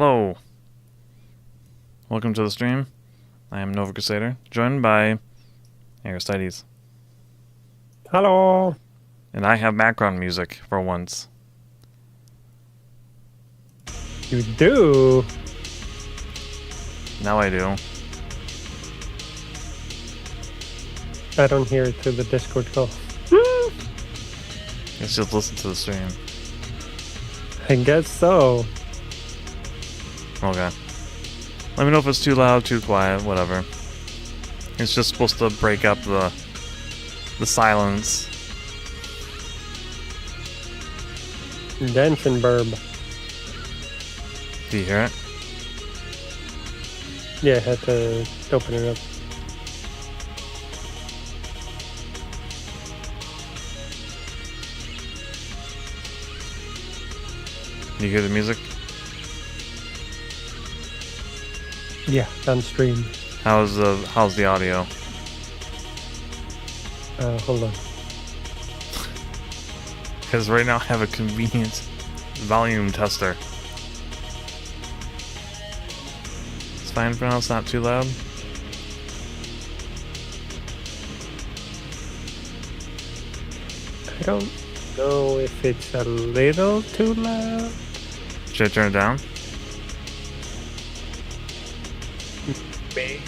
Hello. Welcome to the stream. I am Nova Crusader, joined by Aristides. Hello. And I have background music for once. You do? Now I do. I don't hear it through the Discord call. Let's just listen to the stream. I guess so. Okay. Let me know if it's too loud, too quiet, whatever. It's just supposed to break up the silence. Dancing burb. Do you hear it? Yeah, I had to open it up. Do you hear the music? Yeah, on stream. How's the audio? Hold on. Because right now I have a convenient volume tester. It's fine for now, it's not too loud. I don't know if it's a little too loud. Should I turn it down? Maybe.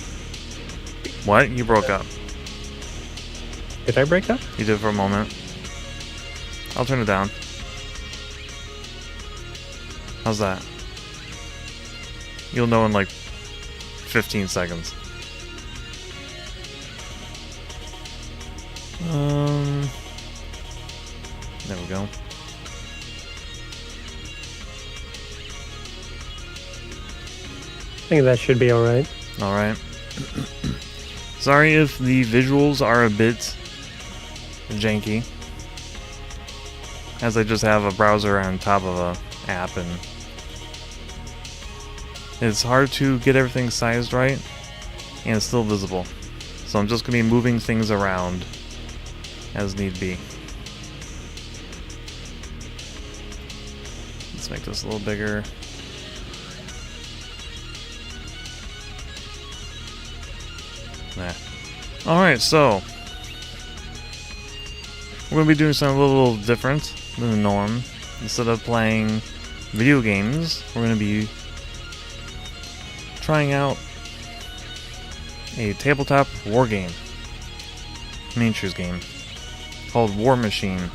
What? You broke up. Did I break up? You did for a moment. I'll turn it down. How's that? You'll know in like 15 seconds. There we go. I think that should be alright. Alright. Sorry if the visuals are a bit janky, as I just have a browser on top of a app and it's hard to get everything sized right and it's still visible. So I'm just going to be moving things around as need be. Let's make this a little bigger. Nah. Alright, so we're going to be doing something a little different than the norm. Instead of playing video games, we're going to be trying out a tabletop war game, miniatures game, called Warmachine.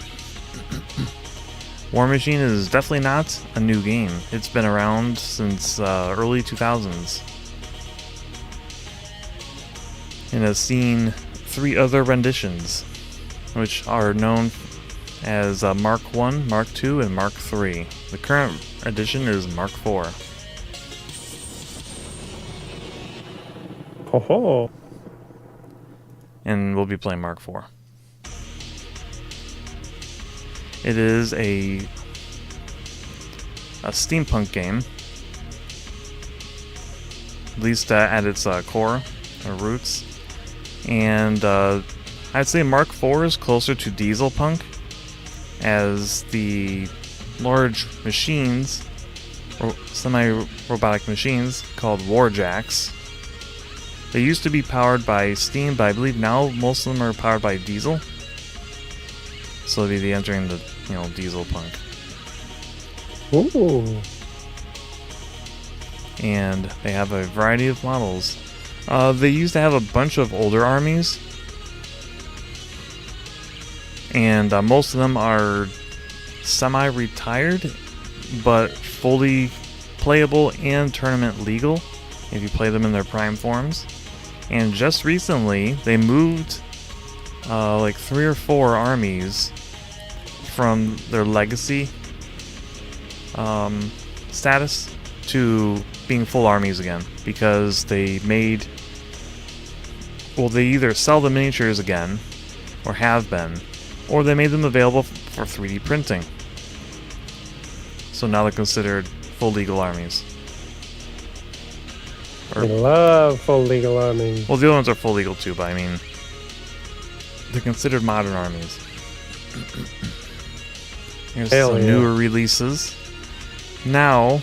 Warmachine is definitely not a new game. It's been around since early 2000s. And has seen 3 other renditions, which are known as Mark 1, Mark 2, and Mark 3. The current edition is Mark 4. Ho ho. And we'll be playing Mark 4. It is a steampunk game, at least at its core or roots. And I'd say Mark IV is closer to diesel punk, as the large machines, or semi-robotic machines called warjacks, they used to be powered by steam, but I believe now most of them are powered by diesel. So they'd be entering the, diesel punk. Ooh. And they have a variety of models. They used to have a bunch of older armies, and most of them are semi-retired, but fully playable and tournament legal if you play them in their prime forms. And just recently, they moved like 3 or 4 armies from their legacy status to being full armies again, because they made, well, they either sell the miniatures again, or have been, or they made them available for 3D printing. So now they're considered full legal armies. I love full legal armies. Well, the other ones are full legal too, but I mean, they're considered modern armies. Here's some newer releases. Now,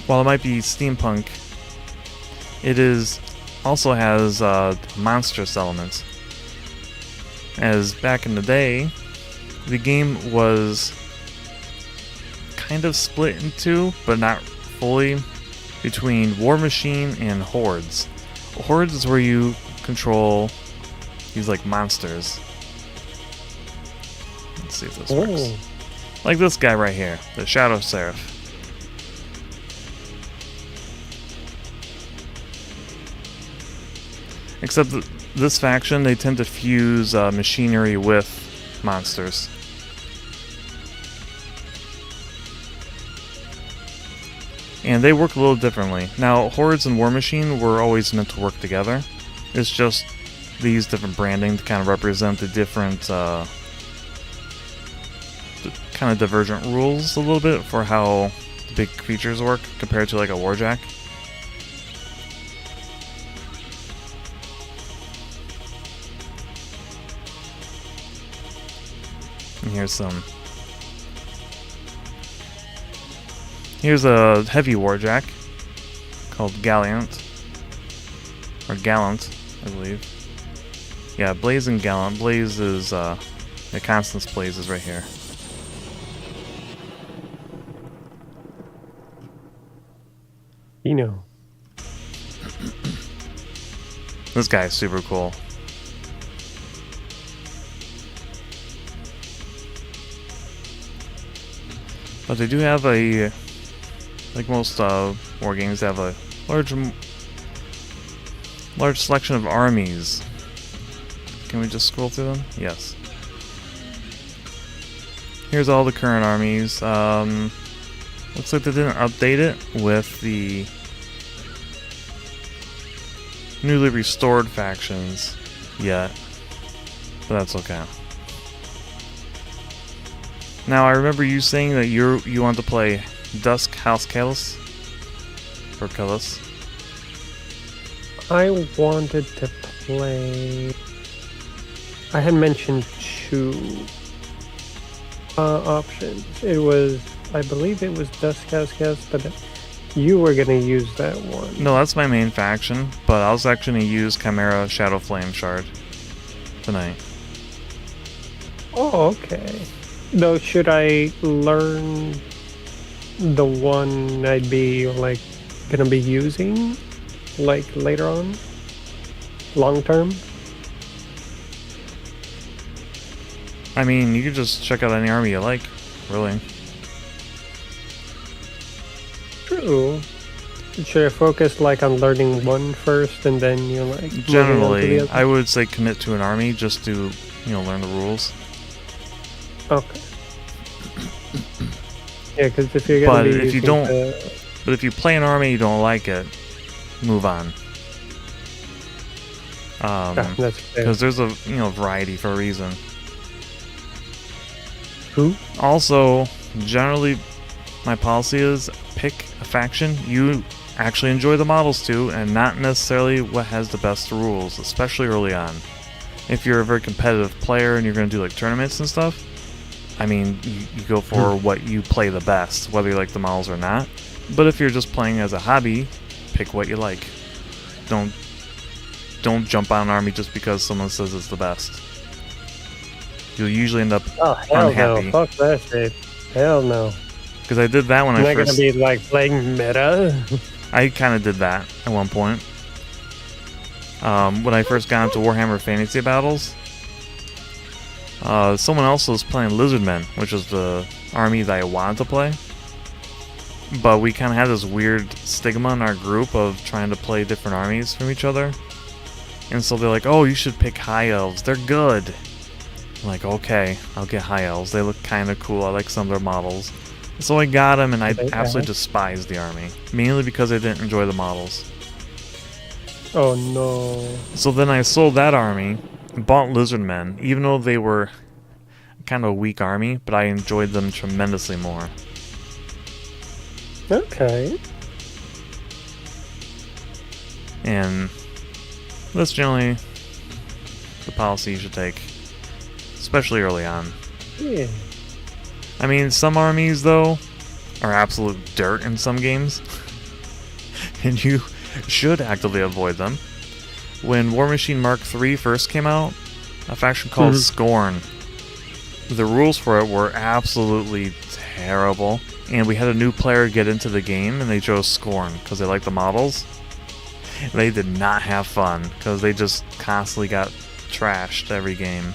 while it might be steampunk, it is also has monstrous elements. As back in the day, the game was kind of split in two, but not fully, between Warmachine and Hordes. Hordes is where you control these like monsters. Let's see if this works. Like this guy right here, the Shadow Seraph. Except that this faction, they tend to fuse machinery with monsters. And they work a little differently. Now, Hordes and Warmachine were always meant to work together. It's just these different branding to kind of represent the different kind of divergent rules a little bit for how the big creatures work compared to like a Warjack. And here's a heavy Warjack called Gallant, or Gallant, I believe. Yeah, Blaze and Gallant. Blaze is the Constance Blaze is right here. You know. This guy is super cool. But they do have a, like most war games, they have a large selection of armies. Can we just scroll through them? Yes. Here's all the current armies. Looks like they didn't update it with the newly restored factions yet, but that's okay. Now, I remember you saying that you want to play Dusk House Kalis, or Kalis. I wanted to play... I had mentioned two options. It was, I believe it was Dusk House Kalis, but you were going to use that one. No, that's my main faction, but I was actually going to use Chimera Shadow Flame Shard tonight. Oh, okay. Though, should I learn the one I'd be, like, gonna be using, like, later on? Long term? I mean, you could just check out any army you like, really. True. Should I focus, like, on learning one first, and then, you know, like... Generally, I would say commit to an army just to, you know, learn the rules. Okay. Yeah, because if you're gonna But be if you using don't, but if you play an army you don't like it, move on. that's fair. Because there's a variety for a reason. Who? Also, generally, my policy is pick a faction you actually enjoy the models to, and not necessarily what has the best rules, especially early on. If you're a very competitive player and you're going to do like tournaments and stuff, I mean, you go for what you play the best, whether you like the models or not. But if you're just playing as a hobby, pick what you like. Don't jump on an army just because someone says it's the best. You'll usually end up unhappy. No. Fuck that shit. Hell no. Because I did that when I'm I not first... gonna be, like, playing meta. I kind of did that at one point. When I first got into Warhammer Fantasy Battles, someone else was playing Lizardmen, which is the army that I wanted to play. But we kind of had this weird stigma in our group of trying to play different armies from each other. And so they're like, oh, you should pick High Elves. They're good. I'm like, okay, I'll get High Elves. They look kind of cool. I like some of their models. So I got them, and I absolutely despised the army. Mainly because I didn't enjoy the models. Oh no. So then I sold that army and bought Lizardmen, even though they were kind of a weak army, but I enjoyed them tremendously more. Okay. And that's generally the policy you should take, especially early on. Yeah. I mean, some armies, though, are absolute dirt in some games. and you should actively avoid them. When Warmachine Mark III first came out, a faction called Scorn, the rules for it were absolutely terrible, and we had a new player get into the game and they chose Scorn because they liked the models. They did not have fun because they just constantly got trashed every game.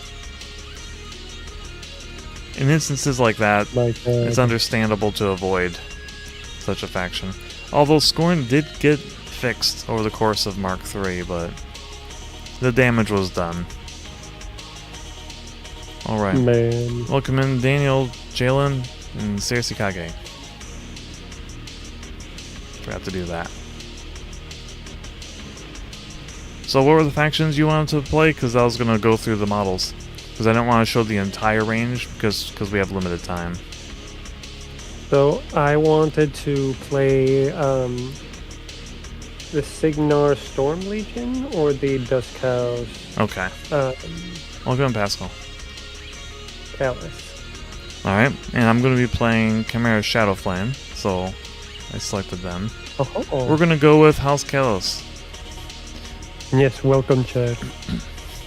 In instances like that, it's understandable to avoid such a faction. Although Scorn did get fixed over the course of Mark III, but the damage was done. Alright. Man. Welcome in Daniel, Jalen, and Kage. Forgot to do that. So what were the factions you wanted to play? Because I was going to go through the models. Because I don't want to show the entire range because we have limited time. So I wanted to play the Signar Storm Legion or the Dusk House. Okay. Welcome in Pascal. Callus. Alright, and I'm going to be playing Chimera Shadow Flame, so I selected them. Oh. We're going to go with House Kalos. Yes, welcome Chad.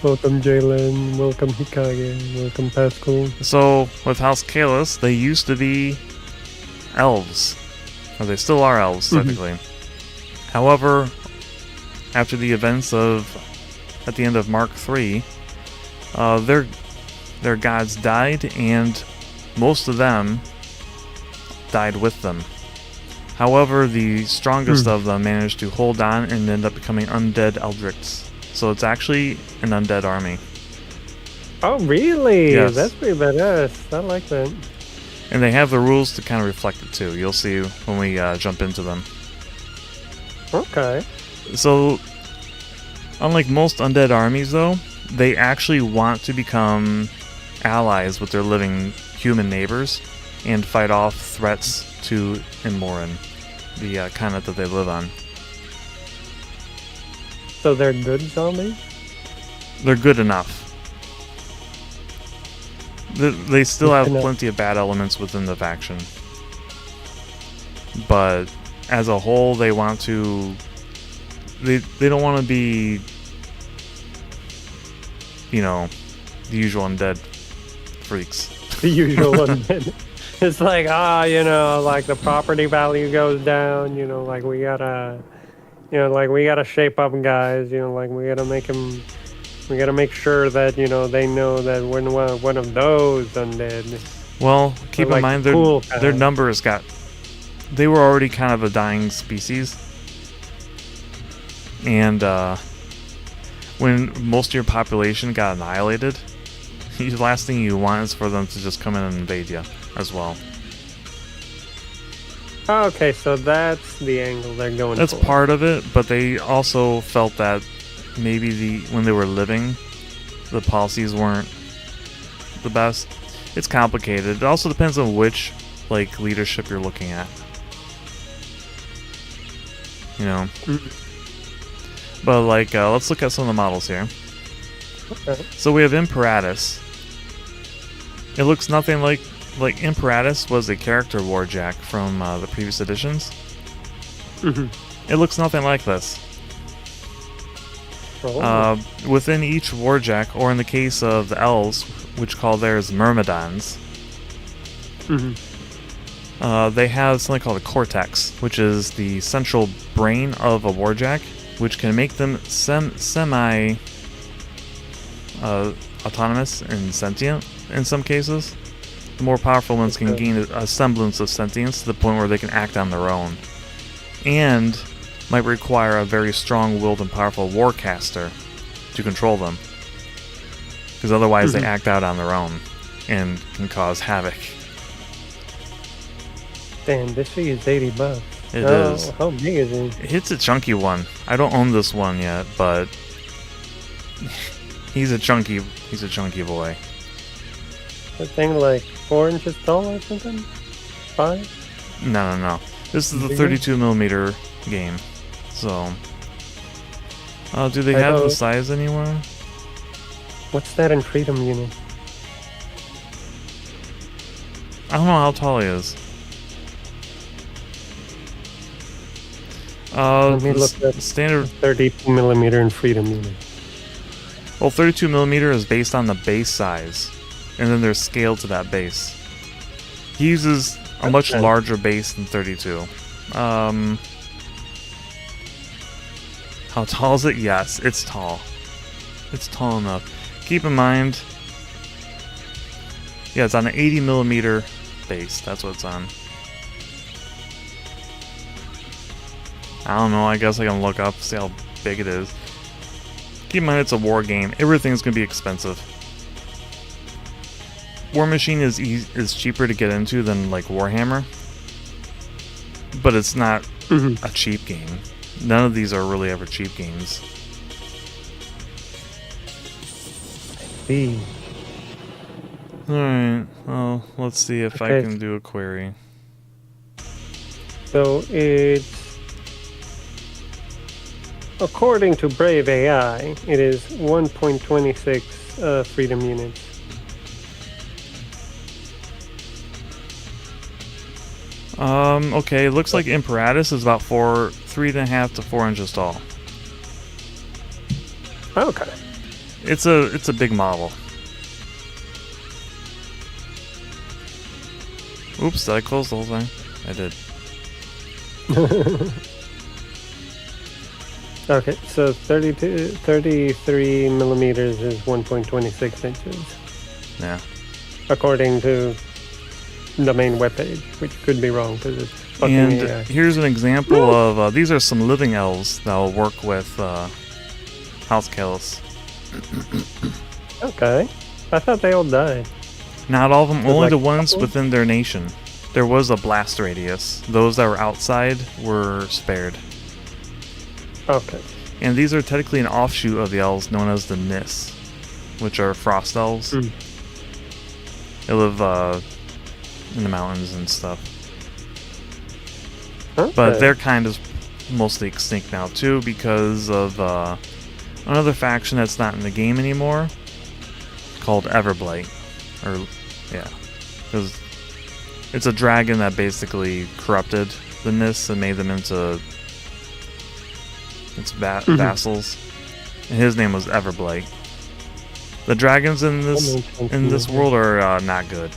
Welcome Jalen, welcome Hikage, welcome Pascal. So, with House Kalos, they used to be elves. Or they still are elves, technically. However, after the events at the end of Mark III, their gods died, and most of them died with them. However, the strongest of them managed to hold on and end up becoming undead eldritchs. So it's actually an undead army. Oh, really? Yes. That's pretty badass. I like that. And they have the rules to kind of reflect it too. You'll see when we jump into them. Okay. So, unlike most undead armies though, they actually want to become allies with their living human neighbors and fight off threats to Inmoran, the continent that they live on. So they're good zombies? They're good enough. They still have plenty of bad elements within the faction. But as a whole, they want to... They don't want to be... You know, the usual undead freaks. The usual undead. It's like, like the property value goes down, like we gotta shape up guys, like we gotta make them, we gotta make sure that, they know that we're one of those undead. Well, keep in mind their numbers they were already kind of a dying species. And when most of your population got annihilated, the last thing you want is for them to just come in and invade you as well. Okay, so that's the angle they're going for. That's part of it, but they also felt that maybe when they were living, the policies weren't the best. It's complicated. It also depends on which leadership you're looking at. But let's look at some of the models here. Okay. So we have Imperatus. It looks nothing like Imperatus was a character warjack from the previous editions. It looks nothing like this. Within each warjack, or in the case of the elves, which call theirs Myrmidons, they have something called a cortex, which is the central brain of a warjack, which can make them semi autonomous and sentient in some cases. The more powerful ones can gain a semblance of sentience to the point where they can act on their own, and might require a very strong-willed and powerful warcaster to control them, because otherwise they act out on their own and can cause havoc. Damn, this fee is $80. It is. How big is it? It's a chunky one. I don't own this one yet, but he's a chunky boy. That thing like 4 inches tall or something? 5? No. This is the 32mm game. So, do they have the size anywhere? What's that in Freedom Unit? I don't know how tall he is. Let me look at standard. 32 millimeter in freedom unit. Well, 32 millimeter is based on the base size, and then they're scaled to that base. He uses a much larger base than 32. How tall is it? Yes, it's tall. It's tall enough. Keep in mind, yeah, it's on an 80 millimeter base. That's what it's on. I don't know. I guess I can look up, see how big it is. Keep in mind, it's a war game. Everything's gonna be expensive. Warmachine is cheaper to get into than like Warhammer, but it's not a cheap game. None of these are really ever cheap games. Alright, well, let's see if I can do a query. So it's, according to Brave AI, it is 1.26 freedom units. Okay, it looks like Imperatus is about 3.5 to 4 inches tall. Okay. It's a big model. Oops, did I close the whole thing? I did. Okay, so 33 millimeters is 1.26 inches. Yeah. According to the main webpage, which could be wrong because it's fucking And AI. here's an example of these are some living elves that will work with House Kalos. Okay. I thought they all died. Not all of them, only like the ones couple? within their nation. There was a blast radius. Those that were outside were spared. Okay. And these are technically an offshoot of the elves known as the Nis, which are frost elves. They live in the mountains and stuff. Okay. But their kind is mostly extinct now too because of another faction that's not in the game anymore called Everblight. Or, yeah. Because it's a dragon that basically corrupted the Nis and made them into its vassals. And his name was Everblight. The dragons in this world are not good.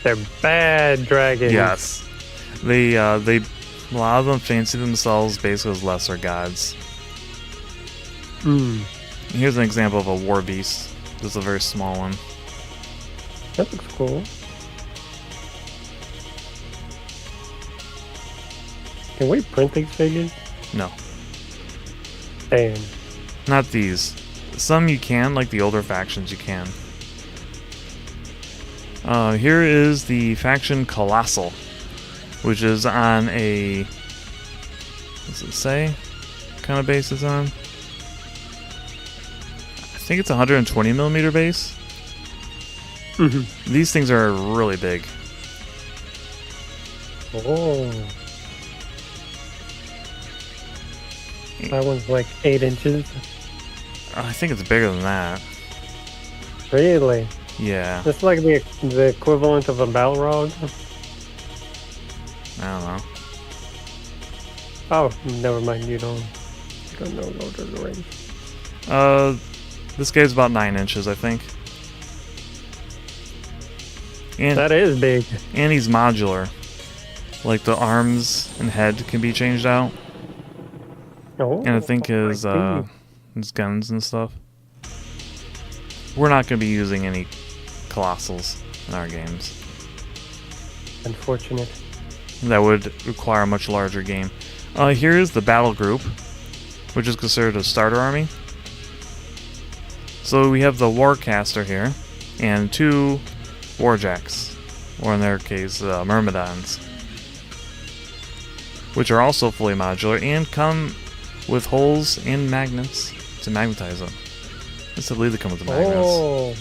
They're bad dragons. Yes. They a lot of them fancy themselves basically as lesser gods. Here's an example of a war beast. Just a very small one. That looks cool. Can we print these figures? No. Damn. Not these. Some you can, like the older factions you can. Here is the faction Colossal, which is on a, does it say what kind of base it's on? I think it's 120 millimeter base. These things are really big. Oh. That one's like 8 inches. I think it's bigger than that. Really? Yeah. That's like the equivalent of a Balrog. I don't know. Oh, never mind. You don't know Lord of the Rings. This guy's about 9 inches, I think. And That is big. and he's modular. Like the arms and head can be changed out. Oh. And I think his guns and stuff. We're not going to be using any Colossals in our games. Unfortunate. That would require a much larger game. Here is the battle group, which is considered a starter army. So we have the Warcaster here, and 2 Warjacks, or in their case, Myrmidons, which are also fully modular and come with holes and magnets to magnetize them. I believe they come with the magnets. Oh,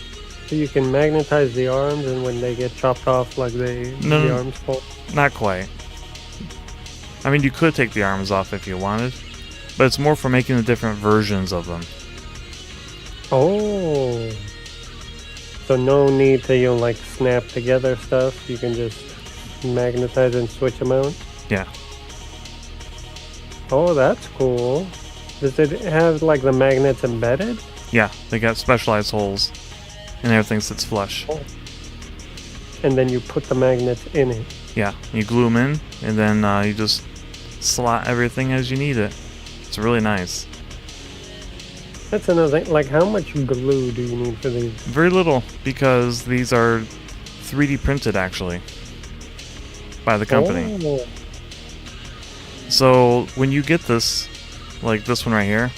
so you can magnetize the arms, and when they get chopped off, like the arms fall. Not quite. I mean, you could take the arms off if you wanted, but it's more for making the different versions of them. Oh, so no need to like snap together stuff. You can just magnetize and switch them out. Yeah. Oh, that's cool. Does it have like the magnets embedded? Yeah, they got specialized holes, and everything sits flush. Oh. And then you put the magnets in it. Yeah, you glue them in, and then you just slot everything as you need it. It's really nice. That's another thing. Like, how much glue do you need for these? Very little, because these are 3D printed, actually, by the company. Oh. So, when you get this, like this one right here,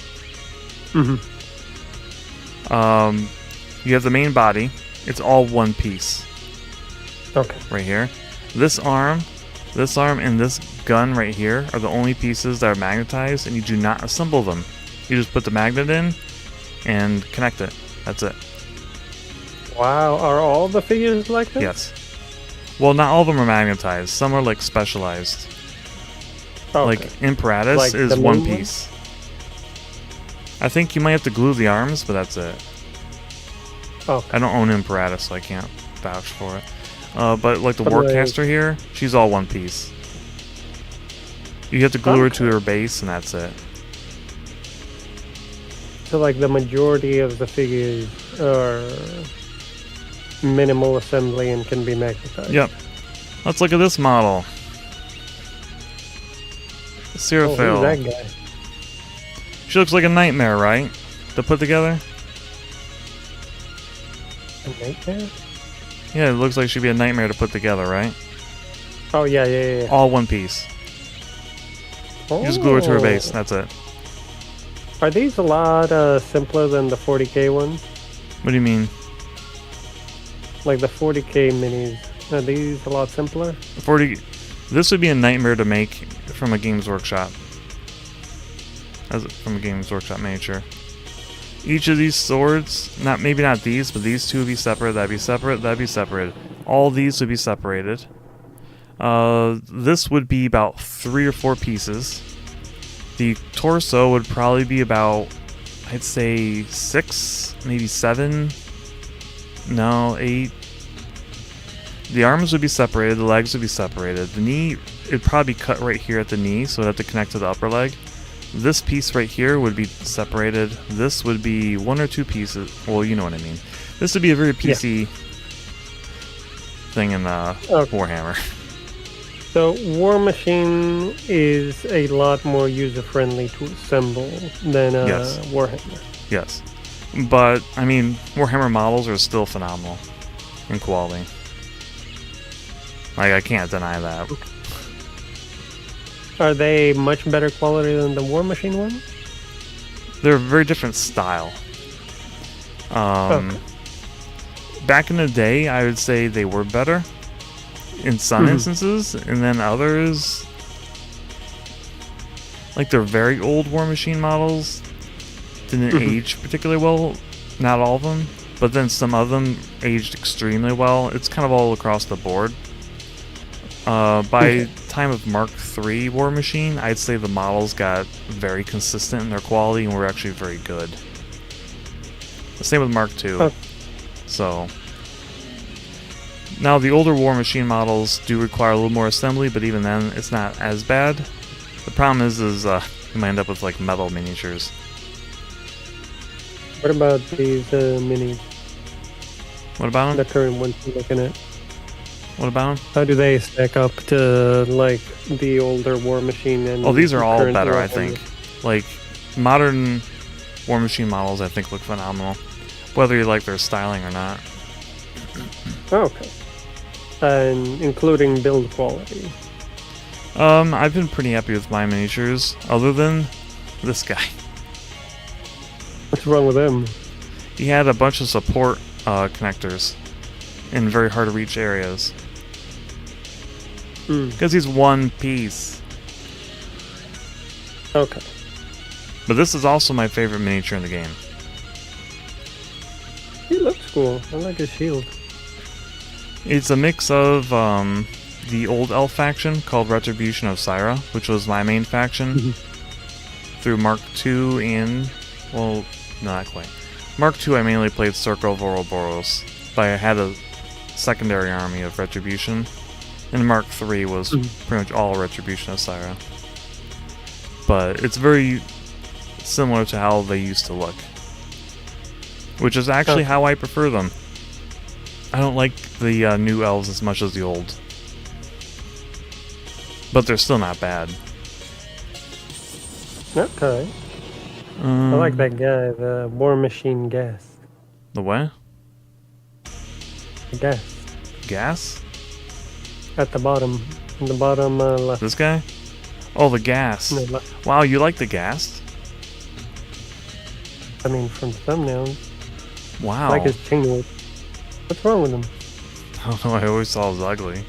you have the main body. It's all one piece. Okay. Right here. This arm, and this gun right here are the only pieces that are magnetized, and you do not assemble them. You just put the magnet in and connect it. That's it. Wow. Are all the figures like this? Yes. Well, not all of them are magnetized. Some are like specialized. Okay. Like Imperatus Like is the one main piece. I think you might have to glue the arms, but that's it. Oh. I don't own Imperatus, so I can't vouch for it. But like the But Warcaster here, she's all one piece. You have to glue her to her base, and that's it. So like the majority of the figures are minimal assembly and can be magnetized. Yep. Let's look at this model. Oh, Seraphil. who's that guy? She looks like a nightmare, right? To put together? A nightmare? Yeah, it looks like she'd be a nightmare to put together, right? Oh yeah. All one piece. You just glue her to her base, that's it. Are these a lot simpler than the 40K ones? What do you mean? Like the 40K minis, are these a lot simpler? 40. This would be a nightmare to make from a Games Workshop. From a Games Workshop miniature. Each of these swords, maybe not these, but these two would be separate, that'd be separate, that'd be separated. All these would be separated. This would be about 3 or 4 pieces. The torso would probably be about, I'd say 6, maybe 7, no, 8. The arms would be separated, the legs would be separated. The knee, it'd probably be cut right here at the knee, so it'd have to connect to the upper leg. This piece right here would be separated. This would be 1 or 2 pieces. Well, you know what I mean. This would be a very PC thing in Warhammer. So Warmachine is a lot more user-friendly to assemble than Warhammer. Yes. But, I mean, Warhammer models are still phenomenal in quality. Like, I can't deny that. Are they much better quality than the Warmachine ones? They're a very different style. Back in the day, I would say they were better in some instances, and then others, like their very old Warmachine models, didn't age particularly well. Not all of them, but then some of them aged extremely well. It's kind of all across the board. By time of Mark III Warmachine, I'd say the models got very consistent in their quality and were actually very good. The same with Mark II. So now the older Warmachine models do require a little more assembly, but even then, it's not as bad. The problem is you might end up with like metal miniatures. What about these minis? What about them? The current ones you're looking at. What about them? How do they stack up to like the older Warmachine and? Oh, these are all current better, I Warhammer? think. Like modern Warmachine models, I think look phenomenal, whether you like their styling or not. Okay. And including build quality. I've been pretty happy with my miniatures, other than this guy. What's wrong with him? He had a bunch of support connectors in very hard to reach areas. Because he's one piece. Okay. But this is also my favorite miniature in the game. He looks cool. I like his shield. It's a mix of the old elf faction called Retribution of Syra, which was my main faction, through Mark II and, well, no, not quite. Mark II I mainly played Circle of Ouroboros, but I had a secondary army of Retribution, and Mark III was pretty much all Retribution of Syra. but it's very similar to how they used to look, which is actually how I prefer them. I don't like the new elves as much as the old, but they're still not bad. Okay. I like that guy, the Warmachine gas. The what? The gas. Gas? At the bottom. In the bottom left. This guy? Oh, the gas. No, Wow, you like the gas? I mean, from the thumbnail. Wow. I like his chain whip. What's wrong with him? I don't know, I always thought it was ugly.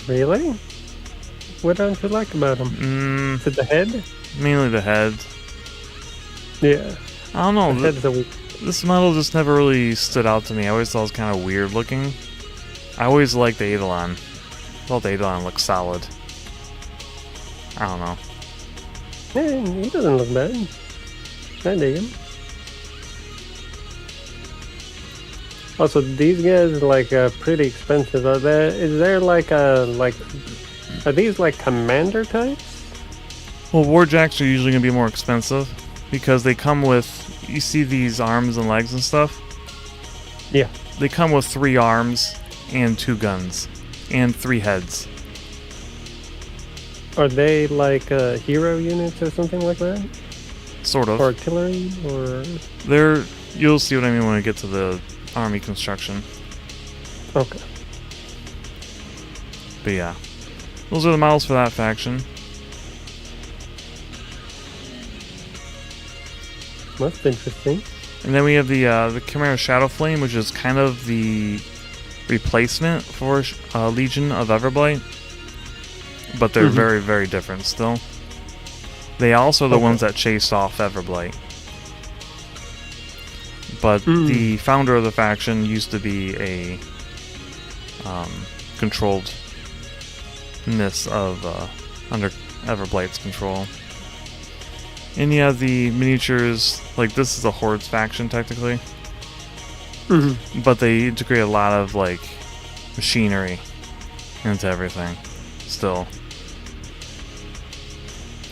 Really? What don't you like about him? Is it the head? Mainly the head. Yeah. I don't know. The head's a weak. This model just never really stood out to me. I always thought it was kind of weird looking. I always liked the Eidolon. I thought the Eidolon looked solid. I don't know. Yeah, he doesn't look bad. I dig him. Also, these guys are like pretty expensive. Are there? Is there like a Are these like commander types? Well, Warjacks are usually going to be more expensive because they come with, you see these arms and legs and stuff? Yeah. They come with 3 arms and 2 guns and 3 heads. Are they like hero units or something like that? Sort of. Or artillery? Or... You'll see what I mean when we get to the army construction. Okay. But yeah. Those are the models for that faction. That's interesting. And then we have the Chimera Shadow Flame, which is kind of the replacement for Legion of Everblight. But they're very, very different still. They also are the ones that chased off Everblight. But the founder of the faction used to be a controlledness of under Everblight's control. And yeah, the miniatures, like this is a Hordes faction technically. But they integrate a lot of like machinery into everything still.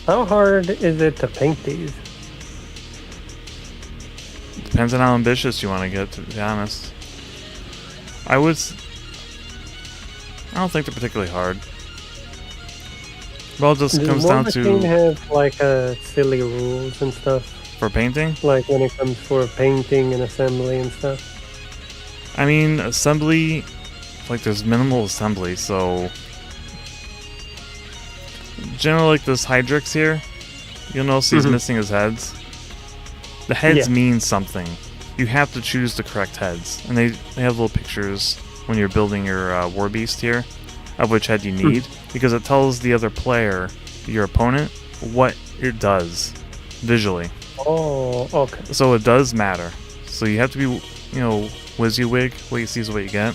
How hard is it to paint these? Depends on how ambitious you want to get, to be honest. I don't think they're particularly hard. Well, it just comes down to... Does Warmachine have like silly rules and stuff? For painting? Like when it comes for painting and assembly and stuff? I mean, assembly... Like, there's minimal assembly, so... Generally, like this Hydrix here, you'll notice he's missing his heads. The heads mean something. You have to choose the correct heads. And they have little pictures when you're building your War Beast here of which head you need, because it tells the other player, your opponent, what it does visually. Oh, okay. So it does matter. So you have to be, WYSIWYG. What you see is what you get.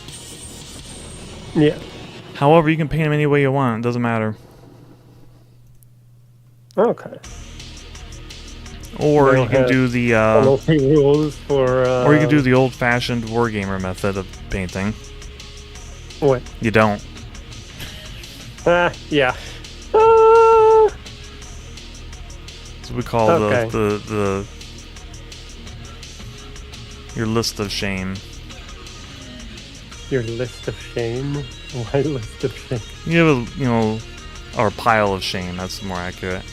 Yeah. However, you can paint them any way you want. It doesn't matter. Okay. Or you can do the rules for or you can do the old-fashioned wargamer method of painting. What? You don't. Yeah. That's what we call the your list of shame. Your list of shame? Why list of shame? You have or a pile of shame. That's more accurate.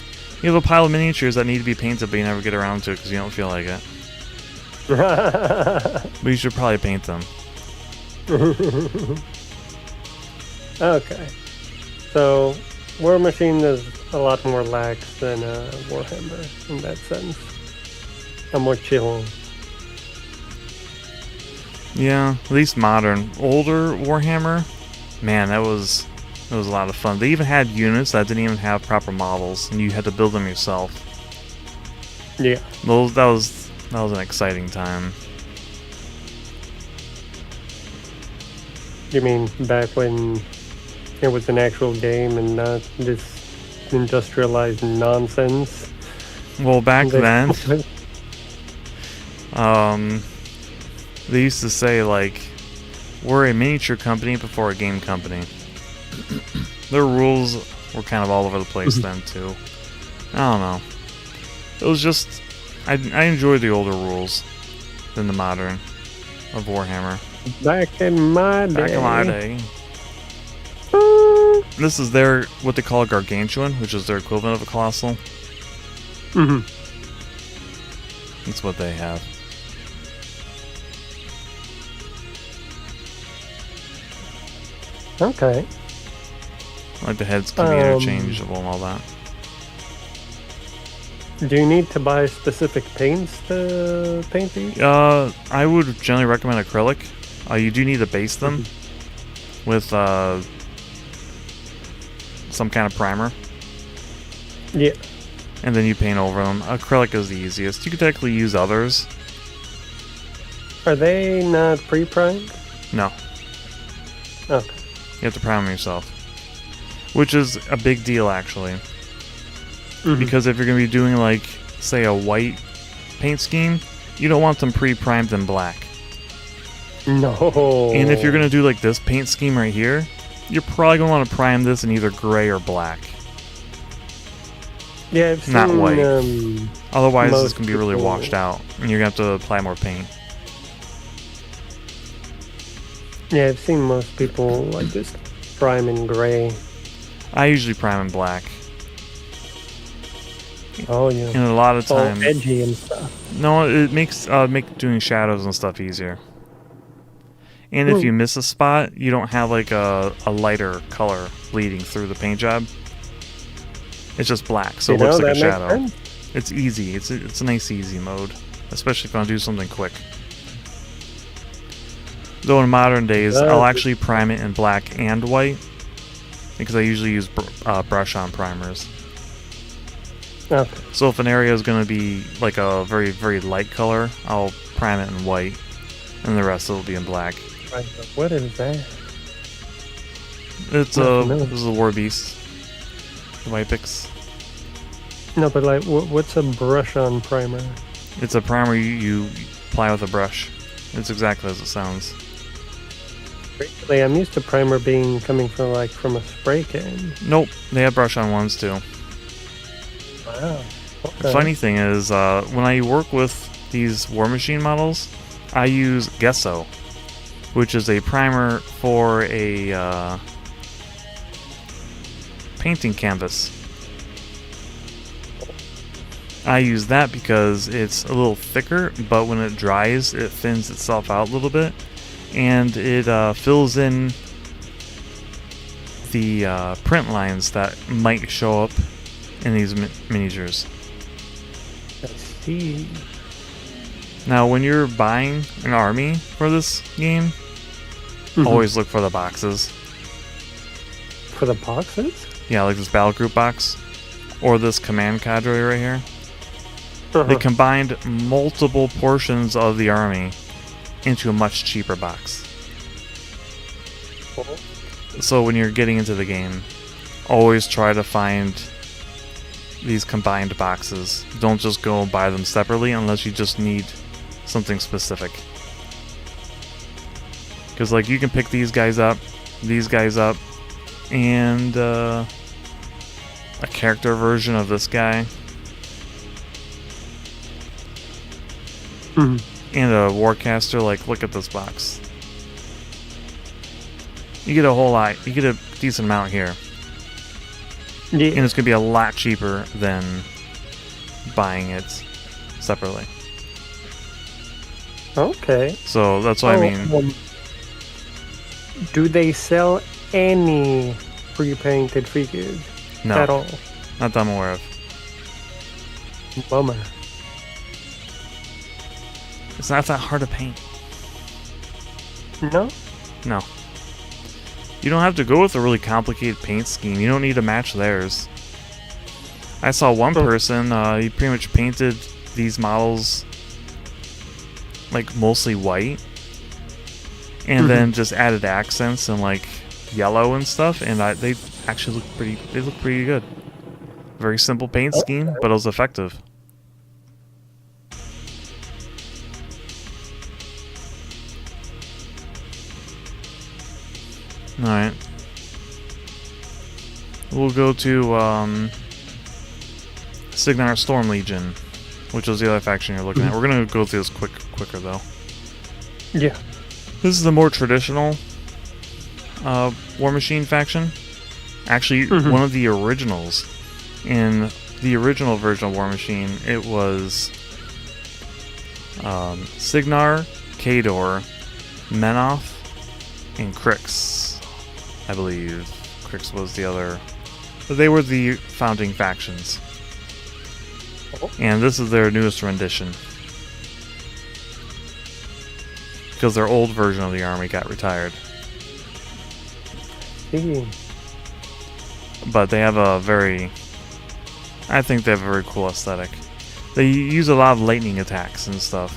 You have a pile of miniatures that need to be painted, but you never get around to it because you don't feel like it. But you should probably paint them. Okay. So, Warmachine is a lot more lax than Warhammer in that sense. I'm more chill. Yeah, at least modern. Older Warhammer, man, that was a lot of fun. They even had units that didn't even have proper models, and you had to build them yourself. Yeah. That was an exciting time. You mean back when it was an actual game and not this industrialized nonsense? Well, back then, they used to say, like, we're a miniature company before a game company. Their rules were kind of all over the place then, too. I don't know. It was just I enjoy the older rules than the modern of Warhammer. Back in my day. Back in my day. This is their what they call a gargantuan, which is their equivalent of a colossal. Mm-hmm. That's what they have. Okay. Like the heads can be interchangeable and all that. Do you need to buy specific paints to paint these? I would generally recommend acrylic. You do need to base them with some kind of primer. Yeah. And then you paint over them. Acrylic is the easiest. You could technically use others. Are they not pre-primed? No. Okay. You have to prime them yourself. Which is a big deal, actually. Because if you're going to be doing, like, say, a white paint scheme, you don't want them pre-primed in black. No. And if you're going to do, like, this paint scheme right here, you're probably going to want to prime this in either gray or black. Yeah, I've not seen, white. Otherwise, this can be really people- washed out, and you're going to have to apply more paint. Yeah, I've seen most people, like, just prime in gray. I usually prime in black. Oh, yeah. And a lot of All times... edgy and stuff. No, it makes make doing shadows and stuff easier. And if you miss a spot, you don't have like a lighter color bleeding through the paint job. It's just black, so it looks like a shadow. It's easy. It's a nice easy mode, especially if you want to do something quick. Though in modern days, I'll actually prime it in black and white because I usually use brush-on primers. Okay. So if an area is going to be like a very, very light color, I'll prime it in white, and the rest will be in black. Right, but what is that? It's this is a War Beast. The White Pix. No, but like, what's a brush-on primer? It's a primer you apply with a brush. It's exactly as it sounds. Really, I'm used to primer coming from a spray can. Nope, they have brush-on ones too. Wow. Okay. The funny thing is, when I work with these Warmachine models, I use Gesso, which is a primer for a painting canvas. I use that because it's a little thicker, but when it dries, it thins itself out a little bit, and it fills in the print lines that might show up in these miniatures. I see. Now, when you're buying an army for this game, always look for the boxes. For the boxes? Yeah, like this battle group box, or this command cadre right here. They combined multiple portions of the army into a much cheaper box. So when you're getting into the game, always try to find these combined boxes. Don't just go and buy them separately unless you just need something specific. Because like you can pick these guys up, and a character version of this guy. And a warcaster. Like, look at this box. You get a whole lot. You get a decent amount here. Yeah. And it's going to be a lot cheaper than buying it separately. Okay. So that's what I mean. Do they sell any pre-painted figures No, at all? not that I'm aware of. Bummer. It's not that hard to paint. No? No. You don't have to go with a really complicated paint scheme. You don't need to match theirs. I saw one person, he pretty much painted these models like mostly white, and then just added accents and like yellow and stuff, and they actually look pretty. They look pretty good. Very simple paint scheme, but it was effective. All right, we'll go to Signar Storm Legion, which was the other faction you're looking at. We're gonna go through this quicker though. Yeah. This is the more traditional Warmachine faction. Actually, one of the originals. In the original version of Warmachine, it was Signar, Kador, Menoth, and Krix, I believe. Krix was the other. They were the founding factions. And this is their newest rendition. Because their old version of the army got retired. But they have a very... I think they have a very cool aesthetic. They use a lot of lightning attacks and stuff.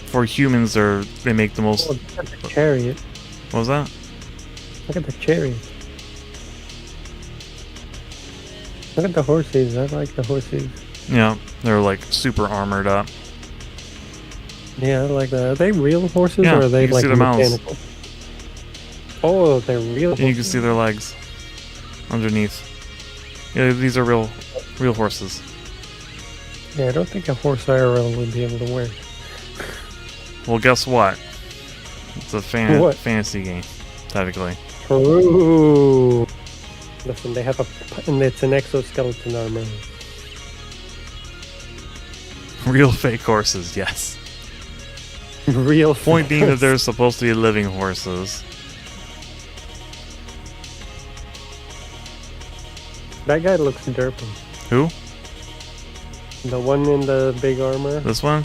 For humans, they make the most... Oh, look at the chariot. What was that? Look at the chariot. Look at the horses. I like the horses. Yeah, they're like super armored up. Yeah, I like that. Are they real horses Yeah, or are they you can like see their mouths. mechanical? Oh, they're real horses. And you can see their legs underneath. Yeah, these are real horses. Yeah, I don't think a horse IRL would be able to wear. Well, guess what? It's a What? fantasy game, technically. Ooh. Listen, they have and it's an exoskeleton armor. Real fake horses, yes. Real. Point being that they're supposed to be living horses. That guy looks derpy. Who? The one in the big armor. This one?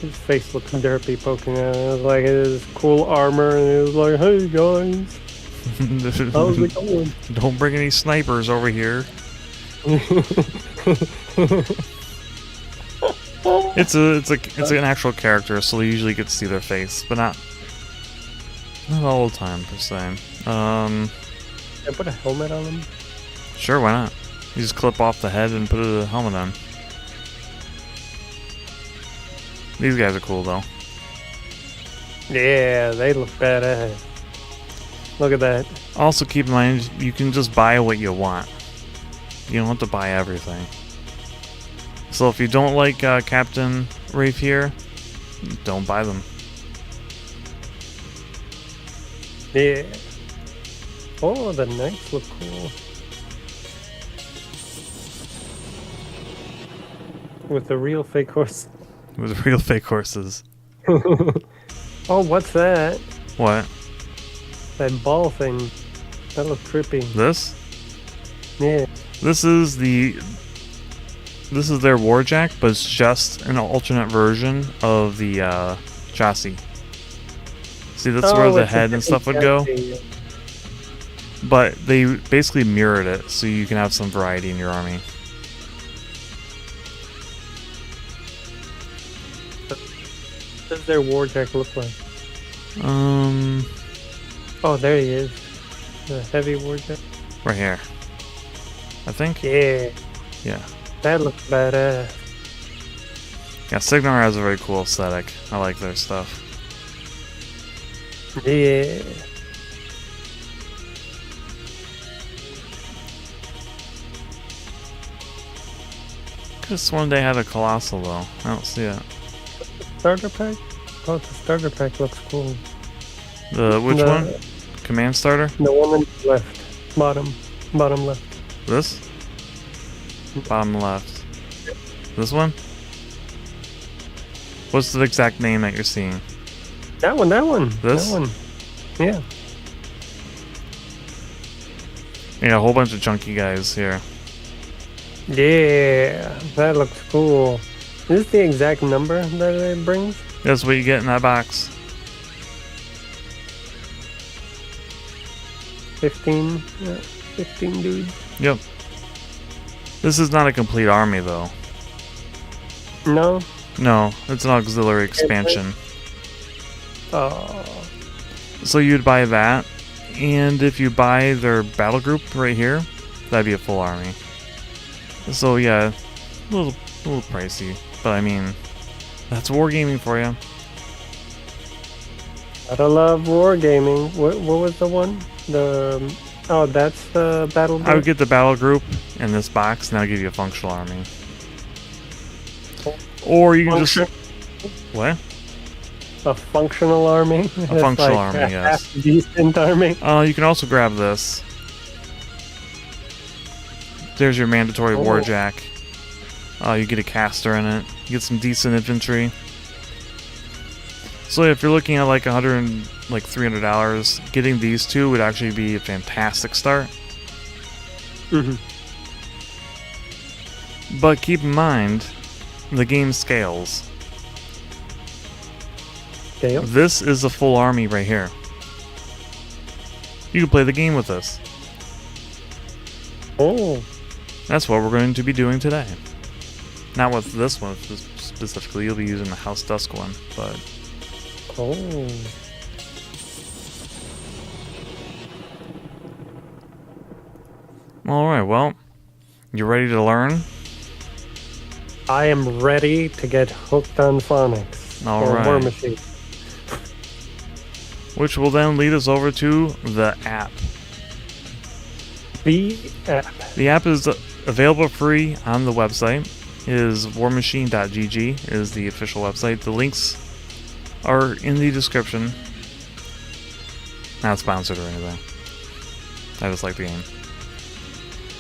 His face looks derpy poking out. It was like his cool armor, and it was like, "Hey guys, how's it going?" Don't bring any snipers over here. It's an actual character, so you usually get to see their face, but not all the time per se. Can I put a helmet on him? Sure, why not? You just clip off the head and put a helmet on. These guys are cool though. Yeah, they look badass. Look at that. Also keep in mind, you can just buy what you want. You don't have to buy everything. So if you don't like Captain Rafe here, don't buy them. Yeah. Oh, the knights look cool. With the real fake horse. With real fake horses. Oh, what's that? What? That ball thing. That looks trippy. This? Yeah. This is their Warjack, but it's just an alternate version of the chassis. See, that's where the head and stuff would go. But they basically mirrored it, so you can have some variety in your army. What does their Warjack look like? Oh, there he is. The heavy Warjack. Right here. I think? Yeah. Yeah. That looks badass. Yeah, Signar has a very cool aesthetic. I like their stuff. Yeah. Could've sworn they had a Colossal though. I don't see it. Starter pack? Oh, the starter pack looks cool. Which one? Command starter? The one on the left. Bottom left. This? Bottom left. This one? What's the exact name that you're seeing? That one. This? That one. Yeah. Yeah, a whole bunch of chunky guys here. Yeah, that looks cool. Is this the exact number that it brings? That's what you get in that box. 15? 15 dudes? Yep. This is not a complete army though. No? No, it's an auxiliary expansion. Oh. So you'd buy that, and if you buy their battle group right here, that'd be a full army. So yeah, a little pricey, but I mean, that's wargaming for you. Gotta love wargaming. What was the one? Oh, that's the battle group? I would get the battle group in this box, and I'll give you a functional army. Or you can just... What? A functional army? A functional army, yes. Half decent army? You can also grab this. There's your mandatory warjack. You get a caster in it. You get some decent infantry. So if you're looking at like $300, getting these two would actually be a fantastic start. Mm-hmm. But keep in mind, the game scales. Scale? This is a full army right here. You can play the game with this. Oh. That's what we're going to be doing today. Not with this one specifically. You'll be using the House Dusk one, but... Oh. Alright, well, you ready to learn? I am ready to get hooked on phonics. Alright. Warmachine. Which will then lead us over to the app. The app. The app is available free on the website. It is warmachine.gg is the official website. The links are in the description. Not sponsored or anything. I just like the game.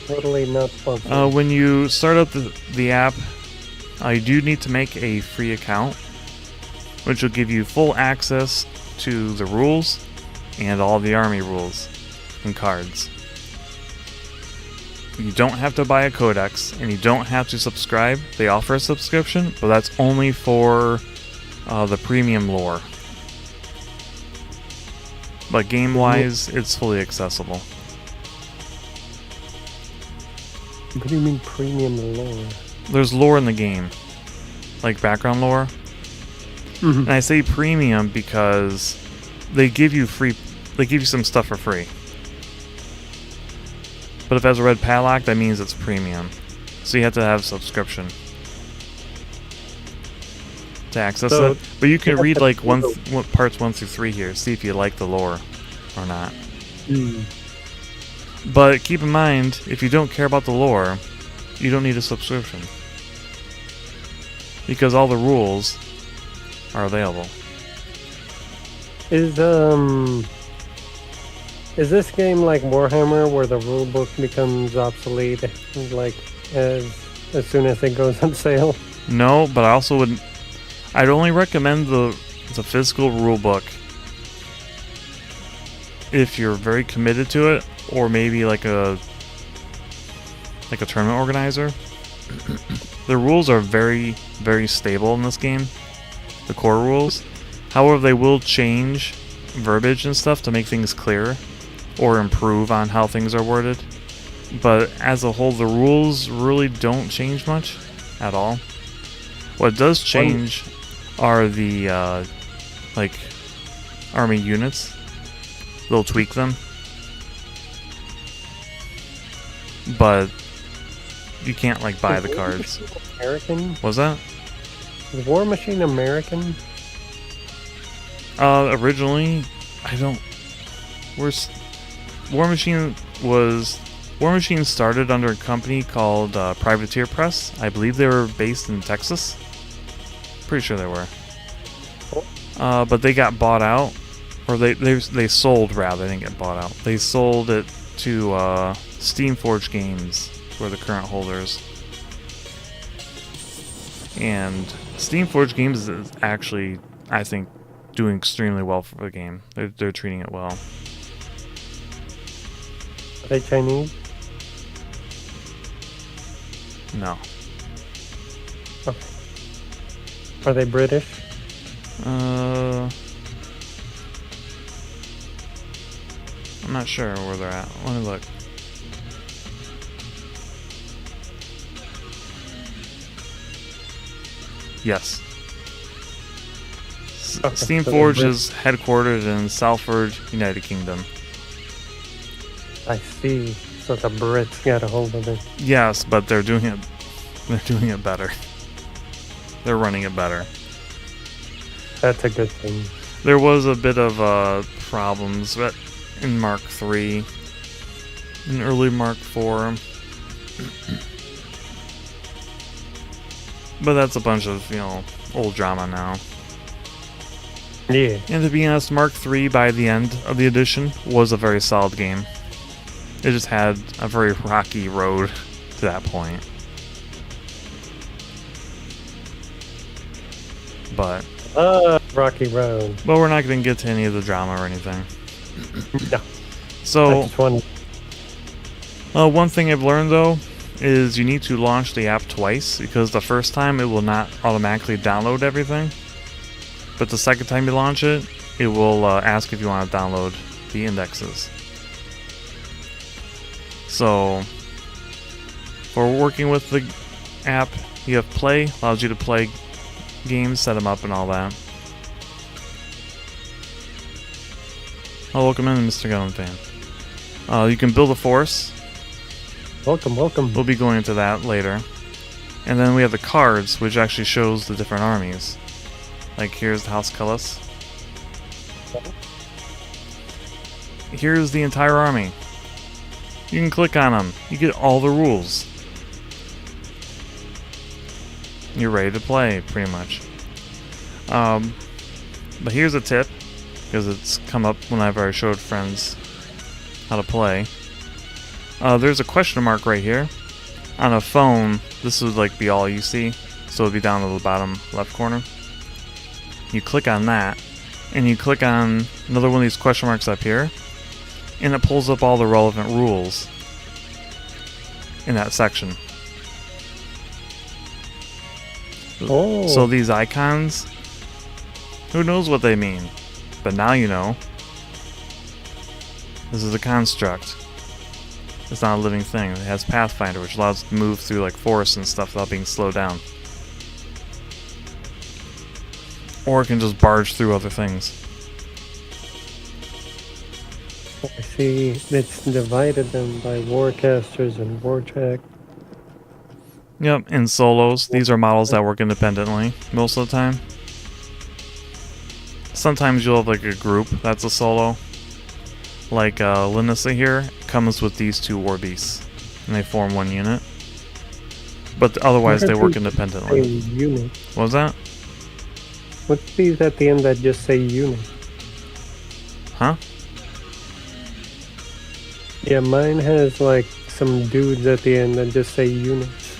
Totally not sponsored. When you start up the app, you do need to make a free account, which will give you full access to the rules and all the army rules and cards. You don't have to buy a codex, and you don't have to subscribe. They offer a subscription, but that's only for the premium lore. But game-wise, it's fully accessible. What do you mean premium lore? There's lore in the game, like background lore. Mm-hmm. And I say premium because they give you some stuff for free. But if it has a red padlock, that means it's premium. So you have to have a subscription to access it. But you can read like parts 1 through 3 here, see if you like the lore or not. Mm. But keep in mind, if you don't care about the lore, you don't need a subscription. Because all the rules are available. Is this game like Warhammer, where the rulebook becomes obsolete, like as soon as it goes on sale? No, but I also would. I'd only recommend the physical rulebook if you're very committed to it, or maybe like a tournament organizer. The rules are very, very stable in this game, the core rules. However, they will change verbiage and stuff to make things clearer or improve on how things are worded. But as a whole, the rules really don't change much at all. What does change are the like army units. They'll tweak them, but you can't like buy the cards. American? Was that? Is Warmachine American? Originally, I don't. Warmachine started under a company called Privateer Press. I believe they were based in Texas. Pretty sure they were. But they got bought out, or they sold rather. They didn't get bought out. They sold it to Steamforge Games, who are the current holders. And Steamforge Games is actually, I think, doing extremely well for the game. They're treating it well. Are they Chinese? No. Okay. Are they British? I'm not sure where they're at. Let me look. Yes. Okay, Steamforge so is headquartered in Salford, United Kingdom. I see. So the Brits got a hold of it. Yes, but they're doing it. They're doing it better. They're running it better. That's a good thing. There was a bit of problems in Mark III, in early Mark IV. But that's a bunch of, old drama now. Yeah. And to be honest, Mark III by the end of the edition was a very solid game. It just had a very rocky road to that point. But Rocky Road. But we're not going to get to any of the drama or anything. No. So, one thing I've learned though is you need to launch the app twice, because the first time it will not automatically download everything. But the second time you launch it, it will ask if you want to download the indexes. So, for working with the app, you have Play, allows you to play games, set them up, and all that. Oh, welcome in, Mr. Gunn Fan. You can build a force. Welcome. We'll be going into that later. And then we have the cards, which actually shows the different armies. Like, here's the House Cullis. Here's the entire army. You can click on them. You get all the rules. You're ready to play, pretty much. But here's a tip, because it's come up whenever I showed friends how to play. There's a question mark right here. On a phone, this would be all you see, so it'd be down to the bottom left corner. You click on that, and you click on another one of these question marks up here, and it pulls up all the relevant rules in that section. Oh. So these icons, who knows what they mean? But now you know. This is a construct. It's not a living thing. It has Pathfinder, which allows it to move through forests and stuff without being slowed down. Or it can just barge through other things. I see it's divided them by warcasters and warjack. Yep, in solos. These are models that work independently most of the time. Sometimes you'll have a group that's a solo. Like Linissa here comes with these two war beasts, and they form one unit. But otherwise they work independently. Unit. What was that? What's these at the end that just say unit? Huh? Yeah, mine has some dudes at the end that just say units.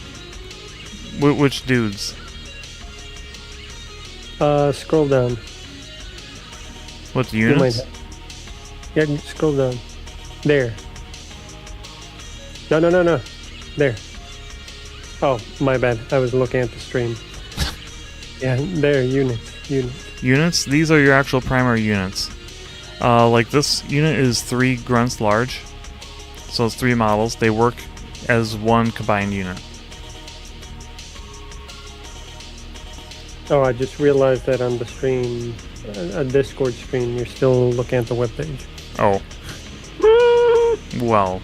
Which dudes? Scroll down. What, You might units? have- Yeah, scroll down. There. No. There. Oh, my bad. I was looking at the stream. Yeah, there, units. Units? These are your actual primary units. This unit is 3 grunts large. So it's 3 models. They work as one combined unit. Oh, I just realized that on the stream, a Discord stream, you're still looking at the webpage. Oh. Well.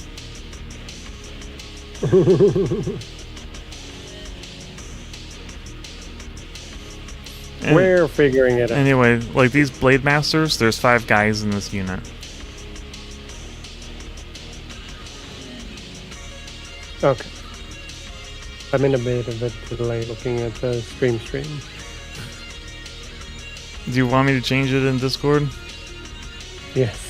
We're figuring it out. Anyway, these Blade Masters, there's 5 guys in this unit. Okay. I'm in a bit of a delay looking at the stream. Do you want me to change it in Discord? Yes.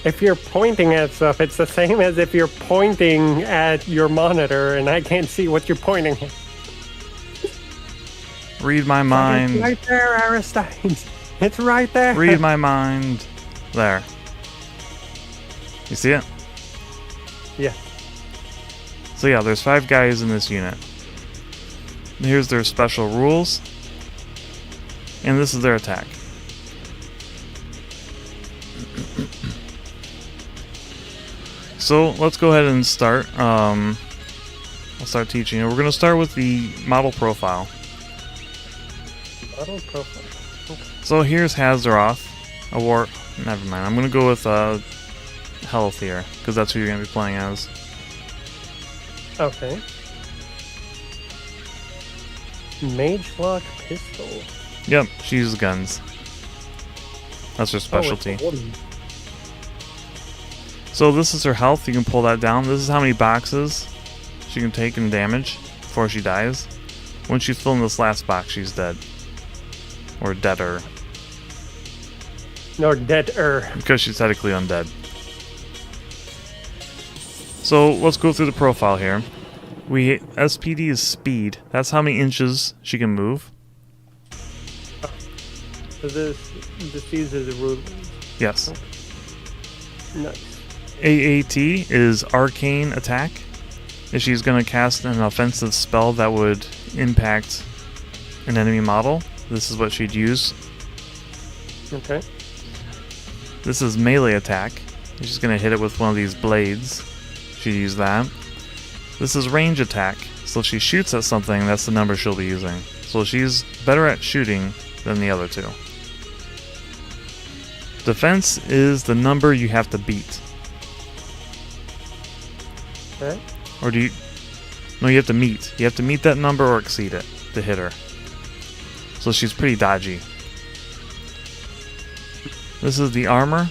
If you're pointing at stuff, it's the same as if you're pointing at your monitor and I can't see what you're pointing at. Read my mind. It's right there, Aristides. It's right there. Read my mind. There. You see it? Yeah. So yeah, there's 5 guys in this unit. Here's their special rules. And this is their attack. So let's go ahead and start. I'll start teaching you. We're going to start with the model profile. Model profile. Okay. So here's Hazaroth. Never mind. I'm going to go with health here, because that's who you're going to be playing as. Okay. Mage lock pistol. Yep, she uses guns. That's her specialty. Oh, it's a woman. So this is her health. You can pull that down. This is how many boxes she can take in damage before she dies. When she's filling this last box, she's dead. Or deader. Or dead-er. Because she's technically undead. So let's go through the profile here. SPD is speed. That's how many inches she can move. So this uses a ruler. Yes. Nice. AAT is arcane attack. If she's going to cast an offensive spell that would impact an enemy model, this is what she'd use. Okay. This is melee attack. She's going to hit it with one of these blades. She'd use that. This is range attack. So if she shoots at something, that's the number she'll be using. So she's better at shooting than the other two. Defense is the number you have to beat. Okay. Or do you... No, you have to meet. You have to meet that number or exceed it to hit her. So she's pretty dodgy. This is the armor.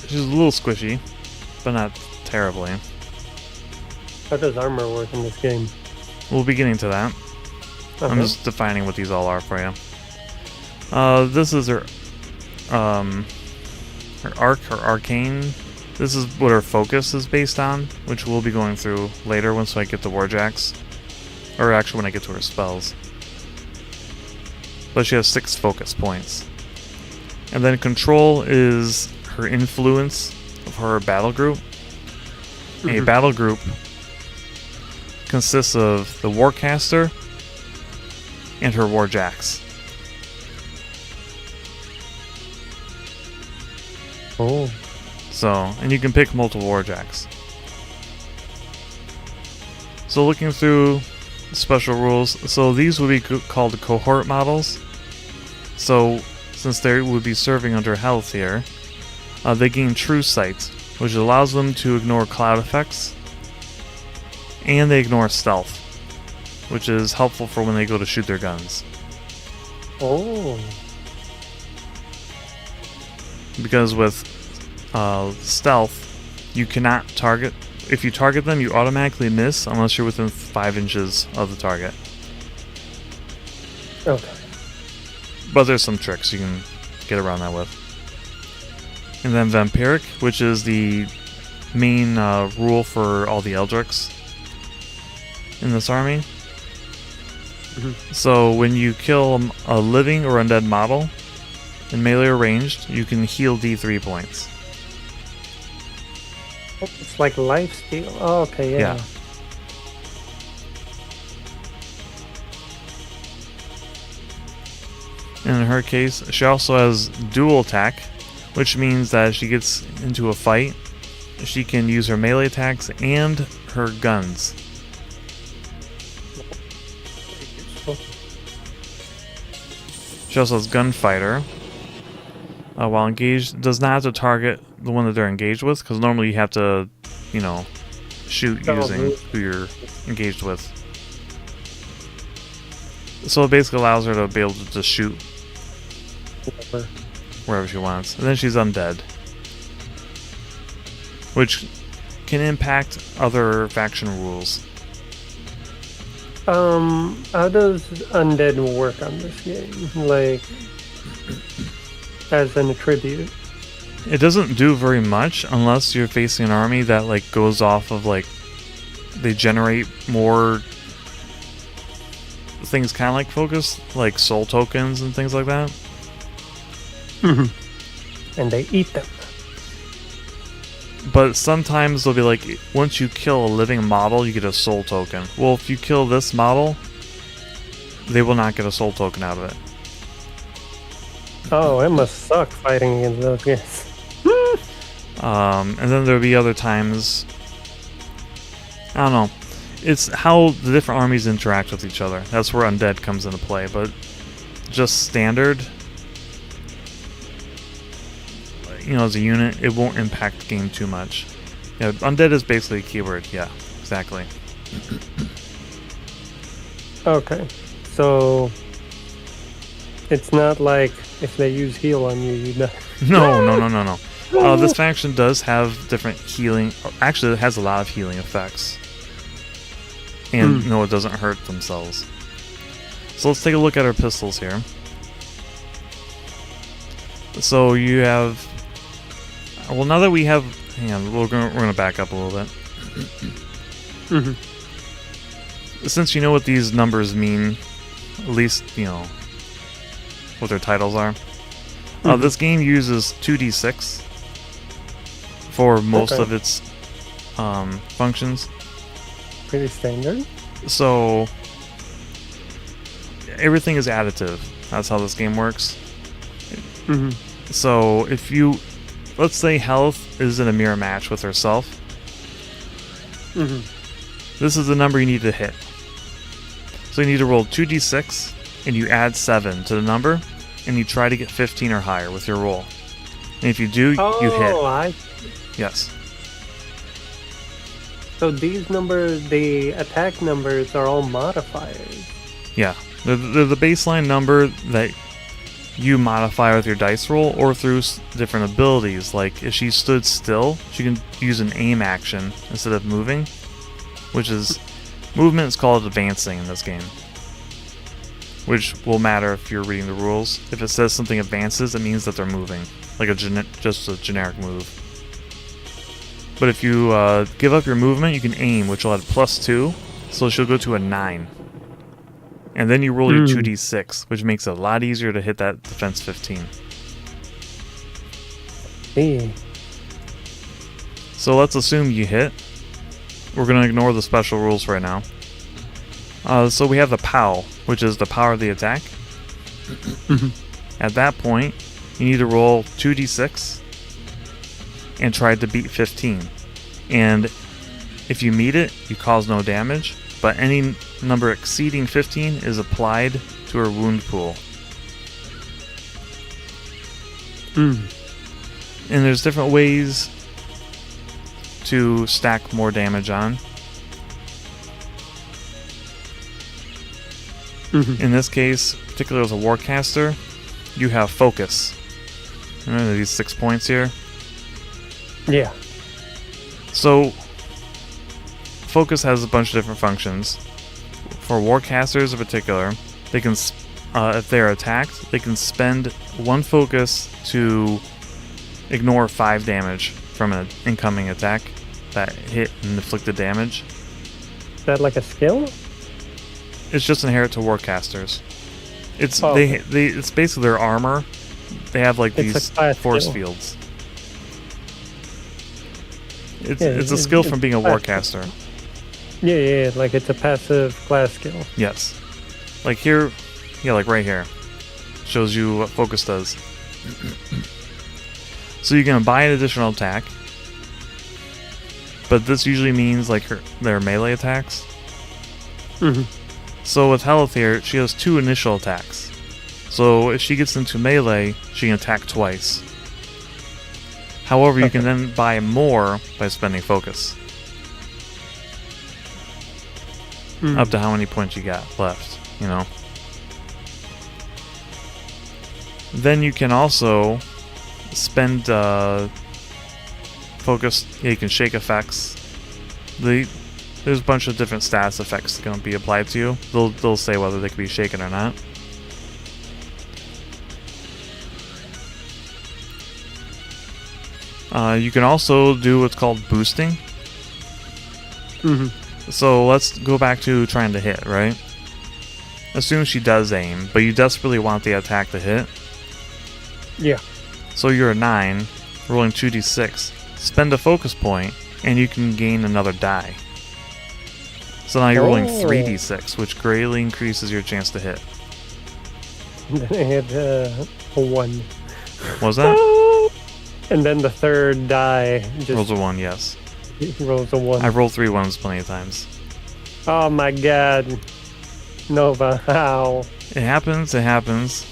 She's a little squishy, but not terribly. How does armor work in this game? We'll be getting to that. I'm just defining what these all are for you. This is her arc, her arcane. This is what her focus is based on, which we'll be going through later once I get to Warjacks. Or actually when I get to her spells. But she has 6 focus points. And then control is her influence of her battle group. A battle group consists of the Warcaster and her Warjacks. Oh. So, and you can pick multiple Warjacks. So looking through special rules, so these would be called cohort models. So, since they would be serving under health here, they gain true sight, which allows them to ignore cloud effects, and they ignore stealth, which is helpful for when they go to shoot their guns. Oh. Because with stealth, you cannot target. If you target them, you automatically miss unless you're within 5 inches of the target. Okay. But there's some tricks you can get around that with. And then Vampiric, which is the main rule for all the Eldricks in this army. So when you kill a living or undead model in melee or ranged, you can heal D3 points. It's like lifesteal. Oh, okay, yeah. And in her case, she also has dual attack, which means that if she gets into a fight, she can use her melee attacks and her guns. She also has Gunfighter. While engaged, does not have to target the one that they're engaged with, because normally you have to, you know, shoot using who you're engaged with. So it basically allows her to be able to just shoot wherever she wants. And then she's undead, which can impact other faction rules. How does undead work on this game? Like, as an attribute? It doesn't do very much unless you're facing an army that like goes off of like they generate more things kind of like focus, like soul tokens and things like that. And they eat them. But sometimes they'll be like, once you kill a living model, you get a soul token. Well, if you kill this model, they will not get a soul token out of it. Oh, it must suck fighting against those guys. And then there'll be other times, I don't know. It's how the different armies interact with each other. That's where undead comes into play. But just standard, you know, as a unit, it won't impact the game too much. Yeah, undead is basically a keyword. Yeah, exactly. Okay, so it's not like if they use heal on you, you die. No. This faction does have different healing. Actually, it has a lot of healing effects. And no, it doesn't hurt themselves. So let's take a look at our pistols here. So you have... Well, now that we have... Hang on, we're gonna back up a little bit. Since you know what these numbers mean, at least, you know, what their titles are. This game uses 2d6 for most of its functions. Pretty standard. So everything is additive. That's how this game works. So if you, let's say health is in a mirror match with herself, this is the number you need to hit. So you need to roll 2d6 and you add 7 to the number and you try to get 15 or higher with your roll. And if you do, you hit. Yes. So these numbers, the attack numbers, are all modifiers. Yeah. They're the baseline number that you modify with your dice roll or through different abilities. Like if she stood still, she can use an aim action instead of moving, which is... Movement is called advancing in this game, which will matter if you're reading the rules. If it says something advances, it means that they're moving, like just a generic move. But if you give up your movement, you can aim, which will add +2, so she'll go to a 9. And then you roll your 2d6, which makes it a lot easier to hit that defense 15. So let's assume you hit. We're going to ignore the special rules right now. So we have the POW, which is the power of the attack. At that point, you need to roll 2d6 and try to beat 15. And if you meet it, you cause no damage, but any number exceeding 15 is applied to her wound pool. And there's different ways to stack more damage on. In this case, particularly as a Warcaster, you have focus. Remember these 6 points here? Yeah. So, focus has a bunch of different functions. For Warcasters in particular, they can, if they're attacked, they can spend 1 focus to ignore 5 damage from an incoming attack that hit and inflicted damage. Is that like a skill? It's just inherent to Warcasters. It's it's basically their armor. They have like these force fields. It's a skill from being a Warcaster. Yeah, like it's a passive class skill. Yes. Like here, like right here. Shows you what focus does. So you can buy an additional attack. But this usually means like their melee attacks. So with health here, she has 2 initial attacks. So if she gets into melee, she can attack twice. However, you can then buy more by spending focus. Up to how many points you got left, you know. Then you can also spend focus. Yeah, you can shake effects. There's a bunch of different status effects that can be applied to you. They'll say whether they can be shaken or not. You can also do what's called boosting. So let's go back to trying to hit, right? Assume she does aim, but you desperately want the attack to hit. Yeah. So you're a 9, rolling 2d6. Spend a focus point, and you can gain another die. So now you're rolling 3d6, which greatly increases your chance to hit. Then I had a 1. Was that? And then the third die just rolls a 1, yes. Rolls a 1. I've rolled 3 1s plenty of times. Oh my god. Nova, how? It happens, it happens.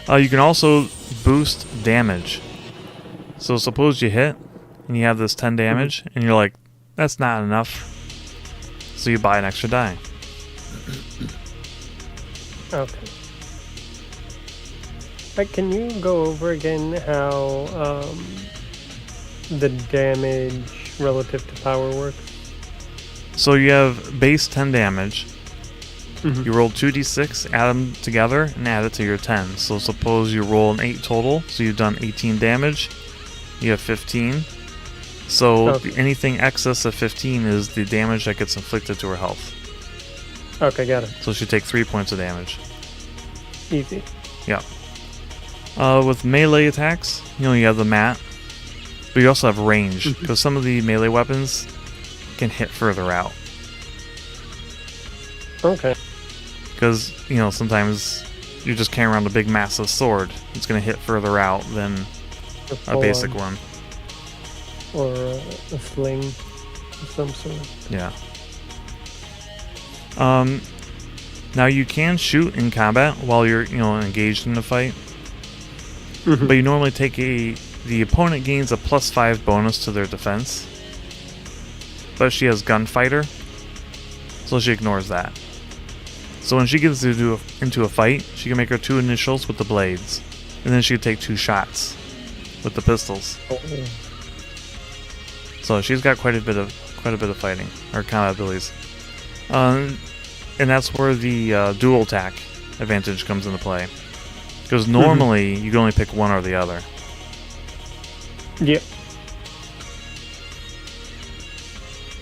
You can also boost damage. So suppose you hit, and you have this 10 damage, and you're like, that's not enough. So you buy an extra die. Okay. Can you go over again how the damage relative to power works? So you have base 10 damage. Mm-hmm. You roll 2d6, add them together, and add it to your 10. So suppose you roll an 8 total, so you've done 18 damage. You have 15. So anything excess of 15 is the damage that gets inflicted to her health. Okay, got it. So she take 3 points of damage. Easy. Yeah. With melee attacks, you have the mat, but you also have range, because some of the melee weapons can hit further out. Okay. Because, sometimes you're just carrying around a big massive sword. It's going to hit further out than a basic one. Or a sling of some sort. Yeah. Now you can shoot in combat while you're, engaged in a fight. Mm-hmm. But you normally take the opponent gains a +5 bonus to their defense. But she has gunfighter, so she ignores that. So when she gets into a fight, she can make her 2 initials with the blades, and then she can take 2 shots with the pistols. Oh. So she's got quite a bit of fighting or combat abilities, and that's where the dual attack advantage comes into play. Because normally you can only pick one or the other. Yeah.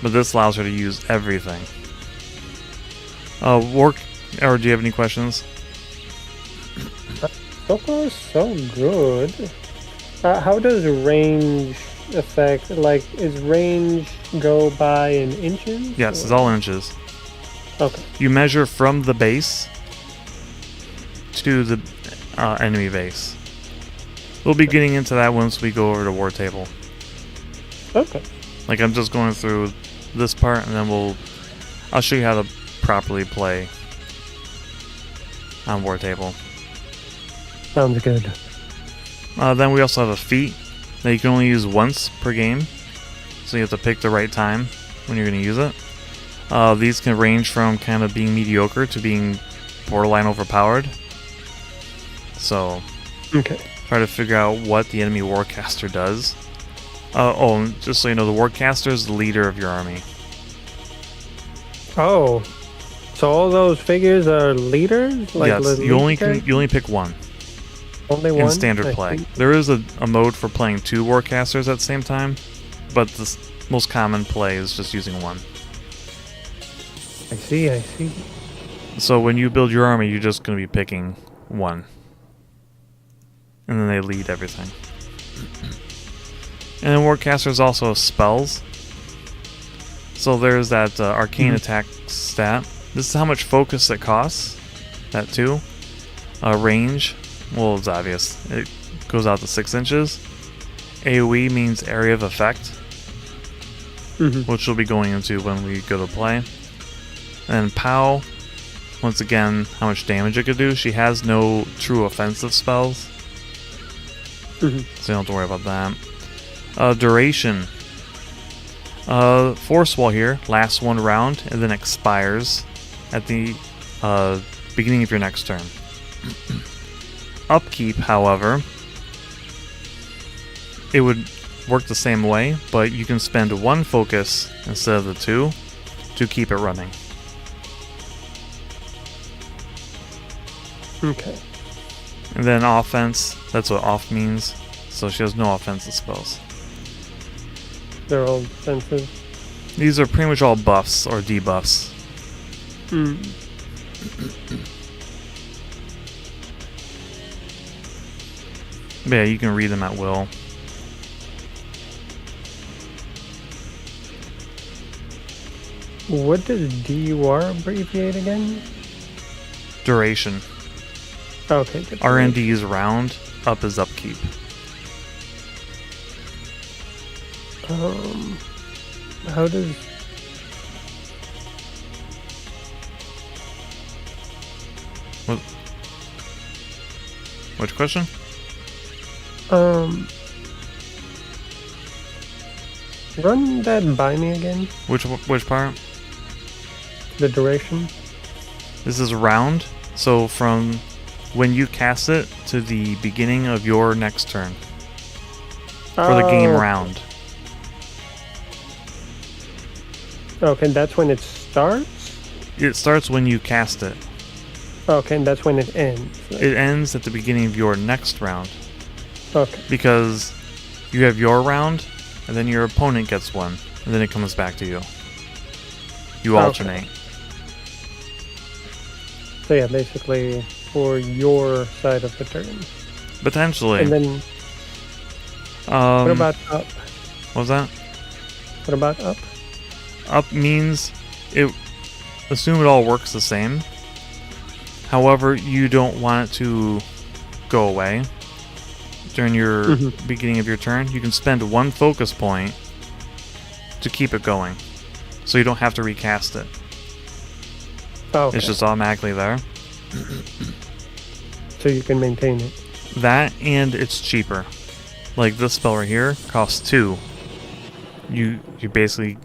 But this allows her to use everything. Or do you have any questions? So far, so good. How does range affect? Is range go by in inches? Yes, it's all inches. Okay. You measure from the base to the enemy base. We'll be getting into that once we go over to War Table. Okay. I'm just going through this part, and then I'll show you how to properly play on War Table. Sounds good. Then we also have a feat that you can only use once per game, so you have to pick the right time when you're going to use it. These can range from kind of being mediocre to being borderline overpowered. So, try to figure out what the enemy Warcaster does. And just so you know, the Warcaster is the leader of your army. Oh, so all those figures are leaders? Yes, you only pick one. Only one? In standard play. There is a mode for playing 2 Warcasters at the same time, but the most common play is just using one. I see. So when you build your army, you're just going to be picking one. And then they lead everything. And then Warcasters also have spells. So there's that arcane attack stat. This is how much focus it costs. That too. Range. Well, it's obvious. It goes out to 6 inches. AoE means area of effect, which we'll be going into when we go to play. And POW, once again, how much damage it could do. She has no true offensive spells, so you don't have to worry about that. Duration. Force Wall here lasts 1 round and then expires at the beginning of your next turn. Upkeep, however, it would work the same way, but you can spend 1 focus instead of the 2 to keep it running. Okay. And then offense, that's what off means, so she has no offensive spells. They're all defensive. These are pretty much all buffs or debuffs. But yeah, you can read them at will. What does DUR abbreviate again? Duration. Okay. Good. RND is round, up is upkeep. How does... What? Which question? Run that by me again. Which part? The duration. This is round, so from when you cast it to the beginning of your next turn. For the game round. Okay, that's when it starts? It starts when you cast it. Okay, and that's when it ends. It ends at the beginning of your next round. Okay. Because you have your round, and then your opponent gets one, and then it comes back to you. You alternate. So yeah, basically for your side of the turn. Potentially. And then what about up? What was that? What about up? Up means assume it all works the same. However, you don't want it to go away during your beginning of your turn. You can spend one focus point to keep it going, so you don't have to recast it. Okay. It's just automatically there. So you can maintain it. That, and it's cheaper. Like this spell right here costs 2. You're basically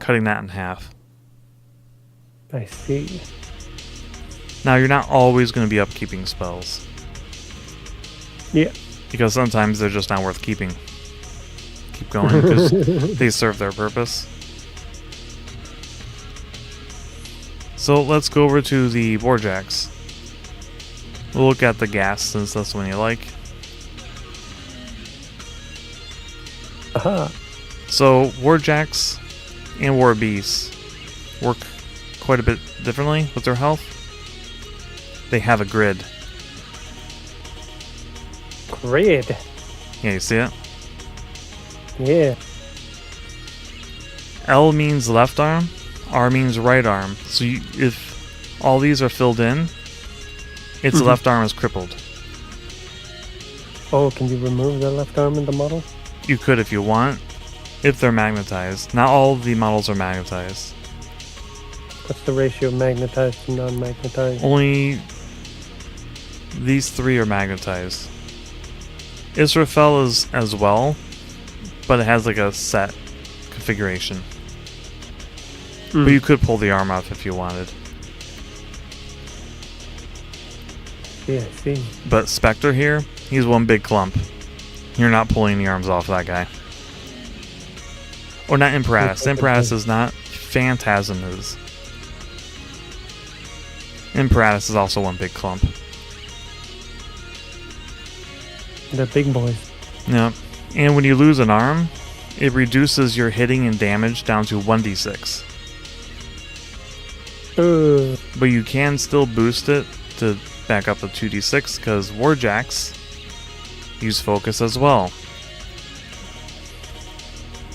cutting that in half. I see. Now you're not always going to be upkeeping spells. Yeah. Because sometimes they're just not worth keeping. Keep going because they serve their purpose. So let's go over to the Warjacks. We'll look at the gas since that's the one you like. Aha. So Warjacks and War Beasts work quite a bit differently with their health. They have a grid. Grid. Yeah, you see it? Yeah. L means left arm, R means right arm. So if all these are filled in, its left arm is crippled. Oh, can you remove the left arm in the model? You could if you want, if they're magnetized. Not all of the models are magnetized. What's the ratio of magnetized to non-magnetized? Only these 3 are magnetized. Israfel is as well, but it has like a set configuration. But you could pull the arm off if you wanted. Yeah, I see. But Spectre here, he's one big clump. You're not pulling the arms off that guy. Or not Imperatus. Imperatus is not. Phantasm is. Imperatus is also one big clump. The big boys. Yeah. And when you lose an arm, it reduces your hitting and damage down to 1d6. But you can still boost it to back up to 2d6 because Warjacks use focus as well.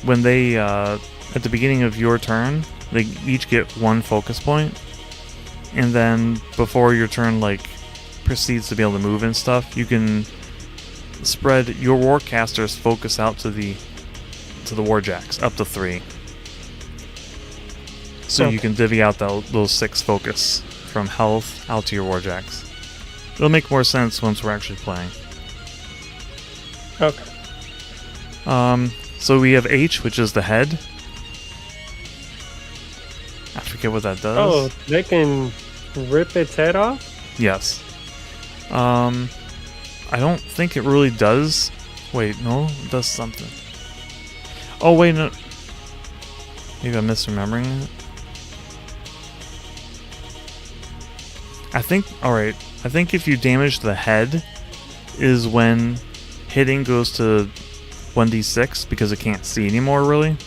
When they, at the beginning of your turn, they each get 1 focus point. And then before your turn, like, proceeds to be able to move and stuff, you can spread your Warcaster's focus out to the Warjacks, up to 3. So you can divvy out those 6 focus from health out to your Warjacks. It'll make more sense once we're actually playing. Okay. So we have H, which is the head. I forget what that does. Oh, they can rip its head off? Yes. I don't think it really does. Wait, no, it does something. Oh, wait, no. Maybe I'm misremembering it. I think if you damage the head is when hitting goes to 1d6 because it can't see anymore, really.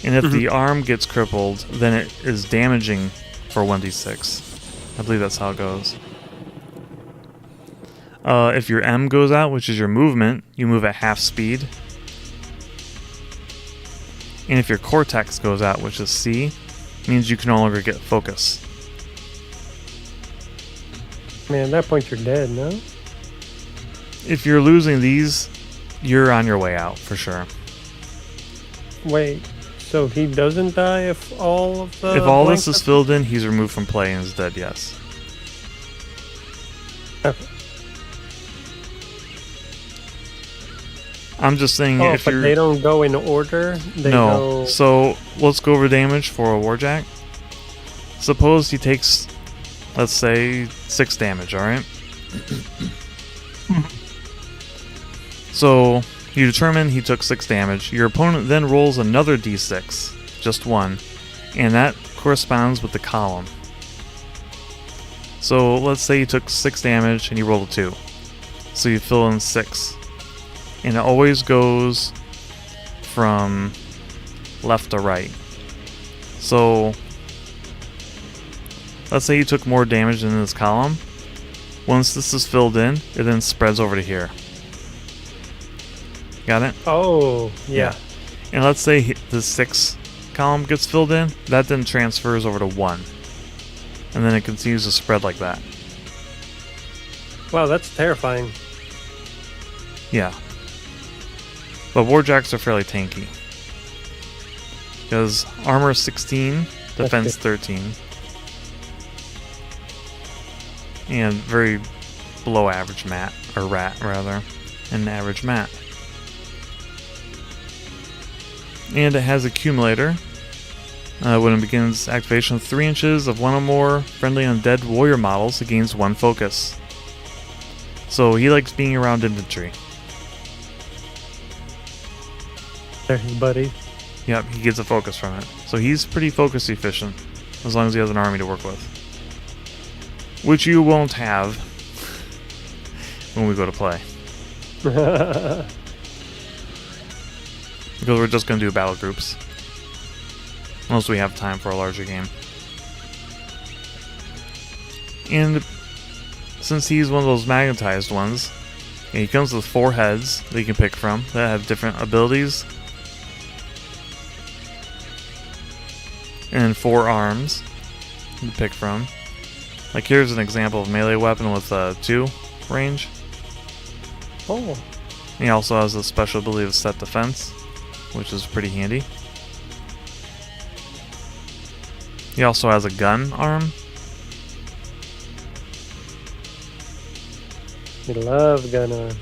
And if the arm gets crippled, then it is damaging for 1d6. I believe that's how it goes. If your M goes out, which is your movement, you move at half speed. And if your Cortex goes out, which is C, means you can no longer get focus. Man, at that point you're dead, no? If you're losing these, you're on your way out, for sure. Wait, so he doesn't die if all of the... If all this is filled in, he's removed from play and is dead, yes. Okay. I'm just saying Oh, if but you're... they don't go in order? They no. go... So, let's go over damage for a Warjack. Suppose he takes, let's say, 6 damage, alright? So, you determine he took 6 damage. Your opponent then rolls another d6, just one, and that corresponds with the column. So, let's say he took 6 damage and he rolled a 2. So you fill in 6. And it always goes from left to right. So, let's say you took more damage in this column. Once this is filled in, it then spreads over to here. Got it? Oh, yeah. And let's say the 6 column gets filled in, that then transfers over to 1. And then it continues to spread like that. Wow, that's terrifying. Yeah. But Warjacks are fairly tanky. Because armor 16, defense 13. And very below average mat, or rat rather, and average mat. And it has accumulator. When it begins activation, 3 inches of one or more friendly undead warrior models, it gains 1 focus. So he likes being around infantry. There's his buddy. Yep, he gets a focus from it. So he's pretty focus efficient, as long as he has an army to work with. Which you won't have when we go to play. Because we're just going to do battle groups. Unless we have time for a larger game. And since he's one of those magnetized ones, he comes with 4 heads that you can pick from that have different abilities. And 4 arms to pick from. Like here's an example of melee weapon with 2 range. Oh. And he also has a special ability of set defense, which is pretty handy. He also has a gun arm. We love gun arm.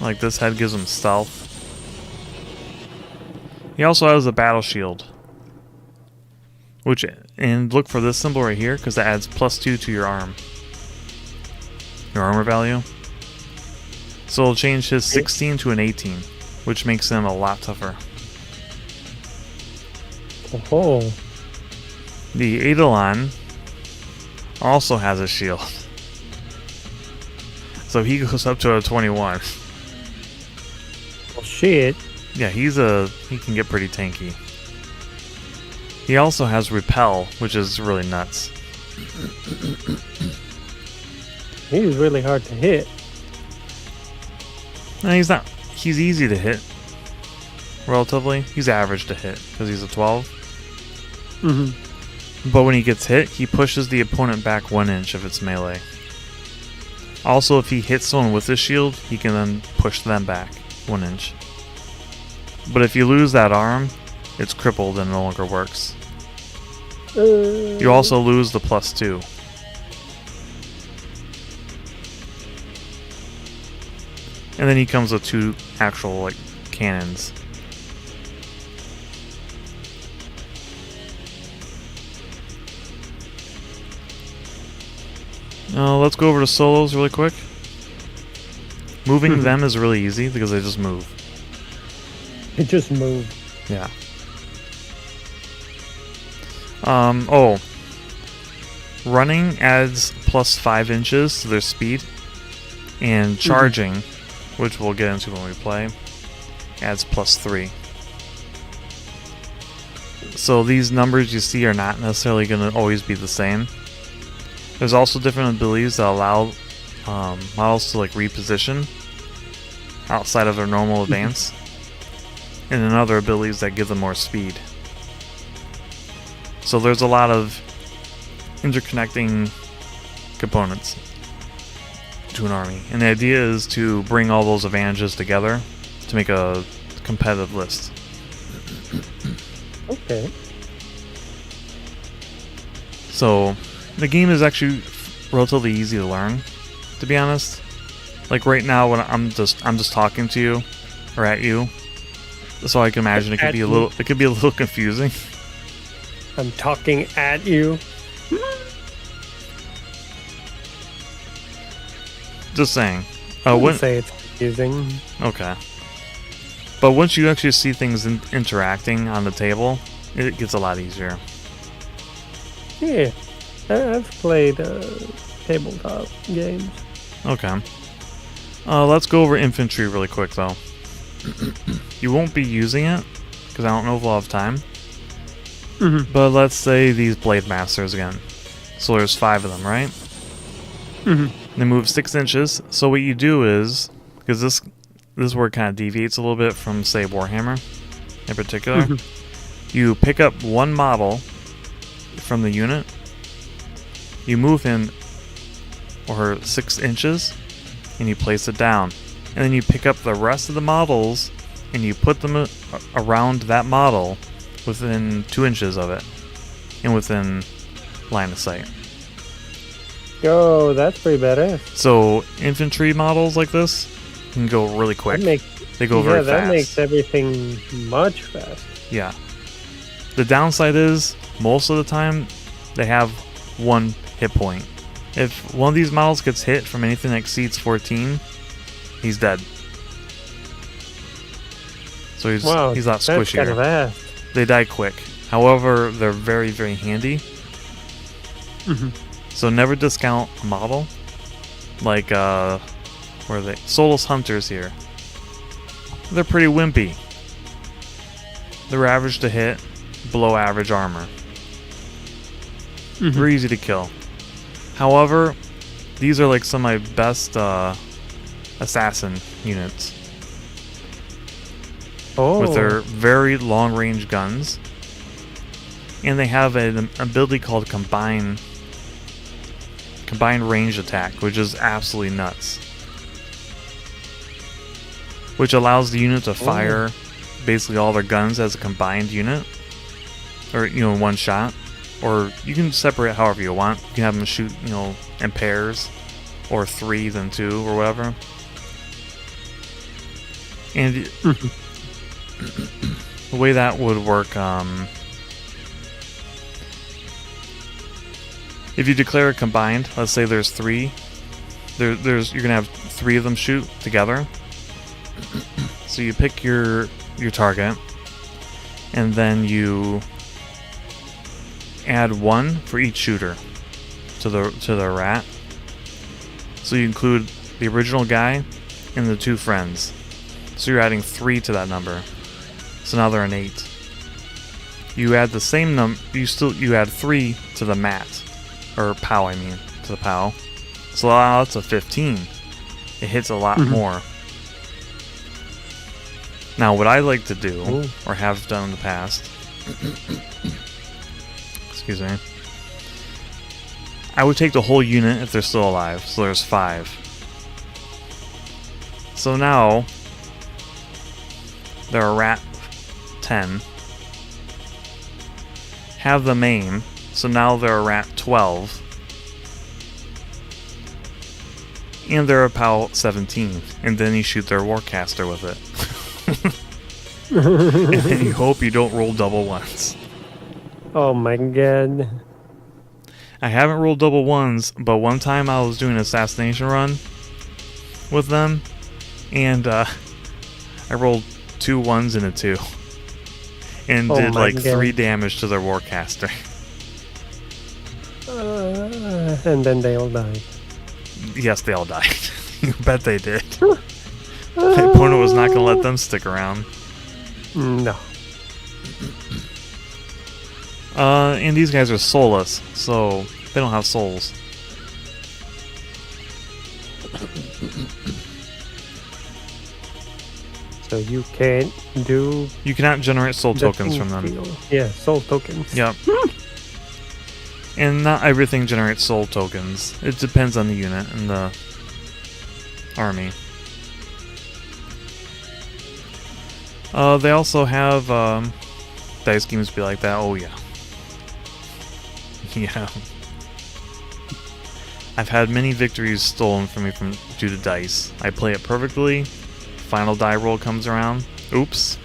Like this head gives him stealth. He also has a battle shield. Which, and look for this symbol right here, because that adds +2 to your arm. Your armor value. So it'll change his 16 to an 18, which makes him a lot tougher. Oh. The Eidolon also has a shield. So he goes up to a 21. Well, shit. Yeah, he can get pretty tanky. He also has repel, which is really nuts. He's really hard to hit. No, he's not. He's easy to hit. Relatively. He's average to hit, because he's a 12. Mm-hmm. But when he gets hit, he pushes the opponent back 1 inch if it's melee. Also, if he hits someone with his shield, he can then push them back 1 inch. But if you lose that arm, it's crippled and no longer works. You also lose the +2. And then he comes with 2 actual, cannons. Let's go over to solos really quick. Moving them is really easy because they just move. It just moved. Yeah. Running adds +5 inches to their speed. And charging, which we'll get into when we play, adds +3. So these numbers you see are not necessarily going to always be the same. There's also different abilities that allow models to reposition outside of their normal advance. And then other abilities that give them more speed. So there's a lot of interconnecting components to an army. And the idea is to bring all those advantages together to make a competitive list. Okay. So the game is actually relatively easy to learn, to be honest. Like right now, when I'm just talking to you, or at you, so I can imagine it could be a little confusing. I'm talking at you. Just saying. I wouldn't say it's confusing. Okay. But once you actually see things interacting on the table, it gets a lot easier. Yeah, I've played tabletop games. Okay. Let's go over infantry really quick, though. You won't be using it, because I don't know if we'll have time. Mm-hmm. But let's say these Blade Masters again. So there's 5 of them, right? Mm-hmm. They move 6 inches. So what you do is, because this is where it kind of deviates a little bit from, say, Warhammer in particular. Mm-hmm. You pick up one model from the unit. You move him or 6 inches, and you place it down. And then you pick up the rest of the models, and you put them around that model within 2 inches of it, and within line of sight. Oh, that's pretty badass. So infantry models like this can go really quick. They go very fast. Yeah, that makes everything much faster. Yeah. The downside is, most of the time, they have 1 hit point. If one of these models gets hit from anything that exceeds 14, he's dead. So he's a lot squishier. Kind of ass. They die quick. However, they're very, very handy. Mm-hmm. So never discount a model. Like, where are they? Soulless Hunters here. They're pretty wimpy. They're average to hit, below average armor. Mm-hmm. Very easy to kill. However, these are like some of my best assassin units. Oh. With their very long-range guns. And they have an ability called Combined Range Attack, which is absolutely nuts. Which allows the unit to fire basically all their guns as a combined unit. Or, in one shot. Or you can separate however you want. You can have them shoot, in pairs. Or 3, then 2, or whatever. And the way that would work, if you declare it combined, let's say there's 3, you're gonna have 3 of them shoot together. So you pick your target, and then you add 1 for each shooter to the rat. So you include the original guy and the 2 friends. So you're adding 3 to that number. So now they're an 8. You add the same number. You add 3 to the mat, or POW. To the POW. So now it's a 15. It hits a lot more. Now, what I like to do, or have done in the past, excuse me, I would take the whole unit if they're still alive. So there's 5. So now they're a rat 10. Have them aim. So now they're a rat 12. And they're a POW 17. And then you shoot their Warcaster with it. And then you hope you don't roll double ones. Oh my god. I haven't rolled double ones, but one time I was doing an assassination run with them, and I rolled 2 1s and a 2. And did like 3 damage to their Warcaster. And then they all died. Yes, they all died. You bet they did. The opponent was not going to let them stick around. No. And these guys are soulless, so they don't have souls. So you can't do... You cannot generate soul tokens from them. Yeah, soul tokens. Yep. And not everything generates soul tokens. It depends on the unit and the army. They also have dice schemes be like that. Oh yeah. Yeah. I've had many victories stolen from me due to dice. I play it perfectly. Final die roll comes around. Oops.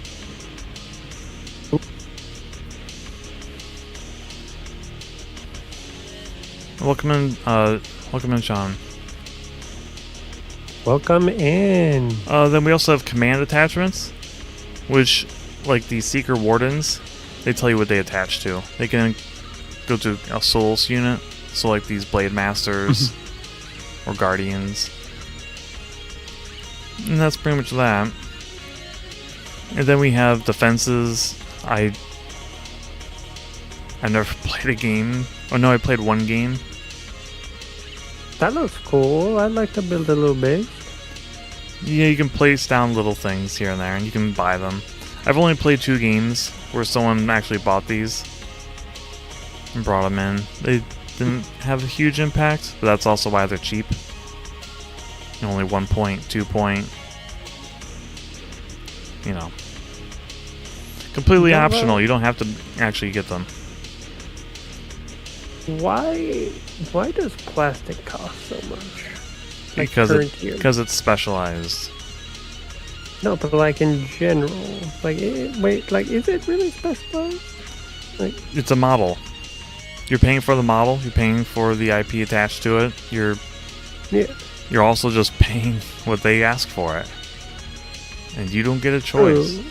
Welcome in, Sean. Welcome in. Then we also have command attachments, which, like the Seeker Wardens, they tell you what they attach to. They can go to a Souls unit, so like these Blade Masters or Guardians. And that's pretty much that. And then we have defenses. I never played a game. Oh no, I played one game. That looks cool. I'd like to build a little bit. Yeah, you can place down little things here and there, and you can buy them. I've only played 2 games where someone actually bought these and brought them in. They didn't have a huge impact, but that's also why they're cheap. Only 1 point, 2 point. You know. Completely optional. You don't have to actually get them. Why does plastic cost so much? Like Because it's specialized. No, but like in general, like wait, like is it really specialized? Like it's a model. You're paying for the model. You're paying for the IP attached to it. You're also just paying what they ask for it, and you don't get a choice. Ooh.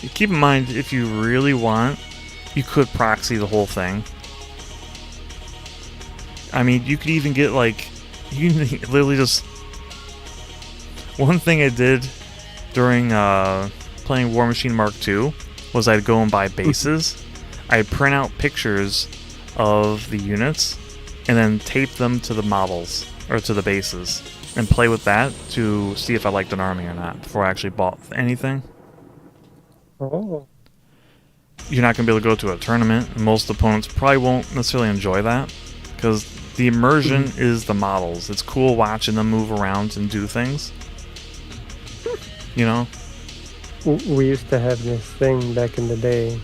Keep in mind, if you really want, you could proxy the whole thing. I mean, you could even get like, you can literally just. One thing I did during playing Warmachine Mark II was I'd go and buy bases. I'd print out pictures of the units and then tape them to the models or to the bases and play with that to see if I liked an army or not before I actually bought anything. Oh. You're not going to be able to go to a tournament, and most opponents probably won't necessarily enjoy that because the immersion is the models. It's cool watching them move around and do things. You know? We used to have this thing back in the day.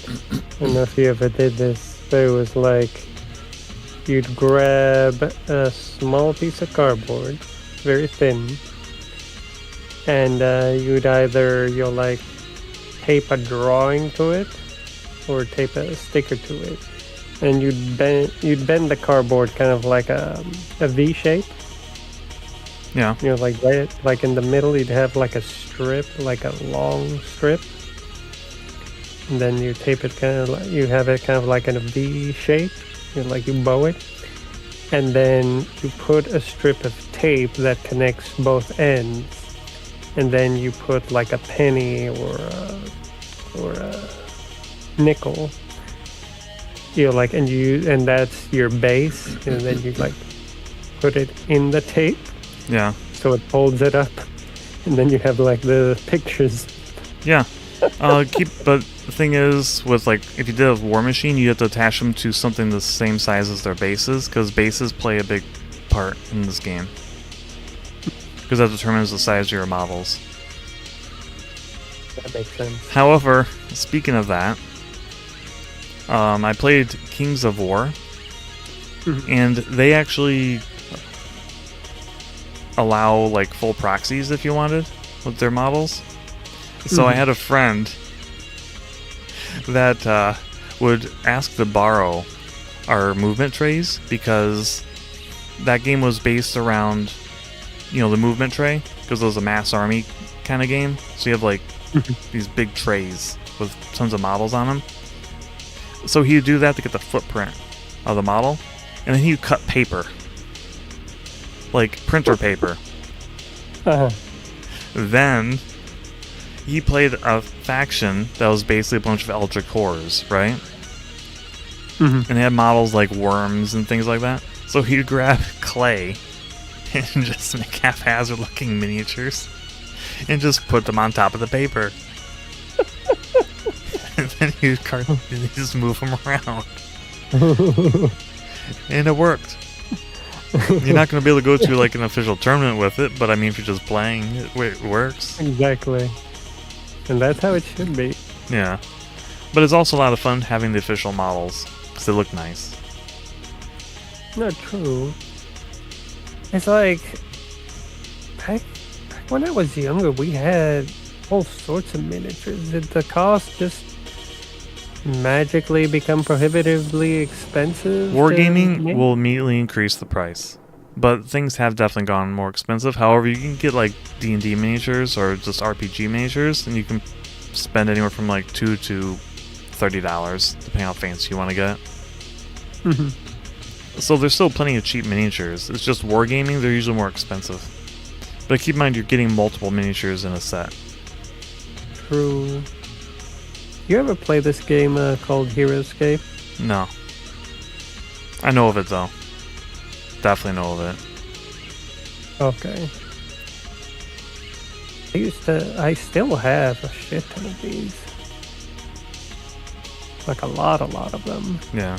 I don't know if you ever did this, but it was like you'd grab a small piece of cardboard, very thin, and you'd either tape a drawing to it or tape a sticker to it, and you'd bend the cardboard kind of like a V shape. Yeah. You know, like in the middle, you'd have like a strip, like a long strip. And then you tape it you have it kind of like in a V shape. You bow it. And then you put a strip of tape that connects both ends. And then you put like a penny or a nickel. And that's your base. And then you put it in the tape. Yeah. So it folds it up, and then you have the pictures. Yeah. But the thing is, with if you did a Warmachine, you have to attach them to something the same size as their bases, because bases play a big part in this game. Because that determines the size of your models. That makes sense. However, speaking of that, I played Kings of War, and they actually allow full proxies if you wanted with their models. So I had a friend that would ask to borrow our movement trays because that game was based around the movement tray, because it was a mass army kind of game. So you have these big trays with tons of models on them. So he would do that to get the footprint of the model, and then he would cut paper. Printer paper. Then he played a faction that was basically a bunch of Eldritch Horrors, right? And they had models like worms and things like that. So he'd grab clay and just make haphazard looking miniatures and just put them on top of the paper. And then he'd just move them around. And it worked. You're not going to be able to go to an official tournament with it, but I mean, if you're just playing, it works. Exactly. And that's how it should be. Yeah. But it's also a lot of fun having the official models, because they look nice. Not true. It's like back when I was younger, we had all sorts of miniatures. Did the cost just magically become prohibitively expensive? Wargaming will immediately increase the price, but things have definitely gone more expensive. However, you can get like D&D miniatures or just RPG miniatures, and you can spend anywhere from like $2 to $30, depending how fancy you want to get. So there's still plenty of cheap miniatures. It's just Wargaming, they're usually more expensive. But keep in mind, you're getting multiple miniatures in a set. True. You ever play this game called Heroescape? No. I know of it though. Definitely know of it. Okay. I still have a shit ton of these. Like a lot of them. Yeah.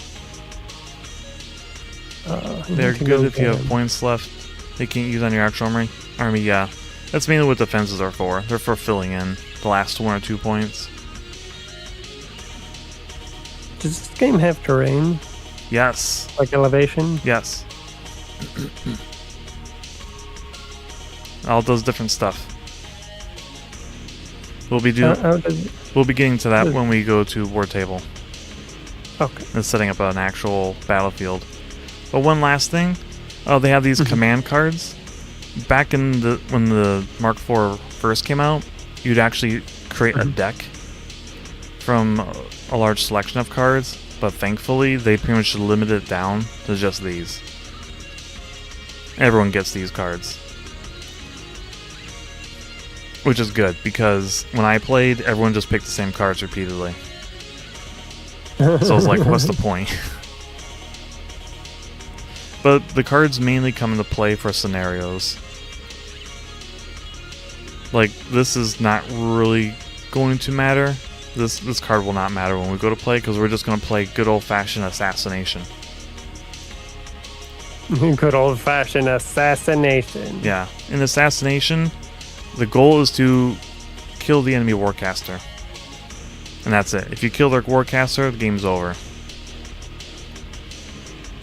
I They're need to good go if you get have 'em. points left they can't use on your actual army, yeah. That's mainly what defenses are for. They're for filling in the last 1 or 2 points. Does this game have terrain? Yes. Like elevation? Yes. All does different stuff. We'll be getting to that when we go to War Table. Okay. And setting up an actual battlefield. But one last thing, they have these command cards. Back in when the Mark IV first came out, you'd actually create a deck from a large selection of cards, but thankfully they pretty much limited it down to just these. Everyone gets these cards. Which is good, because when I played, everyone just picked the same cards repeatedly. So I was like, what's the point? But the cards mainly come into play for scenarios. Like, this is not really going to matter. This card will not matter when we go to play, because we're just going to play good old-fashioned assassination. Good old-fashioned assassination. Yeah. In assassination, the goal is to kill the enemy warcaster. And that's it. If you kill their warcaster, the game's over.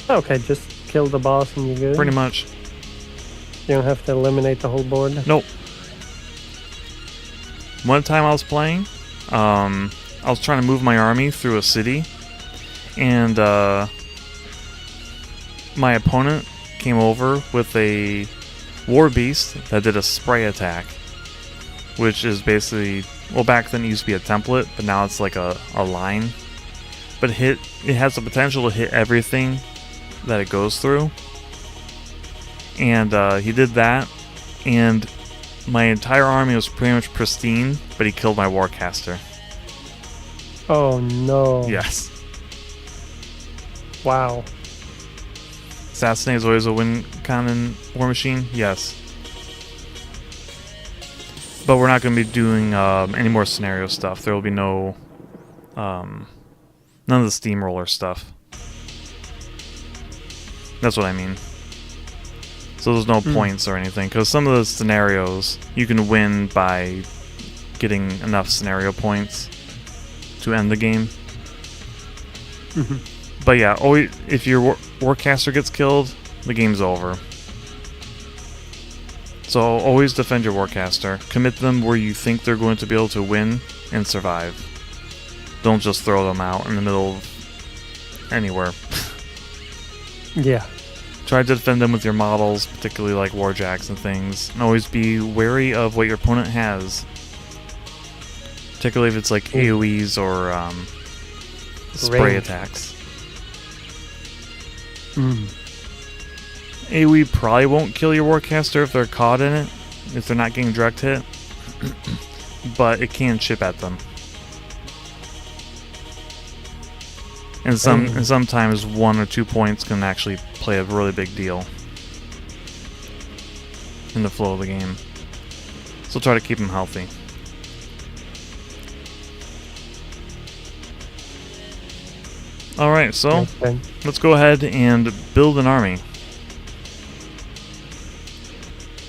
Okay, just kill the boss and you're good? Pretty much. You don't have to eliminate the whole board? Nope. One time I was playing, I was trying to move my army through a city, and my opponent came over with a war beast that did a spray attack, which is basically, well, back then it used to be a template, but now it's like a line. But it has the potential to hit everything that it goes through. And he did that, and my entire army was pretty much pristine, but he killed my warcaster. Oh no. Yes. Wow. Assassinate is always a win con in Warmachine? Yes. But we're not going to be doing any more scenario stuff. There will be no... none of the steamroller stuff. That's what I mean. So there's no points or anything, because some of the scenarios you can win by getting enough scenario points to end the game. But yeah, always, if your warcaster gets killed, the game's over. So always defend your warcaster. Commit them where you think they're going to be able to win and survive. Don't just throw them out in the middle of anywhere. Yeah. Try to defend them with your models, particularly like warjacks and things. And always be wary of what your opponent has. Particularly if it's like AoEs or spray attacks. AoE probably won't kill your warcaster if they're caught in it, if they're not getting direct hit. But it can chip at them. And sometimes 1 or 2 points can actually play a really big deal in the flow of the game. So try to keep them healthy. Alright, so let's go ahead and build an army.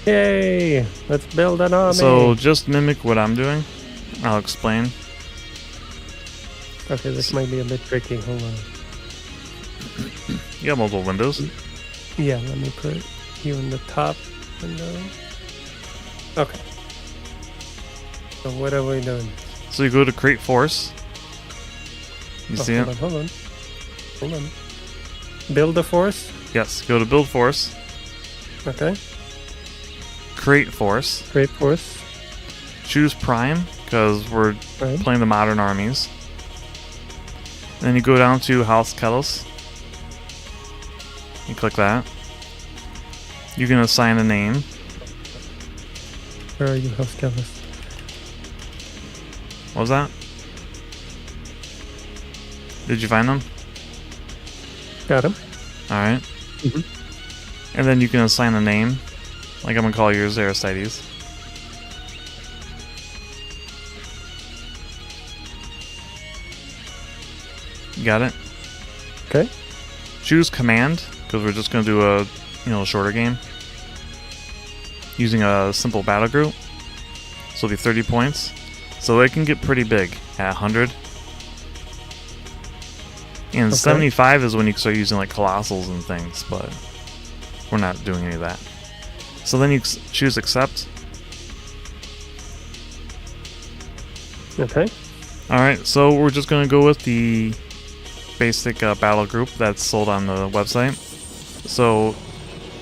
Yay! Let's build an army! So just mimic what I'm doing. I'll explain. Okay, this might be a bit tricky. Hold on. You have multiple windows. Yeah, let me put You on the top window. Okay. So what are we doing? So you go to create force. You see it? Hold on. Build a force. Yes, go to build force. Okay. Create force. Create force. Choose prime, because we're Right. playing the modern armies. Then you go down to House Kettles. You click that. You can assign a name. Where are you, House Kellis? What was that? Did you find them? Got him. Alright. Mhm. And then you can assign a name. Like I'm going to call yours Aristides. You got it? Okay. Choose command, because we're just going to do a shorter game. Using a simple battle group. So it'll be 30 points. So they can get pretty big at 100. And Okay. 75 is when you start using like colossals and things, but we're not doing any of that. So then you choose accept. Okay. Alright, so we're just going to go with the basic battle group that's sold on the website. So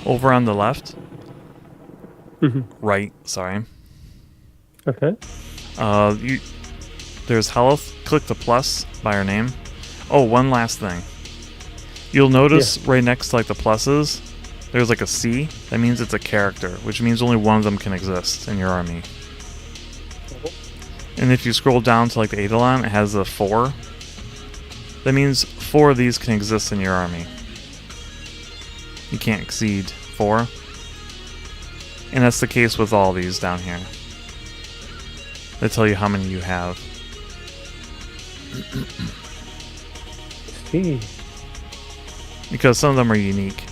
over on the left, right, sorry. Okay. There's health. Click the plus by our name. Oh, one last thing. You'll notice right next to like the pluses, there's like a C. That means it's a character, which means only one of them can exist in your army. And if you scroll down to like the Eidolon, it has a 4. That means 4 of these can exist in your army. You can't exceed 4. And that's the case with all these down here. They tell you how many you have. See. Because some of them are unique.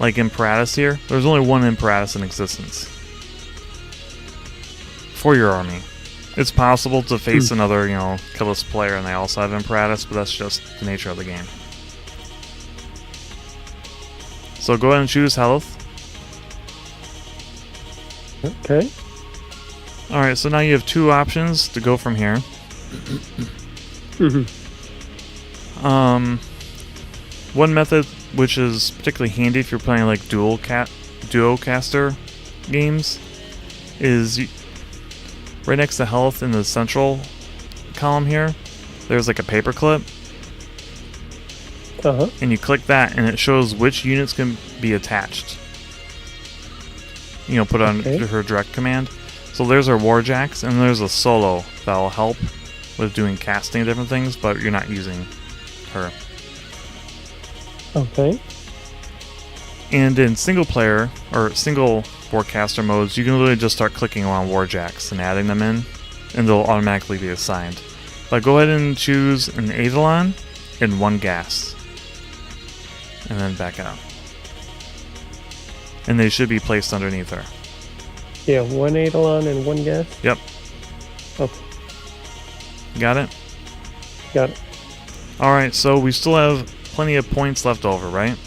Like Imperatus here, there's only one Imperatus in existence. For your army. It's possible to face another, killless player and they also have Imperatus, but that's just the nature of the game. So go ahead and choose health. Okay. Alright, so now you have 2 options to go from here. One method, which is particularly handy if you're playing like duo caster games, is right next to health in the central column here, there's like a paperclip. And you click that and it shows which units can be attached. Put on her direct command. So there's our Warjacks, and there's a solo that'll help with doing casting and different things, but you're not using her. Okay. And in single player, or single Warcaster modes, you can literally just start clicking on Warjacks and adding them in, and they'll automatically be assigned. But go ahead and choose an Eidolon and 1 gas. And then back out. And they should be placed underneath her. Yeah, 1 Eidolon and 1 gas? Yep. Okay. Got it? Got it. Alright, so we still have plenty of points left over, right?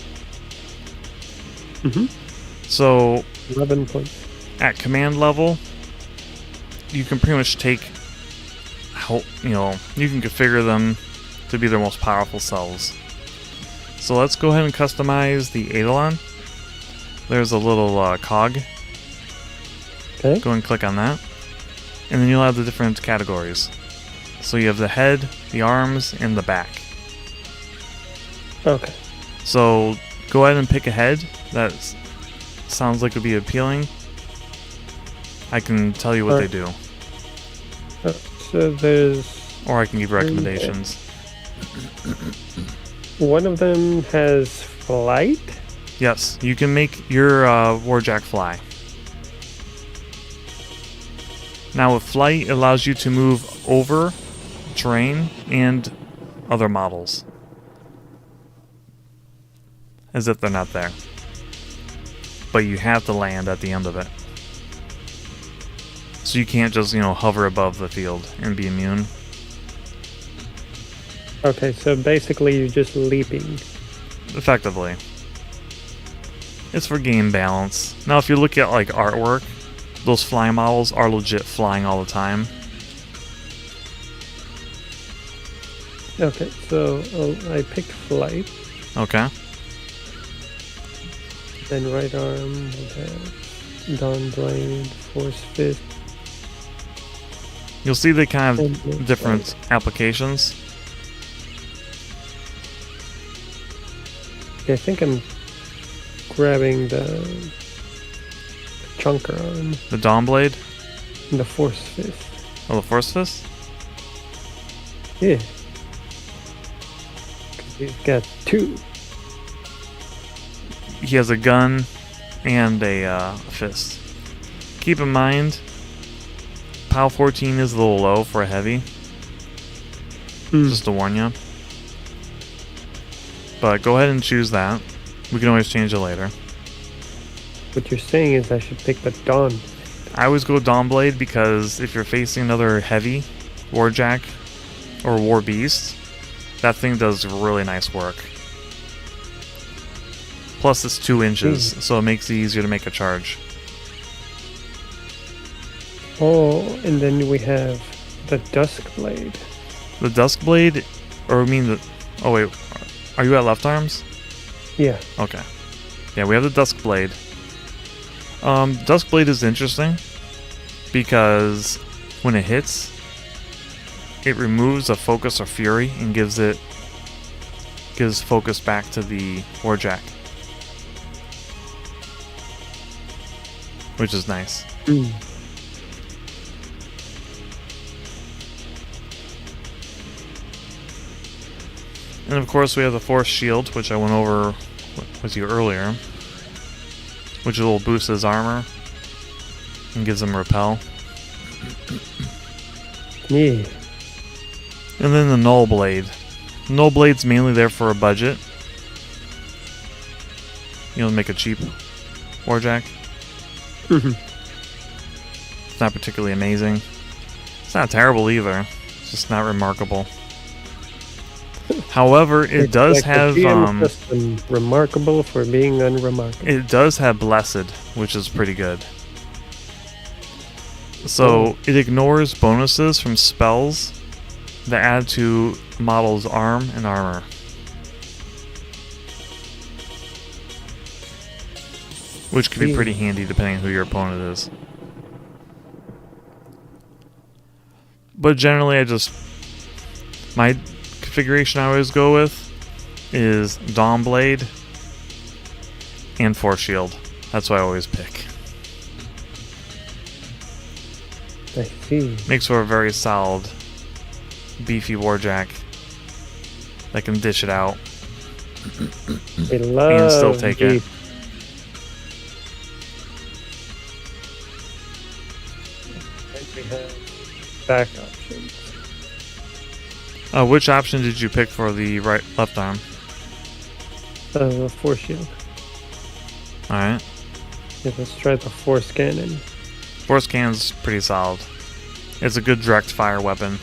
So 11 points. at command level, you can pretty much take you can configure them to be their most powerful selves. So let's go ahead and customize the Eidolon. There's a little cog. Okay. Go and click on that. And then you'll have the different categories. So you have the head, the arms, and the back. Okay. So go ahead and pick a head that sounds like it would be appealing. I can tell you what they do. So there's... Or I can give recommendations. One of them has flight? Yes, you can make your Warjack fly. Now with flight, it allows you to move over terrain and other models. As if they're not there. But you have to land at the end of it. So you can't just, hover above the field and be immune. Okay, so basically you're just leaping. Effectively. It's for game balance. Now, if you look at like artwork, those flying models are legit flying all the time. Okay, so I picked flight. Okay. Then right arm, we have Dawn Blade, Force Fist. You'll see they kind and of different applications. Yeah, I think I'm grabbing the chunker arm, The Dawn Blade. and the Force Fist. Oh, the Force Fist? Yeah. 'Cause he's got two. He has a gun and a fist. Keep in mind, POW 14 is a little low for a heavy. Just to warn you. But go ahead and choose that. We can always change it later. What you're saying is I should pick the Dawn. I always go Dawn Blade because if you're facing another heavy, Warjack, or War Beast, that thing does really nice work. Plus it's 2 inches, so it makes it easier to make a charge. Oh, and then we have the Dusk Blade. The Dusk Blade, or I mean the... Oh wait, are you at left arms? Yeah. Okay. Yeah, we have the Dusk Blade. Dusk Blade is interesting because when it hits, it removes a focus or fury and gives focus back to the Warjack, which is nice. And of course we have the Force Shield, which I went over with you earlier, which will boost his armor and gives him repel. Yeah. And then the Null Blade. Null Blade's mainly there for a budget. You know, make a cheap Warjack. It's not particularly amazing. It's not terrible either. It's just not remarkable. However, it does like have the GM system, remarkable for being unremarkable. it does have Blessed, which is pretty good. So it ignores bonuses from spells that add to model's arm and armor. Which can be pretty handy depending on who your opponent is. But generally my configuration I always go with is Dawn Blade and Force Shield. That's what I always pick. I see. Makes for a very solid, beefy Warjack that can dish it out I love and still take it. And we have back options. Which option did you pick for the left arm? Force Shield. Alright. Yeah, let's try the Force Cannon. Force Cannon's pretty solid. It's a good direct fire weapon.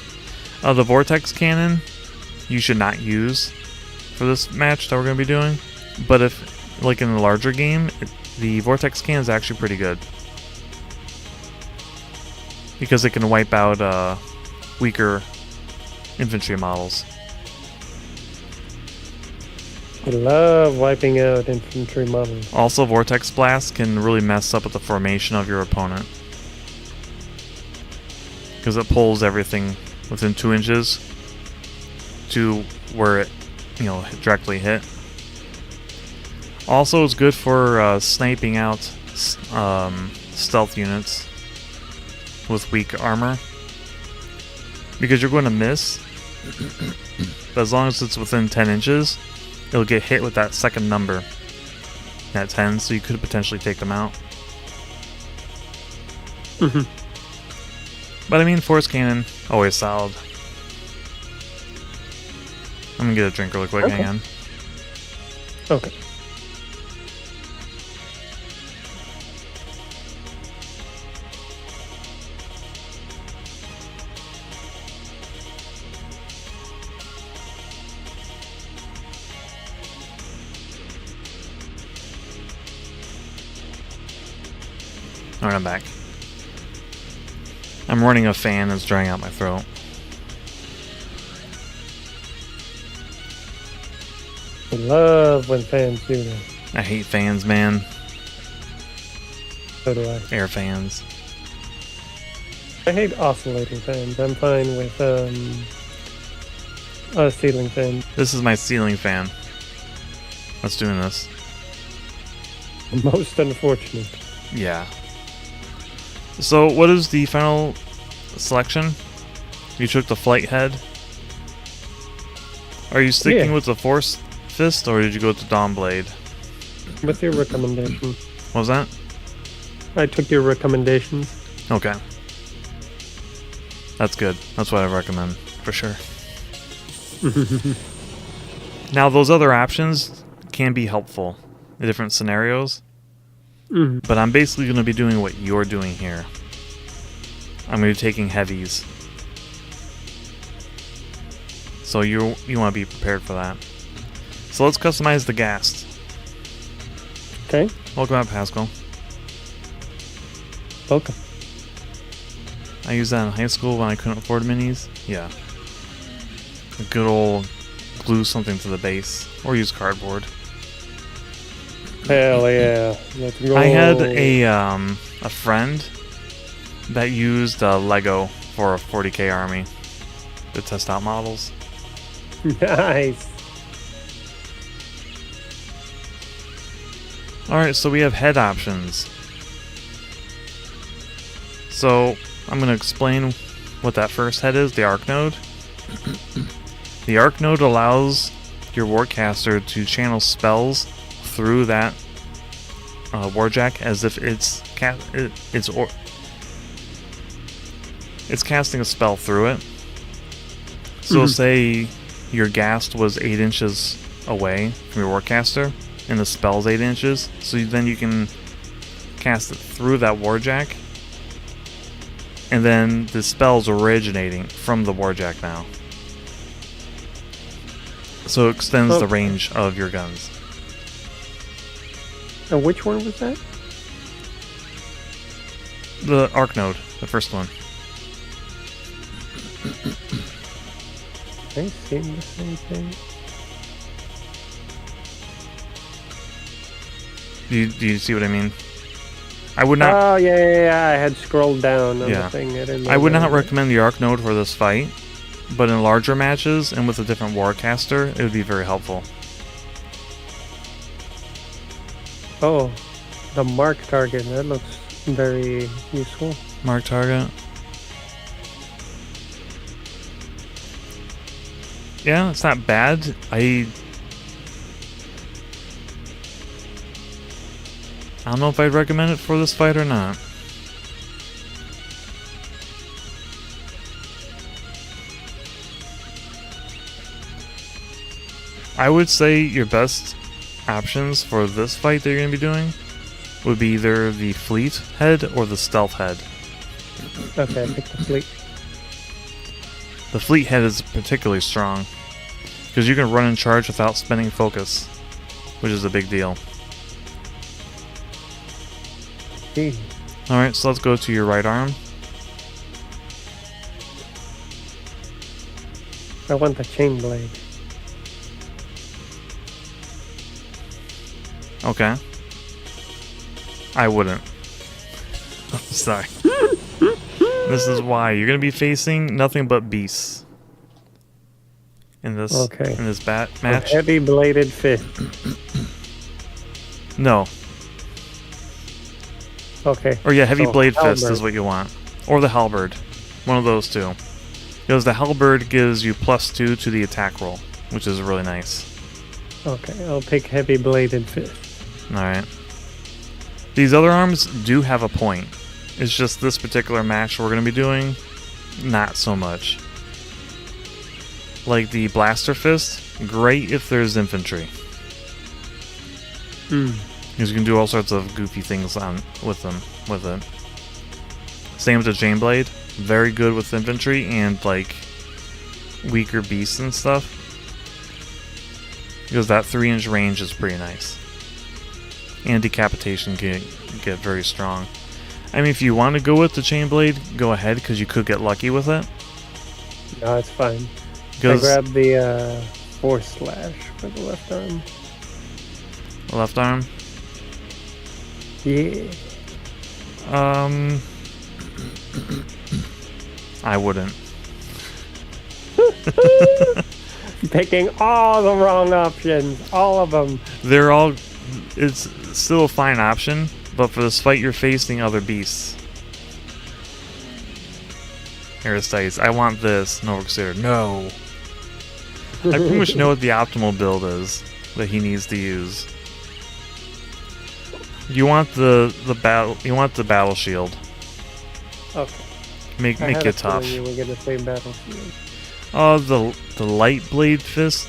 The Vortex Cannon you should not use for this match that we're going to be doing. But if, like in the larger game, the Vortex Cannon is actually pretty good. Because it can wipe out weaker infantry models. I love wiping out infantry models. Also, Vortex Blast can really mess up with the formation of your opponent. Because it pulls everything within 2 inches to where it, directly hit. Also, it's good for sniping out stealth units with weak armor. Because you're going to miss, but as long as it's within 10 inches, it'll get hit with that second number at 10, so you could potentially take them out. But I mean, Force Cannon, always solid. I'm gonna get a drink really quick, Okay. hang on. Okay. Alright, I'm back. I'm running a fan that's drying out my throat. I love when fans do that. I hate fans, man. So do I. Air fans. I hate oscillating fans. I'm fine with a ceiling fan. This is my ceiling fan. Let's doing this. Most unfortunate. Yeah. So, what is the final selection? You took the flight head. Are you sticking with the force fist, or did you go with the dawn blade? What's your recommendation? What was that? I took your recommendations. Okay. That's good. That's what I recommend, for sure. Now, those other options can be helpful in different scenarios, but I'm basically going to be doing what you're doing here. I'm going to be taking heavies. So you want to be prepared for that. So let's customize the ghast. Okay. Welcome out, Pascal. Welcome. I used that in high school when I couldn't afford minis. Yeah. A good old glue something to the base. Or use cardboard. Hell yeah. Let's go. I had a friend that used Lego for a 40k army to test out models. Nice. Alright, so we have head options. So, I'm going to explain what that first head is, the arc node. The arc node allows your warcaster to channel spells through that warjack as if it's casting a spell through it. So say your ghast was 8 inches away from your warcaster, and the spell's 8 inches, so then you can cast it through that warjack, and then the spell's originating from the warjack now. So it extends the range of your guns. And which one was that? The arc node, the first one. They seem the same thing. Do you see what I mean? I would not. Oh yeah. I had scrolled down on the thing. I would not recommend the arc node for this fight, but in larger matches and with a different warcaster, it would be very helpful. Oh, the mark target. That looks very useful. Mark target. Yeah, it's not bad. I don't know if I'd recommend it for this fight or not. I would say your best options for this fight that you're going to be doing would be either the fleet head or the stealth head. Okay, I picked the fleet. The fleet head is particularly strong because you can run and charge without spending focus, which is a big deal. Alright, so let's go to your right arm. I want the chain blade. Okay. I wouldn't. Sorry. This is why you're gonna be facing nothing but beasts in this match. Heavy bladed fist. No. Okay. Or yeah, heavy blade fist is what you want, or the halberd. One of those two. Because the halberd gives you +2 to the attack roll, which is really nice. Okay, I'll pick heavy bladed fist. Alright. These other arms do have a point. It's just this particular match we're going to be doing, not so much. Like the blaster fist, great if there's infantry. Because you can do all sorts of goofy things with it. Same with the chain blade, very good with infantry and like weaker beasts and stuff. Because that 3-inch range is pretty nice. And decapitation can get very strong. I mean, if you want to go with the chain blade, go ahead, because you could get lucky with it. No, it's fine. I Because grabbed the force slash for the left arm. left arm. Yeah. I wouldn't. Picking all the wrong options. All of them. They're all. It's still a fine option, but for this fight, you're facing other beasts. Aristides, I want this. No, Crusader, no. I pretty much know what the optimal build is that he needs to use. You want the battle. You want the battle shield. Okay. Make I had it a tough. feeling you were gonna say battlefield. Oh, the light blade fist.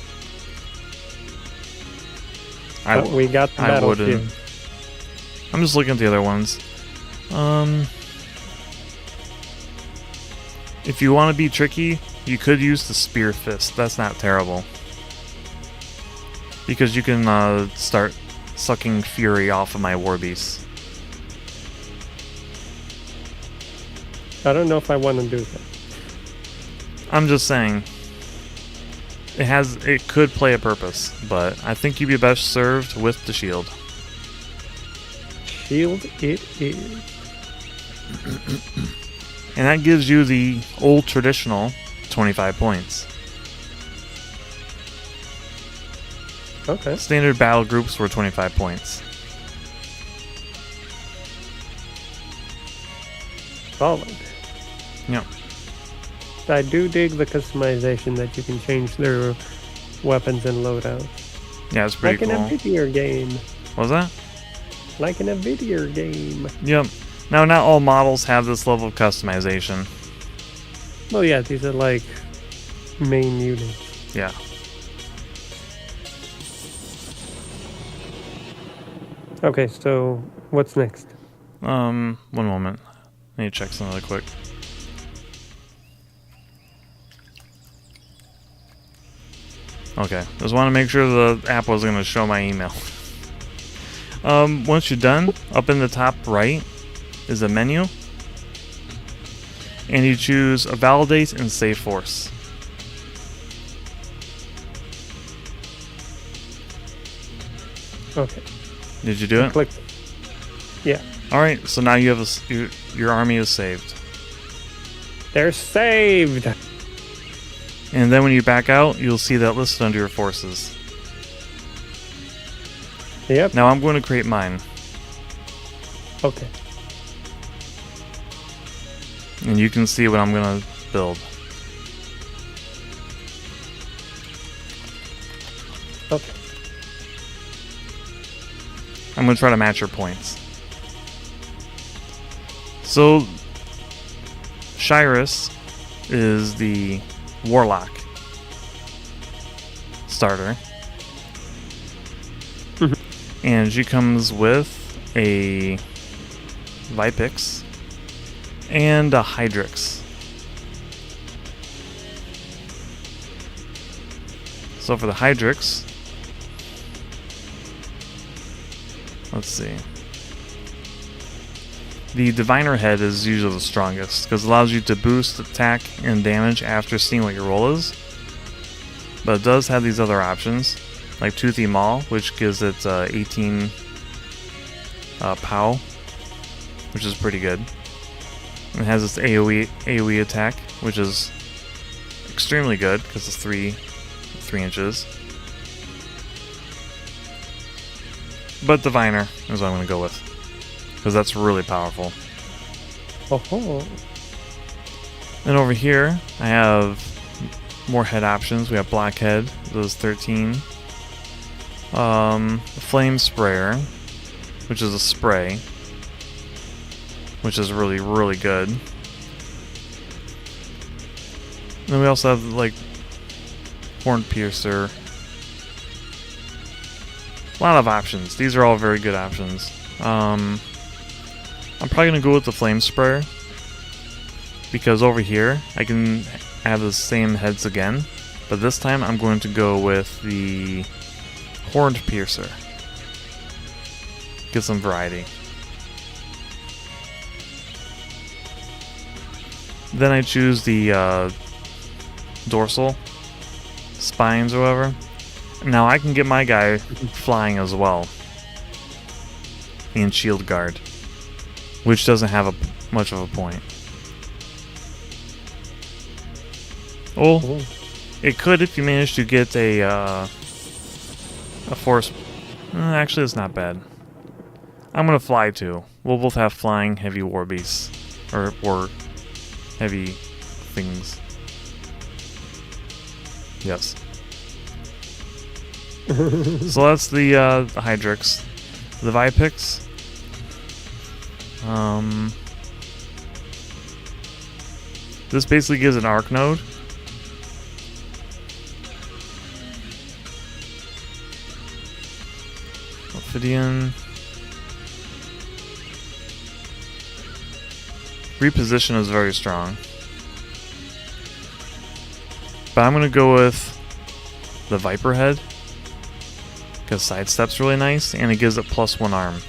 But we got the I battlefield. wouldn't. I'm just looking at the other ones. If you want to be tricky, you could use the spear fist. That's not terrible. Because you can start sucking fury off of my war beasts. I don't know if I want to do that. I'm just saying. It could play a purpose, but I think you'd be best served with the shield. Shield it is. And that gives you the old traditional 25 points. Okay. Standard battle groups were 25 points. Solid. Yep. I do dig the customization that you can change their weapons and loadouts. Yeah, it's pretty like cool. in a video game. What was that? Like in a video game. Yep. Now, not all models have this level of customization. Well, yeah, these are like main units. Yeah. Okay, so what's next? One moment. I need to check something really quick. Okay, just want to make sure the app was going to show my email. Once you're done, up in the top right is a menu. And you choose a validate and save force. Okay. Did you do it? Click. Yeah. Alright, so now you have your army is saved. They're saved! And then when you back out, you'll see that listed under your forces. Yep. Now I'm going to create mine. Okay. And you can see what I'm going to build. Okay. I'm going to try to match your points. So, Shyrus is the Warlock starter. And she comes with a Vipix and a Hydrix. So for the Hydrix, let's see. The Diviner Head is usually the strongest because it allows you to boost attack and damage after seeing what your roll is. But it does have these other options, like Toothy Maul, which gives it 18 POW, which is pretty good. It has this AoE attack, which is extremely good because it's 3 inches. But Diviner is what I'm going to go with, because that's really powerful. Oh. Then over here, I have more head options. We have Blackhead, those 13. Flame Sprayer, which is a spray, which is really, really good. And then we also have, like, Horn Piercer. A lot of options. These are all very good options. I'm probably going to go with the Flame Sprayer, because over here I can have the same heads again, but this time I'm going to go with the Horned Piercer. Get some variety. Then I choose the dorsal spines or whatever. Now I can get my guy flying as well. And shield guard, which doesn't have much of a point. Oh, it could if you manage to get a force. Actually, it's not bad. I'm gonna fly too. We'll both have flying heavy war beasts, or heavy things. Yes. So that's the Hydrix. The Vipix. This basically gives an arc node. Ophidian. Reposition is very strong. But I'm going to go with the Viper Head. Because sidestep's really nice, and it gives it +1 arm.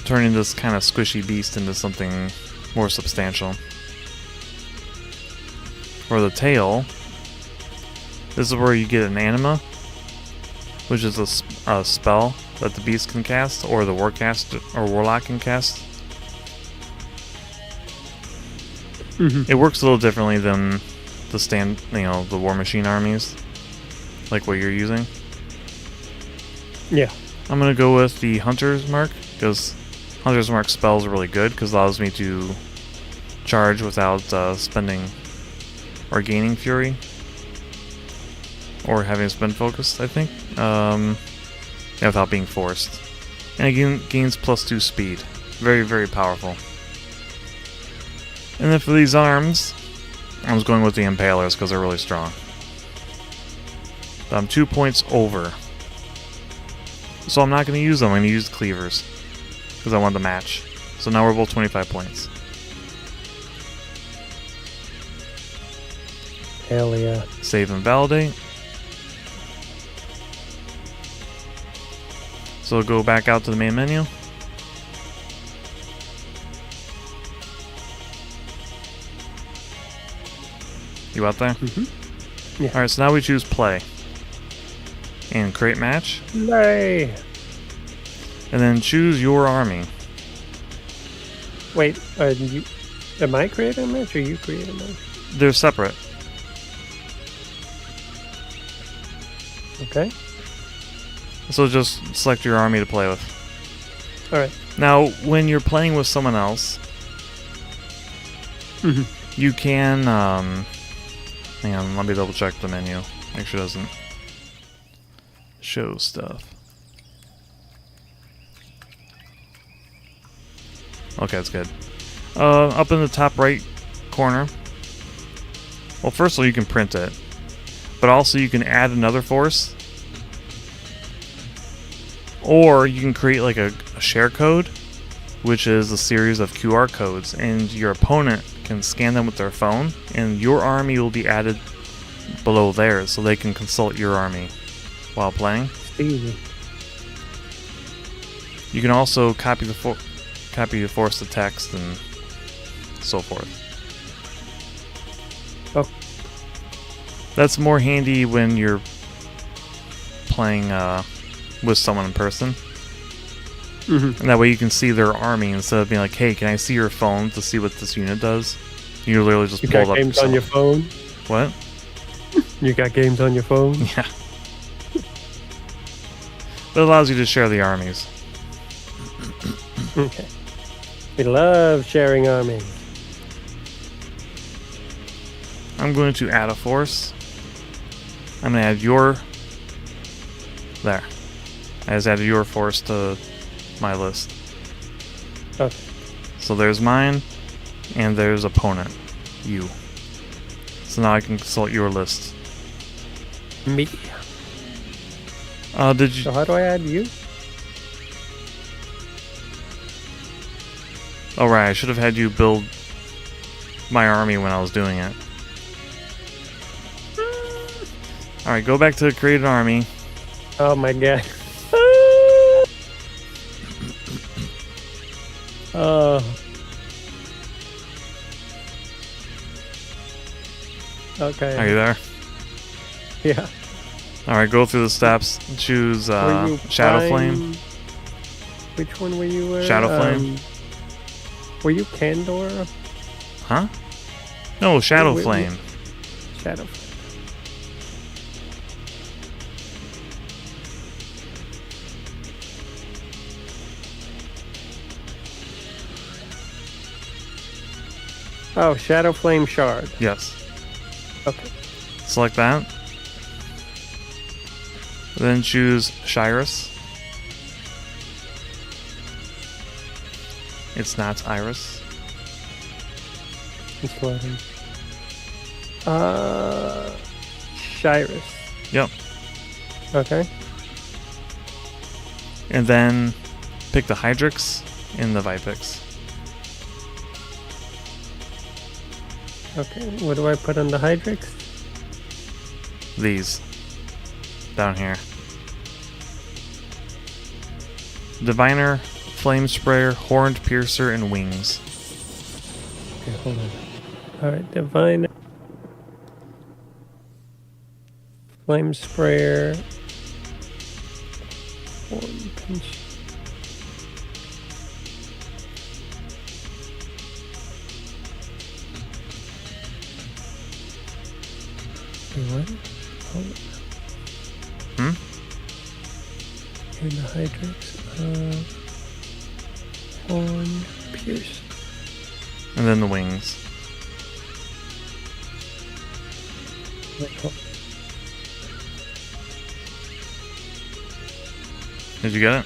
Turning this kind of squishy beast into something more substantial. For the tail, this is where you get an anima, which is a spell that the beast can cast, or the warlock can cast. It works a little differently than the the Warmachine armies, like what you're using. Yeah. I'm gonna go with the Hunter's Mark, because Hunter's Mark spells are really good, because it allows me to charge without spending or gaining Fury. Or having spin focused, I think. Yeah, without being forced. And it gains +2 speed. Very, very powerful. And then for these arms, I was going with the Impalers because they're really strong. But I'm 2 points over. So I'm not going to use them, I'm going to use the Cleavers. Because I want the match. So now we're both 25 points. Hell yeah. Save and validate. So go back out to the main menu. You out there? Yeah. Alright, so now we choose play. And create match. Play! And then choose your army. Wait, am I creating a match or you creating a match? They're separate. Okay. So just select your army to play with. Alright. Now, when you're playing with someone else, you can, hang on, let me double check the menu. Make sure it doesn't show stuff. Okay, that's good. Up in the top right corner, well, first of all, you can print it, but also you can add another force. Or you can create like a share code, which is a series of QR codes, and your opponent can scan them with their phone, and your army will be added below theirs, so they can consult your army while playing. Easy. You can also copy the force to text and so forth. Oh. That's more handy when you're playing with someone in person. And that way you can see their army instead of being like, hey, can I see your phone to see what this unit does? You literally just pull it up. You got games on your phone? What? You got games on your phone? Yeah. But it allows you to share the armies. Okay. We love sharing armies. I'm going to add a force. I'm going to add your... There. I just added your force to my list. Okay. So there's mine, and there's opponent. You. So now I can consult your list. Me. Did you... So how do I add you? Oh, right. I should have had you build my army when I was doing it. Alright, go back to create an army. Oh my god. Okay. Are you there? Yeah. Alright, go through the steps. Choose Were you Shadow Prime? Flame. Which one were you? Shadow Flame. Were you Candor? Huh? No, Shadow Wait, Flame. Shadow Flame. Oh, Shadow Flame Shard. Yes. Okay. Select that. Then choose Shyrus. It's not Iris. It's loading. Shyrus. Yep. Okay. And then pick the Hydrix and the Vipix. Okay. What do I put on the Hydrix? These. Down here. Diviner, Flame Sprayer, Horned Piercer, and Wings. Okay, hold on. Alright, Divine. Flame Sprayer. Horn Pinch. Wait, what? Hold on. Here the Hydrix. Horn Pierce. And then the Wings. Wait, hold on. Did you get it?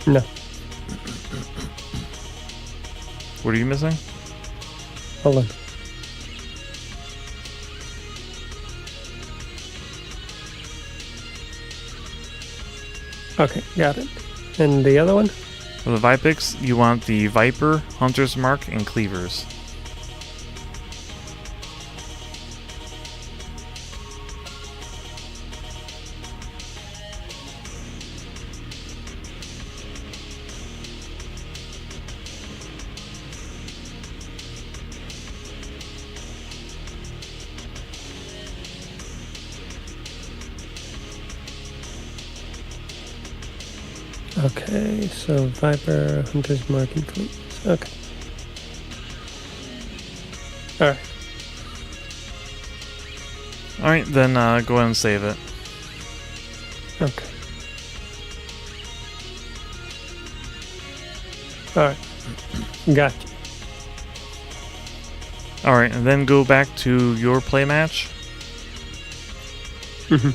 No. What are you missing? Hold on. Okay, got it. And the other one? For the Vipix, you want the Viper, Hunter's Mark, and Cleavers. Okay, so Viper, Hunter's Mark, and Cleats. Okay. Alright. Alright, then go ahead and save it. Okay. Alright. Gotcha. Alright, and then go back to your play match. And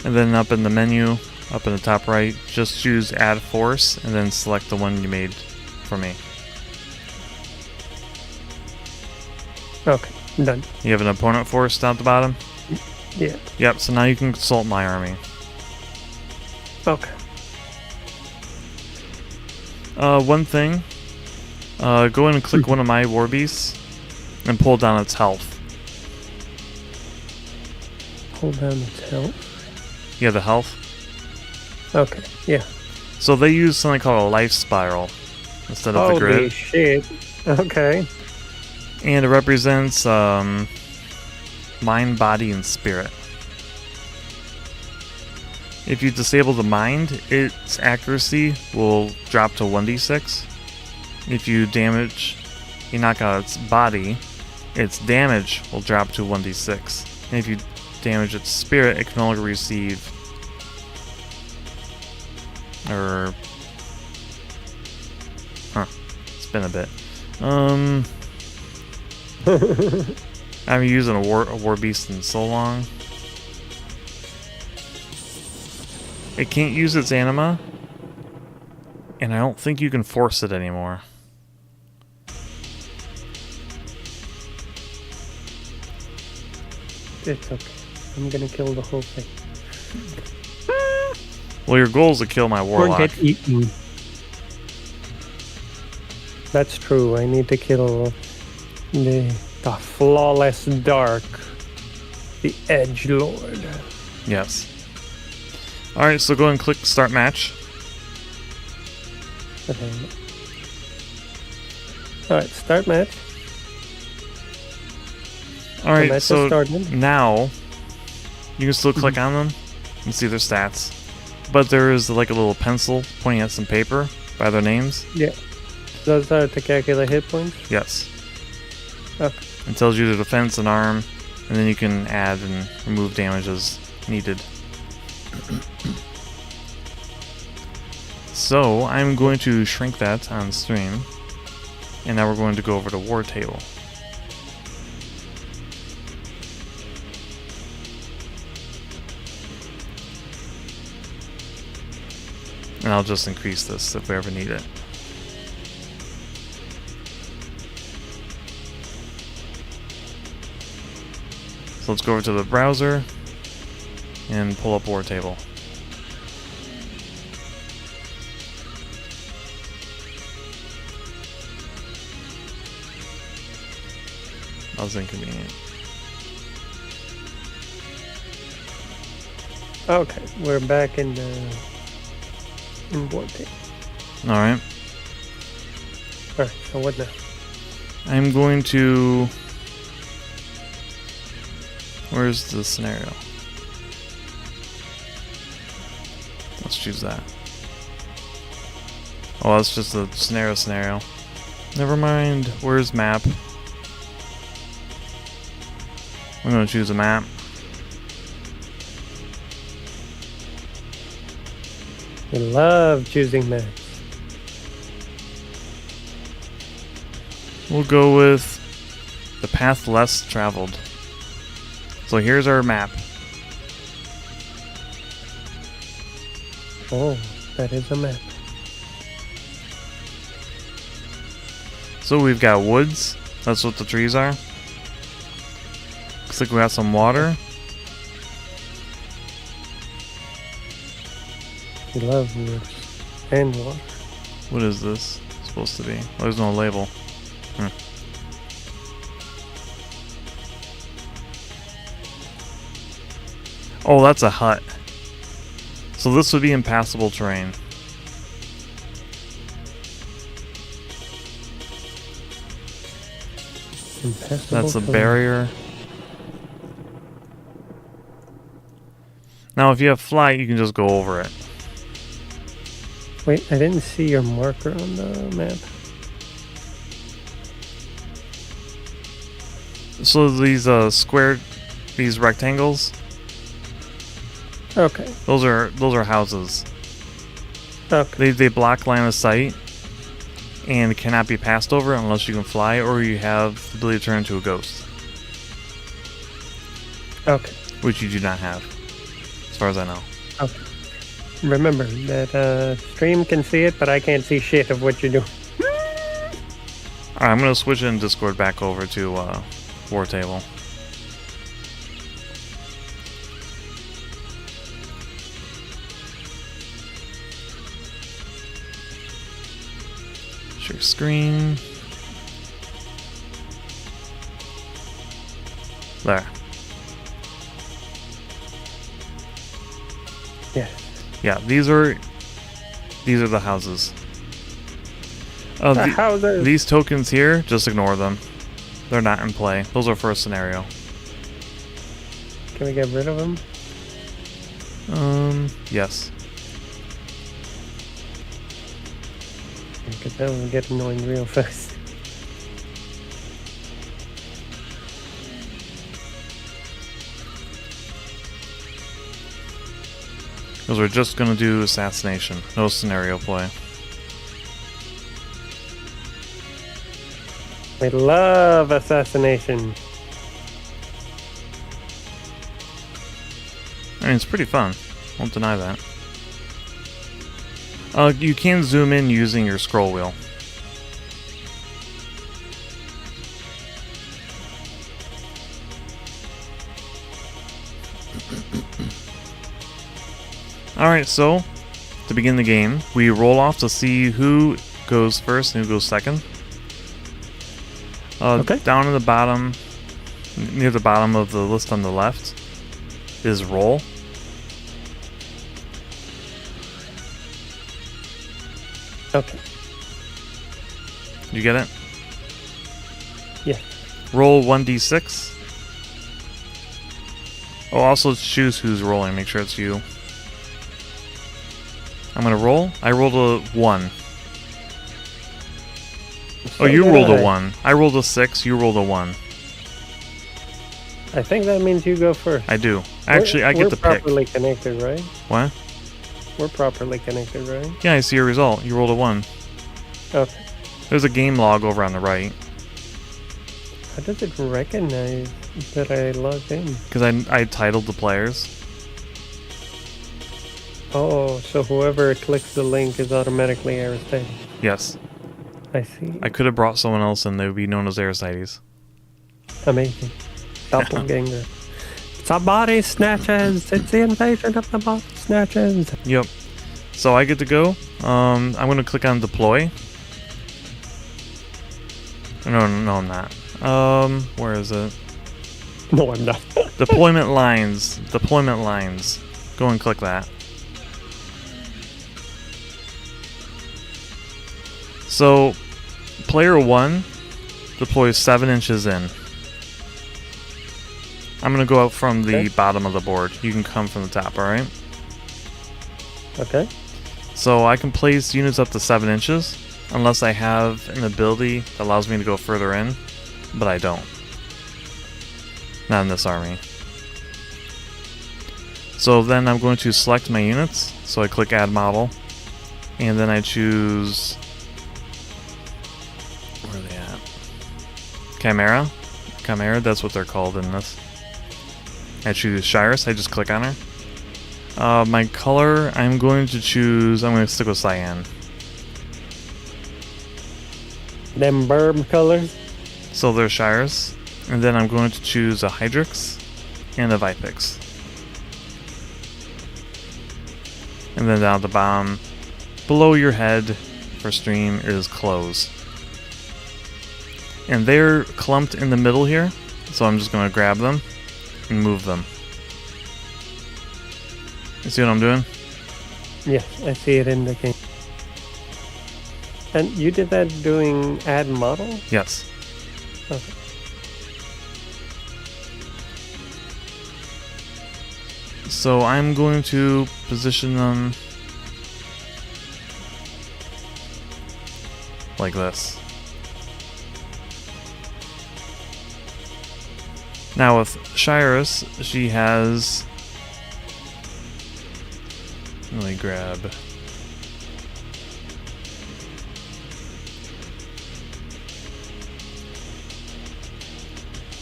then up in the menu, up in the top right, just choose Add Force, and then select the one you made for me. Okay, done. You have an opponent force down at the bottom? Yeah. Yep, so now you can consult my army. Okay. One thing, go in and click one of my war beasts, and pull down its health. Pull down its health. Yeah, the health. Okay, yeah. So they use something called a life spiral instead of the Holy grid. shit. Okay. And it represents mind, body, and spirit. If you disable the mind, its accuracy will drop to 1d6. If you knock out its body, its damage will drop to 1d6. And if you damage its spirit, it can only receive... It's been a bit. I haven't used a war beast in so long. It can't use its anima, and I don't think you can force it anymore. It's okay. I'm gonna kill the whole thing. Well, your goal is to kill my Or warlock. get eaten. That's true. I need to kill the flawless dark, the edge lord. Yes. Alright, so go ahead and click start match. Okay. Alright, start match. Alright, that's so started. now you can still click on them and see their stats. But there is like a little pencil pointing at some paper by their names. Yeah. Those are to calculate hit points? Yes. Okay. It tells you the defense and arm, and then you can add and remove damage as needed. So I'm going to shrink that on stream, and now we're going to go over to War Table. And I'll just increase this if we ever need it. So let's go over to the browser and pull up War Table. That was inconvenient. Okay, we're back in the War Table. Alright. Alright, so what now? I'm going to... Where's the scenario? Let's choose that. Oh, that's just a scenario. Never mind. Where's map? I'm going to choose a map. I love choosing maps. We'll go with the path less traveled. So here's our map. Oh, that is a map. So we've got woods. That's what the trees are. Looks like we got some water. We love woods and water. What is this supposed to be? Well, there's no label. Oh, that's a hut. So this would be impassable terrain. That's a barrier. Now if you have flight, you can just go over it. Wait, I didn't see your marker on the map. So these these rectangles, Okay. those are houses. Okay. They block line of sight and cannot be passed over unless you can fly or you have the ability to turn into a ghost, Okay. which you do not have, as far as I know. Okay. Remember that stream can see it, but I can't see shit of what you're doing. Alright, I'm gonna switch in Discord back over to War Table. Share screen. There. Yeah. Yeah, these are the houses. The houses. These tokens here, just ignore them. They're not in play. Those are for a scenario. Can we get rid of them? Yes. Because that will get annoying real fast. Because we're just gonna do assassination. No scenario play. We love assassination. I mean, it's pretty fun. Won't deny that. You can zoom in using your scroll wheel. Alright, so, to begin the game, we roll off to see who goes first and who goes second. Okay. Down in the bottom, near the bottom of the list on the left, is roll. Okay. You get it? Yeah. Roll 1d6 Oh, also choose who's rolling. Make sure it's you. I'm gonna roll. I rolled a 1. Oh, you rolled a 1. I rolled a 6. You rolled a 1. I think that means you go first. I do. Actually, I get to pick. We're properly connected, right? What? We're properly connected, right? Yeah, I see your result. You rolled a 1. Okay. There's a game log over on the right. How does it recognize that I logged in? Because I titled the players. Oh, so whoever clicks the link is automatically Aristides. Yes. I see. I could have brought someone else in. They would be known as Aristides. Amazing. Doppelganger. It's a body snatches. It's the invasion of the body snatches. Yep. So I get to go. I'm going to click on deploy. No, I'm not. Where is it? No, I'm not. Deployment lines. Deployment lines. Go and click that. So, player 1 deploys 7 inches in. I'm going to go out from the bottom of the board. You can come from the top, alright? Okay. So I can place units up to 7 inches, unless I have an ability that allows me to go further in, but I don't. Not in this army. So then I'm going to select my units, so I click Add Model, and then I choose... Where are they at? Chimera? Chimera, that's what they're called in this. I choose Shiris, I just click on her. My color, I'm going to stick with cyan. Them burb colors? So there's Shiris, and then I'm going to choose a Hydrix and a Vipix. And then down at the bottom, below your head for stream is close. And they're clumped in the middle here, so I'm just going to grab them and move them. You see what I'm doing? Yes, I see it in the game. And you did that doing add model? Yes. Okay. So I'm going to position them like this. Now with Shiris, she has... Let me grab...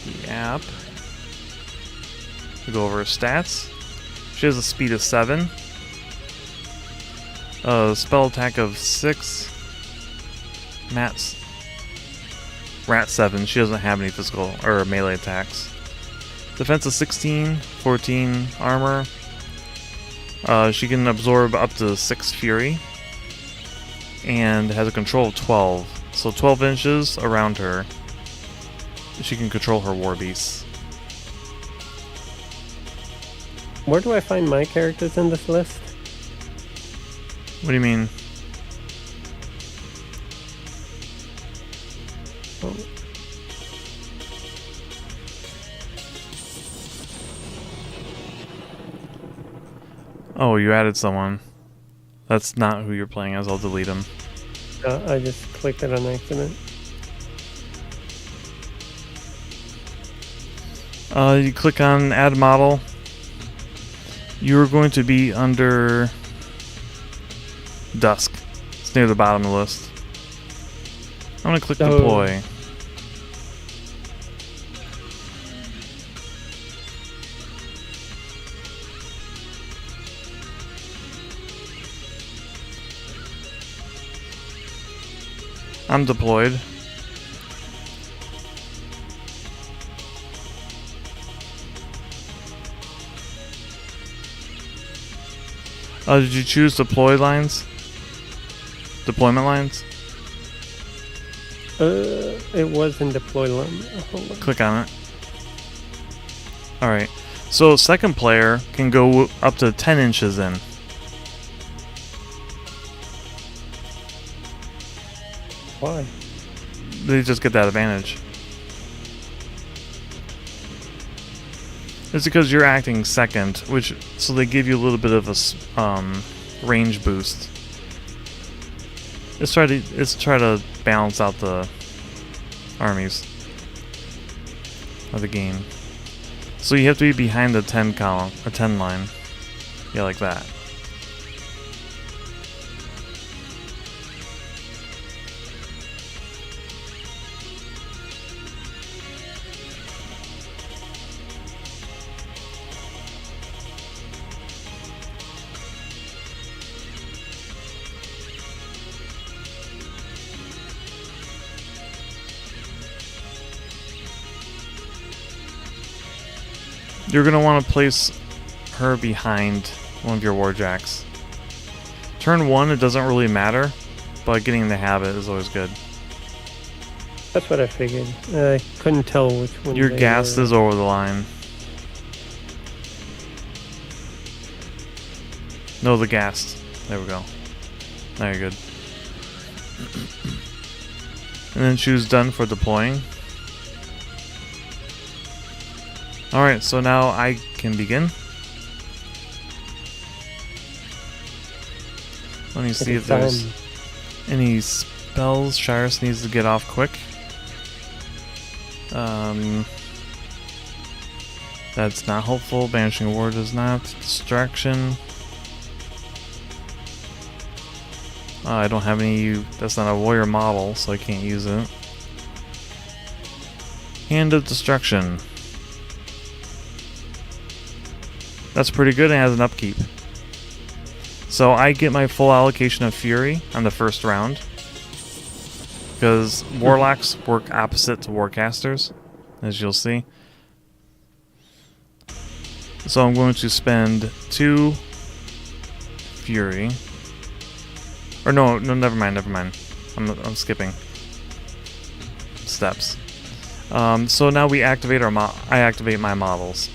the app. We go over her stats. She has a speed of 7. Spell attack of 6. Rat 7. She doesn't have any physical or melee attacks. Defense of 16, 14 armor. She can absorb up to 6 fury. And has a control of 12. So 12 inches around her. She can control her war beasts. Where do I find my characters in this list? What do you mean? Oh. Oh, you added someone. That's not who you're playing as. I'll delete him. I just clicked it on accident. You click on Add Model. You're going to be under Dusk. It's near the bottom of the list. I'm going to click Deploy. I'm deployed. Did you choose deploy lines? Deployment lines? It was in deploy line. Hold on. Click on it. Alright. So second player can go up to 10 inches in. Why? They just get that advantage. It's because you're acting second, so they give you a little bit of a range boost. Let's try to balance out the armies of the game. So you have to be behind the 10 column, or 10 line. Yeah, like that. You're going to want to place her behind one of your warjacks. Turn 1, it doesn't really matter, but getting in the habit is always good. That's what I figured. I couldn't tell which one. Your gas is over the line. No, the gas. There we go. Now you're good. And then choose done for deploying. Alright, so now I can begin. Let me see if there's any spells Shirus needs to get off quick. That's not helpful. Banishing Ward is not. Distraction. I don't have any. That's not a warrior model, so I can't use it. Hand of Destruction. That's pretty good and has an upkeep. So I get my full allocation of Fury on the first round. Because Warlocks work opposite to Warcasters, as you'll see. So I'm going to spend 2 Fury. Or no, never mind. I'm skipping steps. So now we activate I activate my models.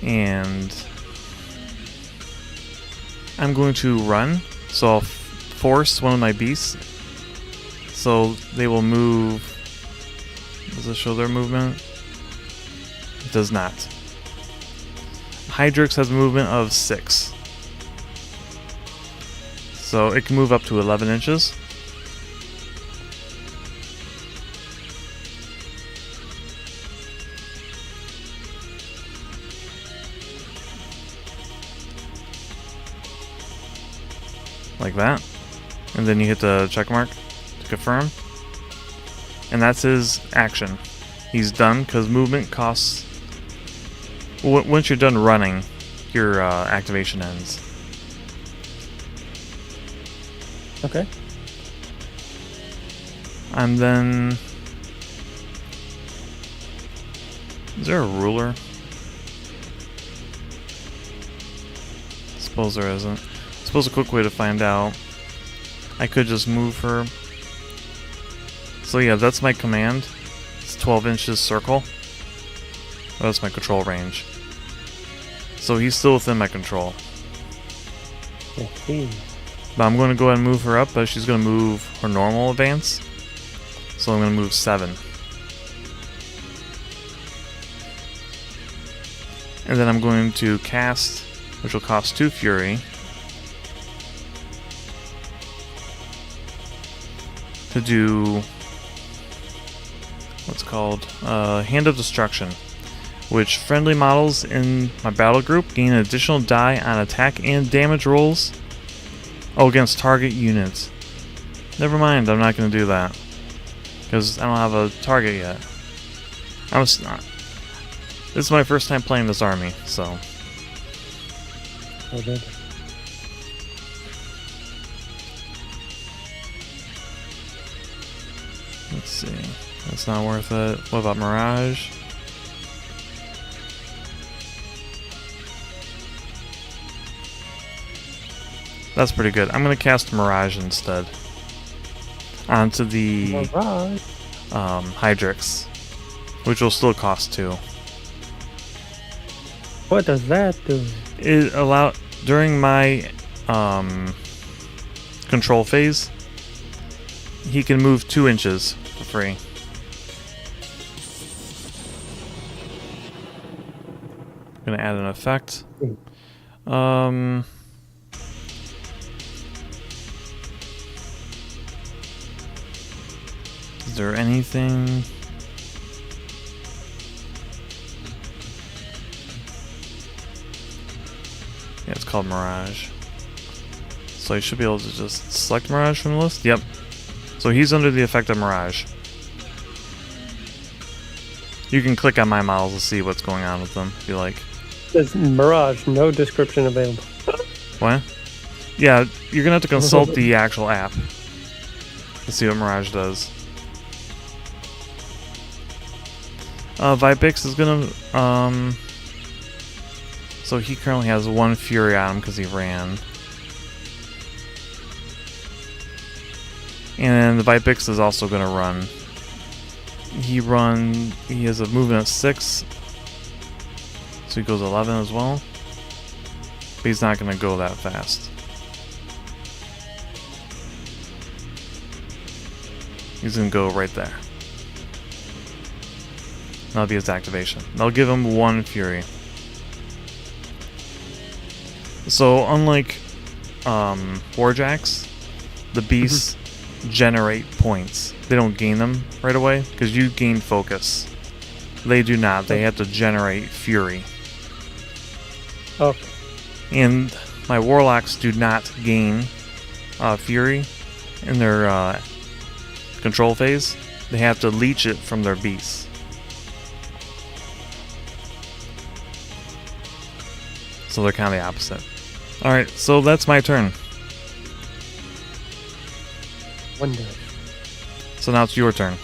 And I'm going to run, so I'll force one of my beasts, so they will move. Does it show their movement? It does not. Hydrix has a movement of 6, so it can move up to 11 inches. Like that. And then you hit the check mark to confirm. And that's his action. He's done, because movement costs... once you're done running, your activation ends. Okay. And then... is there a ruler? Suppose there isn't. Suppose a quick way to find out. I could just move her. So yeah, that's my command. It's 12 inches circle. That's my control range. So he's still within my control. Okay. But I'm going to go ahead and move her up, but she's going to move her normal advance. So I'm going to move 7. And then I'm going to cast, which will cost 2 Fury. To do what's called Hand of Destruction, which friendly models in my battle group gain an additional die on attack and damage rolls against target units. Never mind, I'm not going to do that because I don't have a target yet. This is my first time playing this army, so. Oh, good. Let's see. That's not worth it. What about Mirage? That's pretty good. I'm going to cast Mirage instead. Onto the Hydrix, which will still cost 2. What does that do? It during my control phase, he can move 2 inches for free. Gonna add an effect. Is there anything? Yeah, it's called Mirage. So you should be able to just select Mirage from the list. Yep. So he's under the effect of Mirage. You can click on my models to see what's going on with them if you like. There's Mirage, no description available. What? Yeah, you're gonna have to consult the actual app to see what Mirage does. Vipix is gonna, so he currently has 1 Fury on him because he ran. And the Vipix is also gonna run. He has a movement of 6. So he goes 11 as well. But he's not gonna go that fast. He's gonna go right there. That'll be his activation. That'll give him 1 Fury. So unlike Warjacks, the beasts generate points. They don't gain them right away because you gain focus. They do not. They have to generate Fury. Oh. And my Warlocks do not gain Fury in their control phase. They have to leech it from their beasts. So they're kind of the opposite. Alright, so that's my turn. One day. So now it's your turn.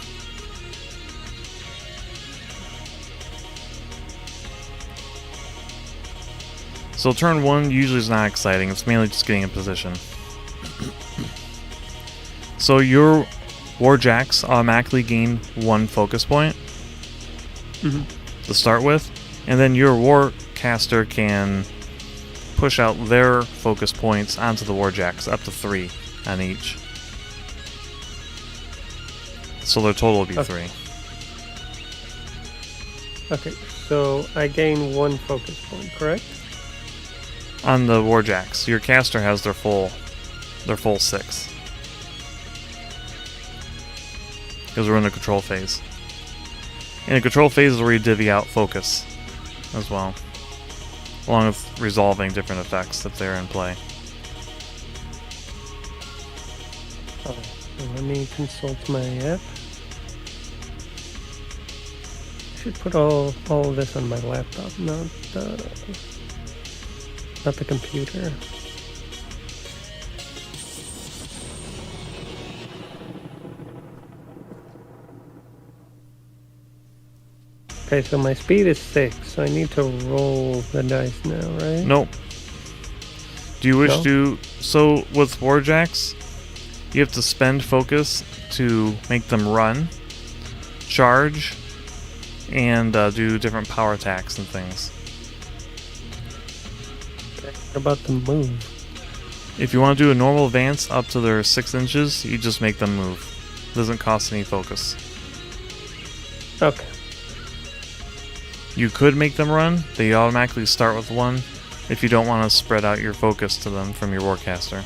So turn 1 usually is not exciting. It's mainly just getting in position. So your Warjacks automatically gain 1 focus point to start with. And then your Warcaster can push out their focus points onto the Warjacks, up to 3 on each. So their total will be 3. Okay, so I gain 1 focus point, correct? On the Warjacks, your caster has their full 6. Because we're in the control phase. In the control phase is where you divvy out focus as well, along with resolving different effects if they're in play. Alright, so let me consult my app. I should put all of this on my laptop, not the computer. Okay, so my speed is 6, so I need to roll the dice now, right? Nope. Do you wish to... So, with Warjacks, you have to spend focus to make them run, charge, and do different power attacks and things. What about the move? If you want to do a normal advance up to their 6 inches, you just make them move. It doesn't cost any focus. Okay. You could make them run. They automatically start with 1 if you don't want to spread out your focus to them from your Warcaster.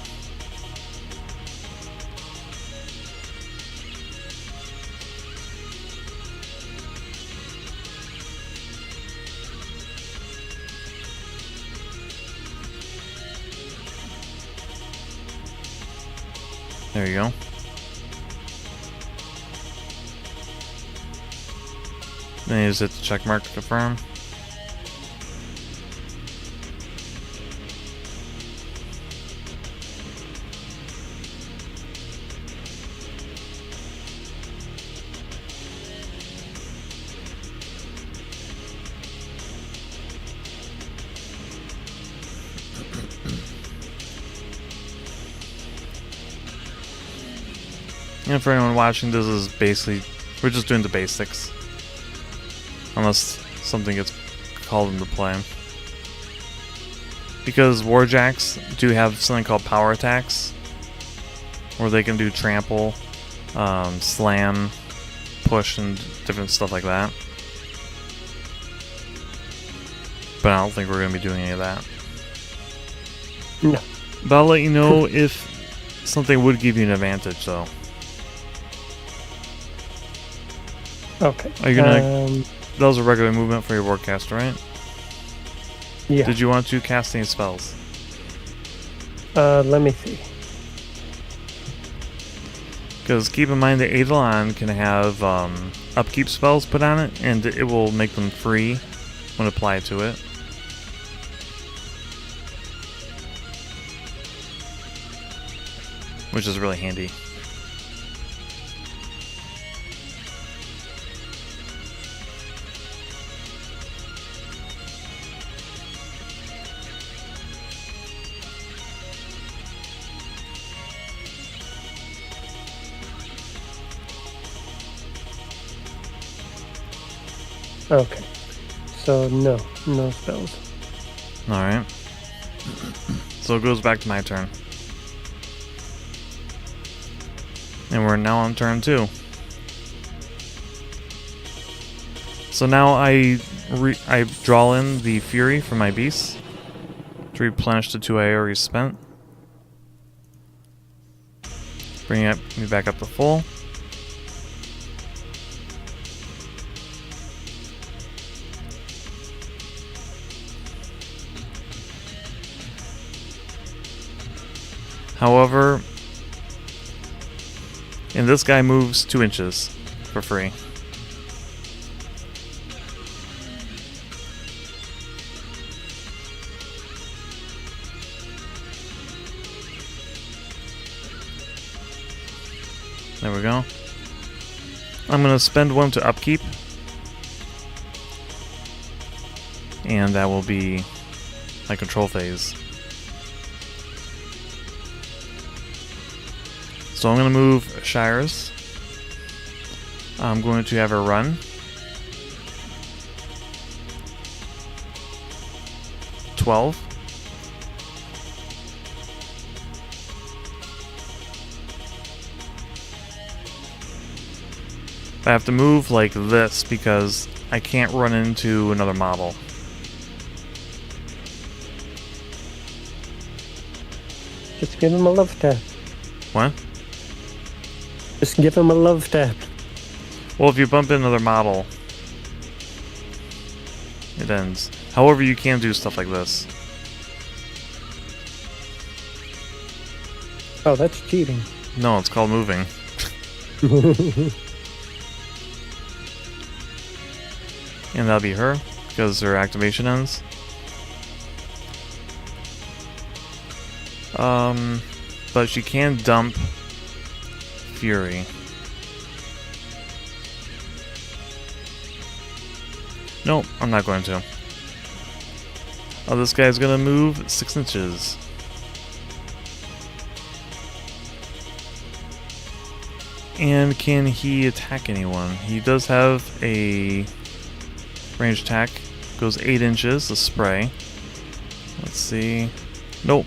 There you go. Then you just hit the check mark to confirm. And for anyone watching, this is basically, we're just doing the basics. Unless something gets called into play. Because Warjacks do have something called power attacks, where they can do trample, slam, push and different stuff like that. But I don't think we're going to be doing any of that. No. But I'll let you know if something would give you an advantage, though. Okay. Are you gonna? That was a regular movement for your warcaster, right? Yeah. Did you want to cast any spells? Let me see. Because keep in mind the Eidolon can have upkeep spells put on it, and it will make them free when applied to it. Which is really handy. Okay. So no spells. Alright. So it goes back to my turn. And we're now on turn 2. So now I draw in the Fury from my beasts to replenish the 2 I already spent. Bring me back up to full. However, and this guy moves 2 inches for free. There we go. I'm going to spend 1 to upkeep. And that will be my control phase. So I'm going to move Shires. I'm going to have her run. 12. I have to move like this because I can't run into another model. Just give him a love tap. What? Just give him a love tap. Well, if you bump into another model, it ends. However, you can do stuff like this. Oh, that's cheating. No, it's called moving. And that'll be her, because her activation ends. But she can dump Fury. Nope, I'm not going to. Oh, this guy's gonna move 6 inches. And can he attack anyone? He does have a range attack. Goes 8 inches, a spray. Let's see. Nope.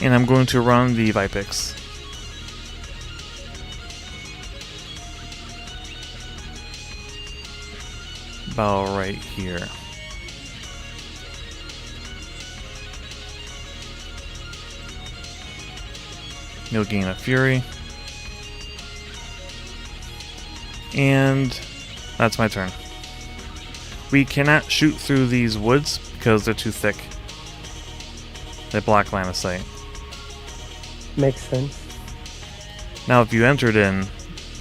And I'm going to run the Vipix. About right here. You'll gain a Fury. And that's my turn. We cannot shoot through these woods because they're too thick. They block line of sight. Makes sense. Now if you entered in,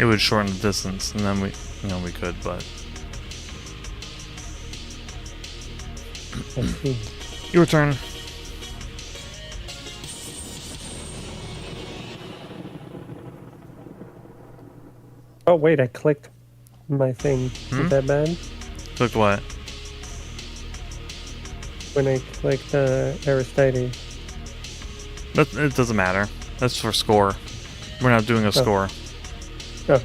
it would shorten the distance, and then we could, but... I see. Your turn. Oh wait, I clicked my thing. Is that bad? Click what? When I clicked Aristides. It doesn't matter. That's for score. We're not doing a score. Okay.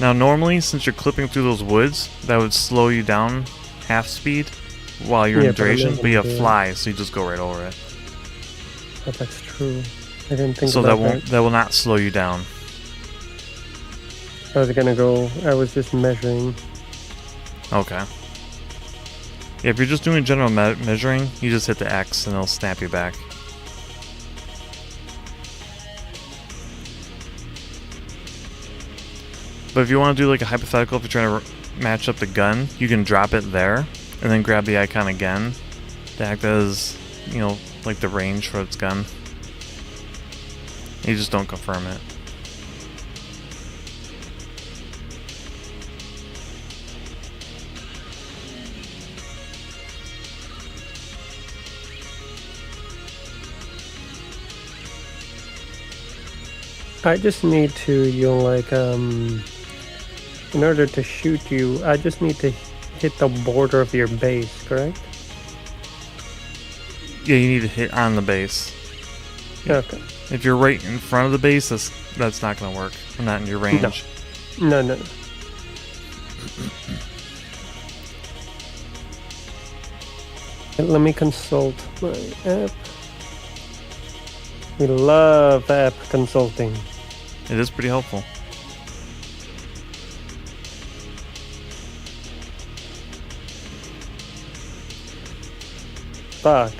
Now normally, since you're clipping through those woods, that would slow you down half speed while you're in duration, but you have fly, so you just go right over it. Oh, that's true. I didn't think so about that will not slow you down. I was just measuring. Okay. Yeah, if you're just doing general measuring, you just hit the X and it'll snap you back. But if you want to do like a hypothetical, if you're trying to match up the gun, you can drop it there and then grab the icon again to act as, you know, like the range for its gun. You just don't confirm it. I just need to, in order to shoot you, I just need to hit the border of your base, correct? Yeah, you need to hit on the base. Yeah. Okay. If you're right in front of the base, that's not going to work. Not in your range. No. Let me consult my app. We love app consulting. It is pretty helpful. Fuck.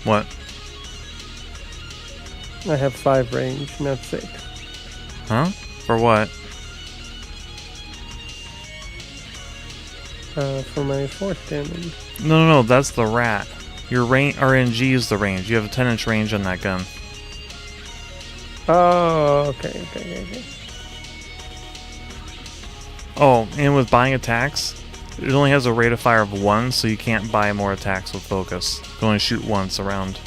What? I have 5 range, not 6. Huh? For what? For my 4th cannon. No, that's the rat. Your RNG is the range. You have a 10-inch range on that gun. Oh, okay. Oh, and with buying attacks, it only has a rate of fire of 1, so you can't buy more attacks with focus. You can only shoot once around.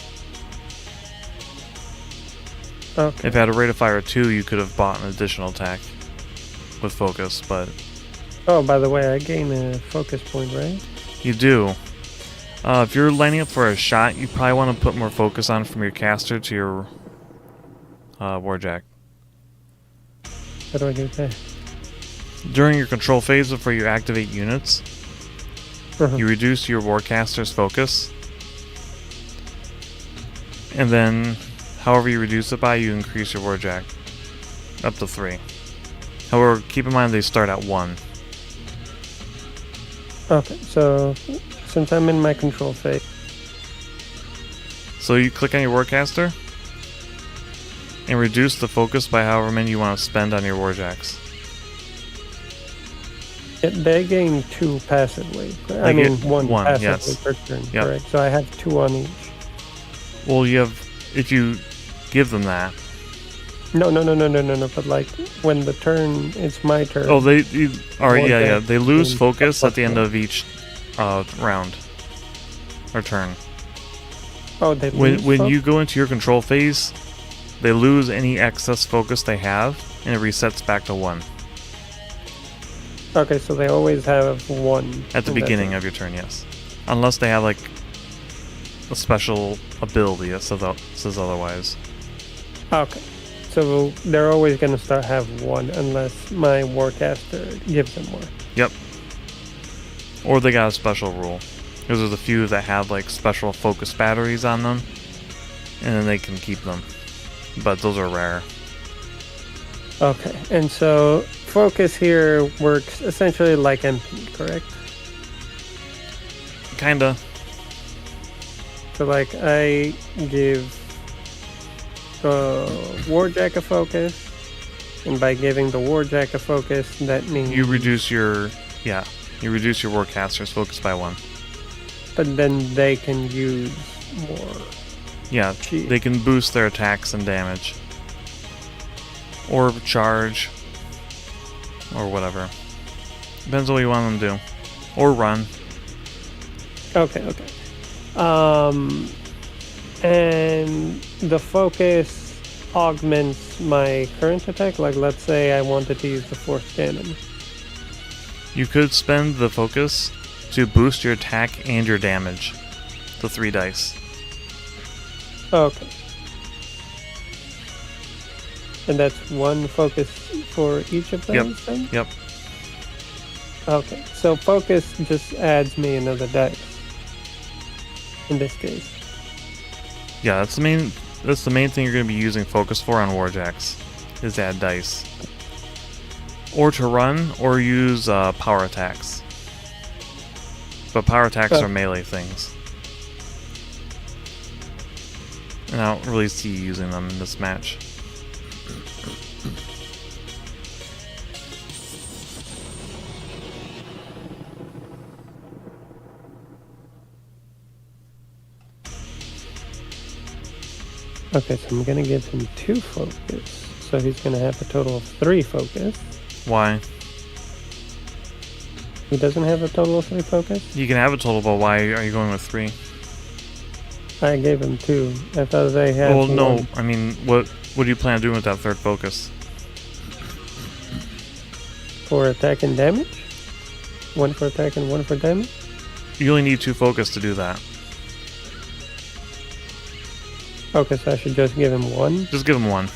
Okay. If it had a rate of fire of 2, you could have bought an additional attack with focus, but... Oh, by the way, I gain a focus point, right? You do. If you're lining up for a shot, you probably want to put more focus on from your caster to your warjack. How do I do that? During your control phase before you activate units, you reduce your warcaster's focus, and then however you reduce it by, you increase your warjack up to 3. However, keep in mind they start at 1. Okay, so since I'm in my control phase. So you click on your warcaster and reduce the focus by however many you want to spend on your warjacks. They gain 2 passively. I mean, one passively yes. per turn, Yep. correct? So I have 2 on each. Well, you have, if you give them that. No. But like when the turn, it's my turn. Oh, they lose focus at the end of each round or turn. Oh, they lose when you go into your control phase, they lose any excess focus they have, and it resets back to 1. Okay, so they always have 1 At the beginning of your turn, yes. Unless they have like a special ability that says otherwise. Okay. So they're always going to have 1 unless my warcaster gives them more. Yep. Or they got a special rule. Because there's a few that have like special focus batteries on them, and then they can keep them. But those are rare. Okay, and so focus here works essentially like MP, correct? Kinda. So like I give warjack a focus, and by giving the warjack a focus, that means you reduce your warcaster's focus by 1. But then they can use more. Yeah, they can boost their attacks and damage. Or charge. Or whatever. Depends on what you want them to do. Or run. Okay. And the focus augments my current attack. Like, let's say I wanted to use the 4th cannon. You could spend the focus to boost your attack and your damage to 3 dice. Okay. And that's one focus for each of those things? Yep. Okay, so focus just adds me another dice. In this case. Yeah, that's the main thing you're going to be using focus for on Warjacks, is to add dice. Or to run, or use power attacks. But power attacks are melee things. And I don't really see you using them in this match. Okay, so I'm gonna give him 2 focus. So he's gonna have a total of 3 focus. Why? He doesn't have a total of 3 focus? You can have a total, but why are you going with 3? I gave him 2. I thought they had. Well, no. one. I mean, what do you plan on doing with that 3rd focus? For attack and damage? 1 for attack and 1 for damage? You only need 2 focus to do that. Okay, so I should just give him 1? Just give him 1.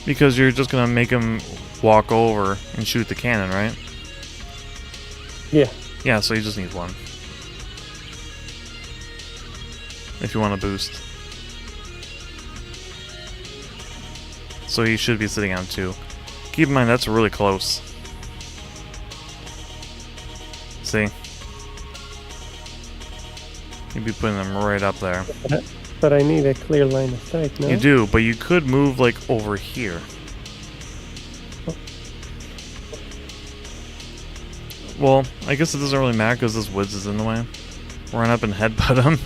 Because you're just gonna make him walk over and shoot the cannon, right? Yeah. Yeah, so you just need 1. If you want to boost. So he should be sitting on 2. Keep in mind, that's really close. See? You'd be putting them right up there. But I need a clear line of sight, no? You do, but you could move, like, over here. Well, I guess it doesn't really matter because this woods is in the way. Run up and headbutt him.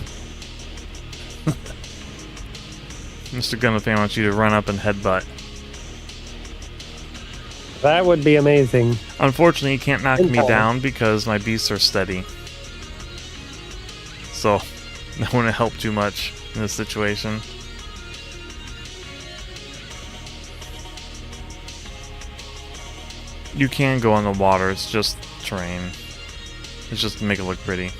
Mr. Gunfan wants you to run up and headbutt. That would be amazing. Unfortunately, you can't knock me down because my beasts are steady. So, that wouldn't help too much in this situation. You can go on the water, it's just terrain. It's just to make it look pretty.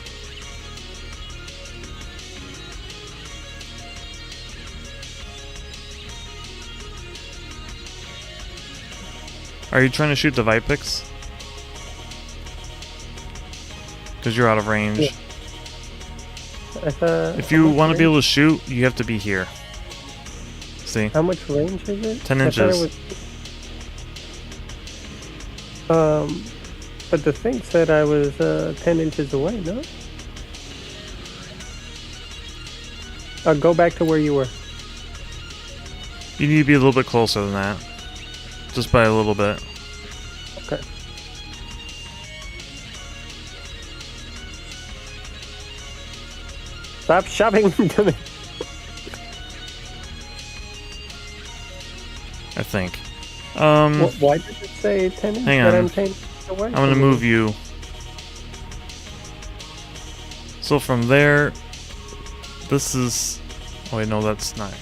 Are you trying to shoot the Vipix? Because you're out of range. Yeah. If you want to be able to shoot, you have to be here. See? How much range is it? 10 inches. But the thing said I was 10 inches away, no? Go back to where you were. You need to be a little bit closer than that. Just by a little bit. Okay. Stop shoving to me. I think. Why did it say 10 inches? Hang on. I'm 10 inches away. I'm gonna move you. So from there, this is. Oh wait, no, that's not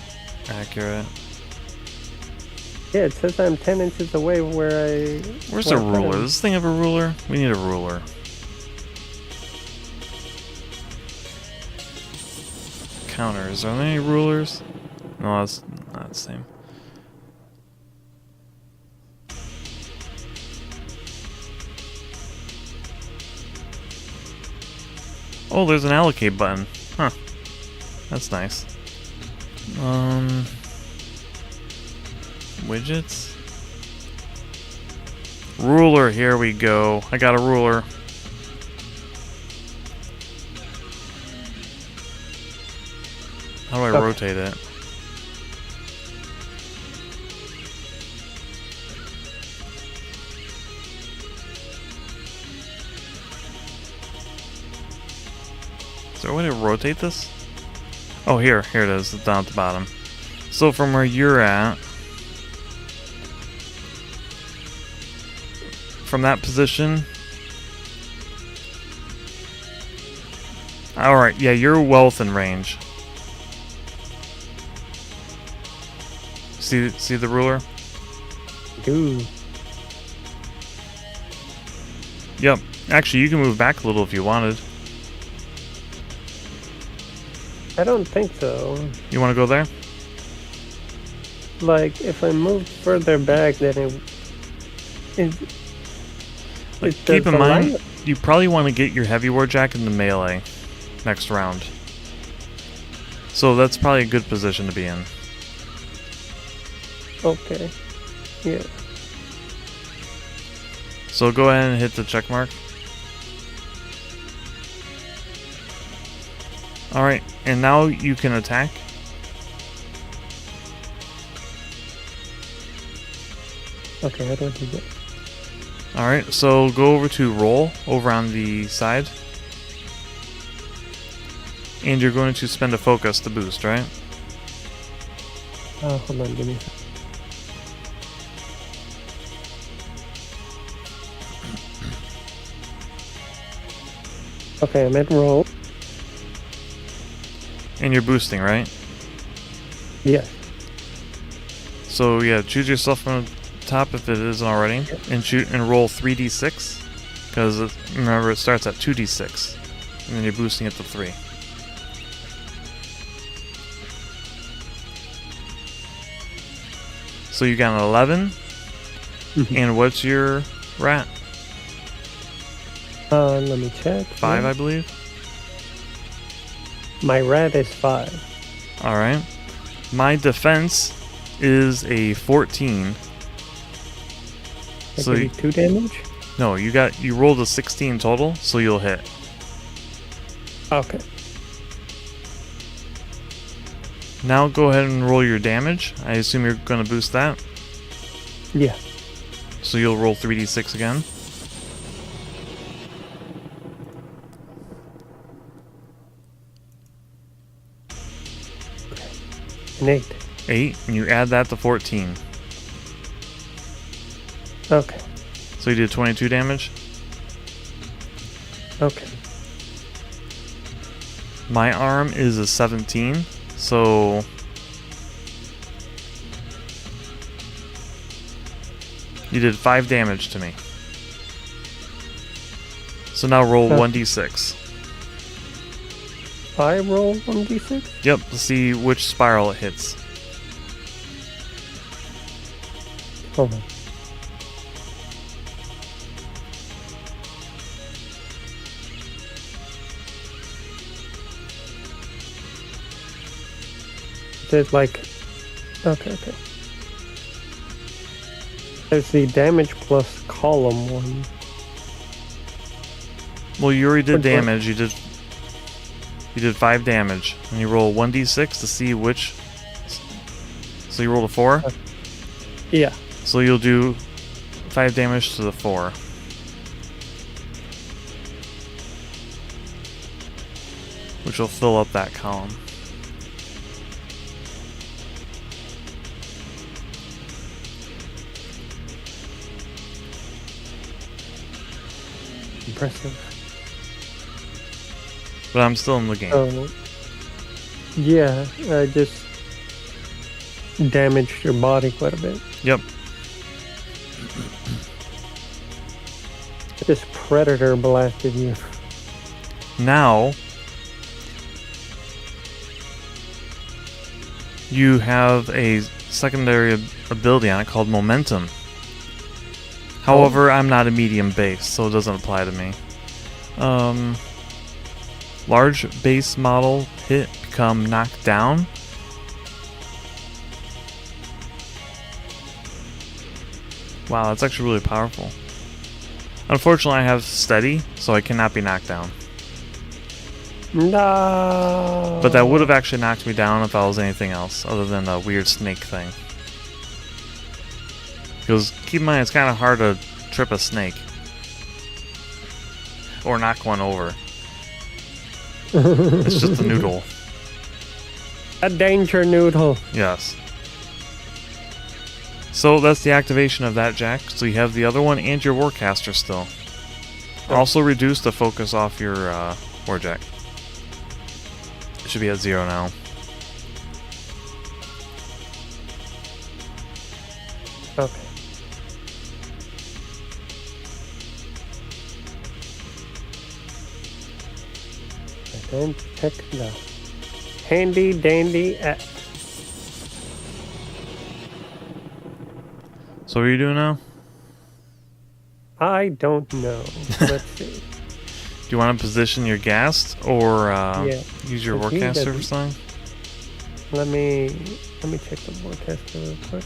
accurate. Yeah, it says I'm 10 inches away where I... Where's the ruler? Does this thing have a ruler? We need a ruler. Counters. Are there any rulers? No, that's not the same. Oh, there's an allocate button. Huh. That's nice. Widgets? Ruler, here we go. I got a ruler. How do I rotate it? Is there a way to rotate this? Oh, here it is. It's down at the bottom. So from where you're at, from that position. Alright, yeah, you're well within range. See the ruler? Ooh. Yep. Actually, you can move back a little if you wanted. I don't think so. You want to go there? like if I move further back, then it Like, it keep does in the mind, light. you probably want to get your heavy war jack into melee next round. So that's probably a good position to be in. Okay. Yeah. So go ahead and hit the check mark. Alright, and now you can attack. Okay, how do I do that? Alright, so go over to roll over on the side. And you're going to spend a focus to boost, right? Hold on, give me a second. Okay, I'm at roll. And you're boosting, right? Yes. So yeah, choose yourself from the top if it isn't already, and shoot and roll 3d6, because remember it starts at 2d6, and then you're boosting it to 3. So you got an 11, and what's your rat? Let me check. 5, I believe. My rat is 5. All right. My defense is a 14. I So give you 2 damage? no, you rolled a 16 total, so you'll hit. Okay. Now go ahead and roll your damage. I assume you're going to boost that. Yeah. So you'll roll 3d6 again. An 8. 8, and you add that to 14. Okay. So you did 22 damage. Okay. My arm is a 17, so you did 5 damage to me. So now roll 1d6. I roll 1d6? Yep, to see which spiral it hits. Hold on. There's like... Okay. There's the damage plus column one. Well, you already did Which one? damage. You did 5 damage, and you roll 1d6 to see which. So you rolled a 4. Yeah. So you'll do 5 damage to the 4. Which will fill up that column. Impressive. But I'm still in the game. Yeah, I just damaged your body quite a bit. Yep. This predator blasted you. Now you have a secondary ability on it called Momentum. However, I'm not a medium base, so it doesn't apply to me. Large base model hit become knocked down. Wow, that's actually really powerful. Unfortunately, I have steady, so I cannot be knocked down. No. But that would have actually knocked me down if I was anything else other than a weird snake thing. Because keep in mind, it's kind of hard to trip a snake. Or knock one over. It's just a noodle. A danger noodle. Yes. So that's the activation of that jack. So you have the other one and your Warcaster still. Also reduce the focus off your Warjack. It should be at 0 now. Okay. And then check the handy dandy app. So what are you doing now? I don't know. Let's see. Do you want to position your ghast or Yeah. use your I think Warcaster that- for something? Let me check the Warcaster real quick.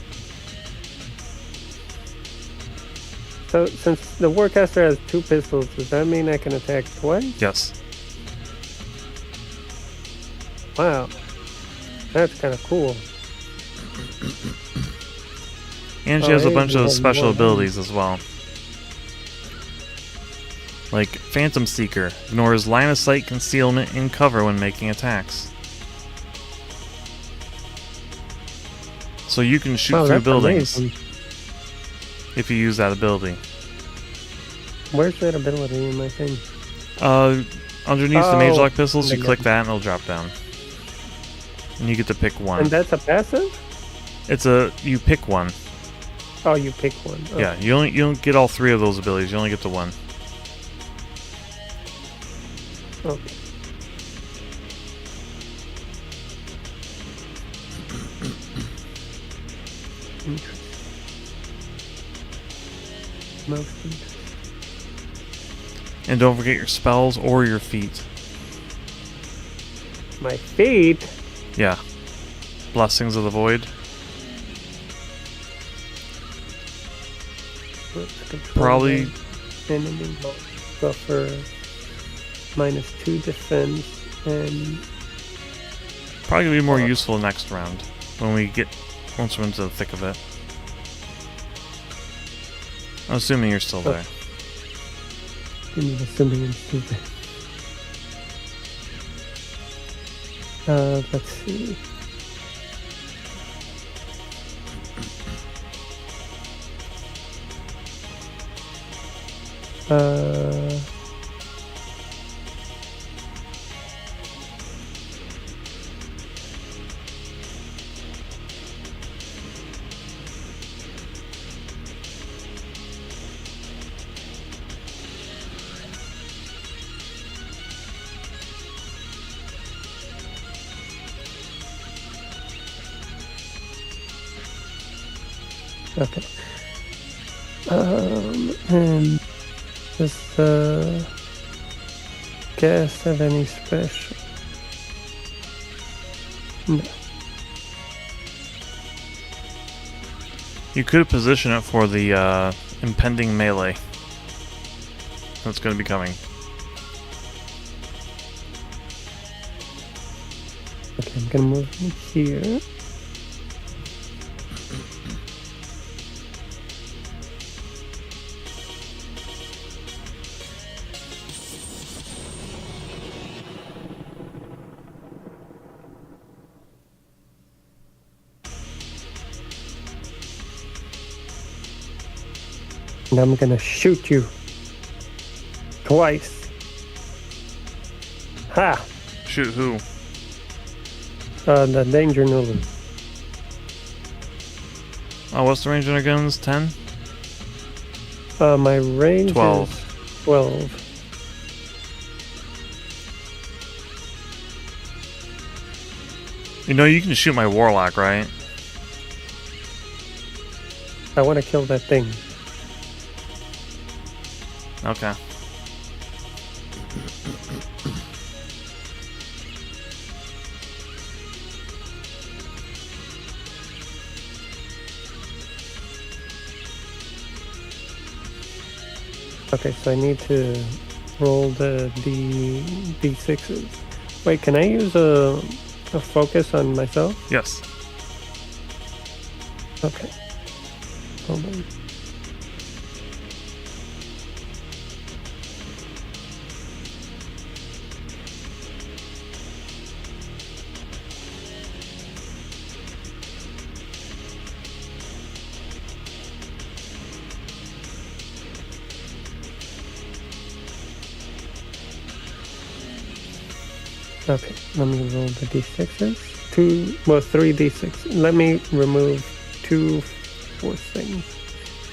So since the Warcaster has 2 pistols, does that mean I can attack twice? Yes. Wow. That's kind of cool. And she Oh, has a hey, bunch we of have special more abilities as well. Like Phantom Seeker, ignores line of sight, concealment, and cover when making attacks. So you can shoot through that's buildings amazing. if you use that ability. Where's that ability in my thing? Underneath the Mage Oh, Lock pistols, you okay. click that and it'll drop down. And you get to pick one. And that's a passive? You pick one. Oh, you pick one. Oh. Yeah, you don't get all 3 of those abilities. You only get the one. Okay. Interesting. Most interesting. And don't forget your spells or your feet. My feet? Yeah. Blessings of the Void. Let's control Probably. the enemy buffer. -2 defense and Probably gonna be more useful next round once we're into the thick of it. I'm assuming you're still there. assuming I'm stupid. Let's see. Okay. And does the gas have any special? No. You could position it for the impending melee that's going to be coming. Okay, I'm gonna move him here. And I'm gonna shoot you twice. Ha! Shoot who? The danger noodle. Oh, what's the range on our guns? 10? My range 12. is 12. You know, you can shoot my Warlock, right? I want to kill that thing. Okay. Okay, so I need to roll the D6s. Wait, can I use a focus on myself? Yes. Okay. Hold on. Okay, let me roll the D6s. 3 D6. Let me remove 2 force things.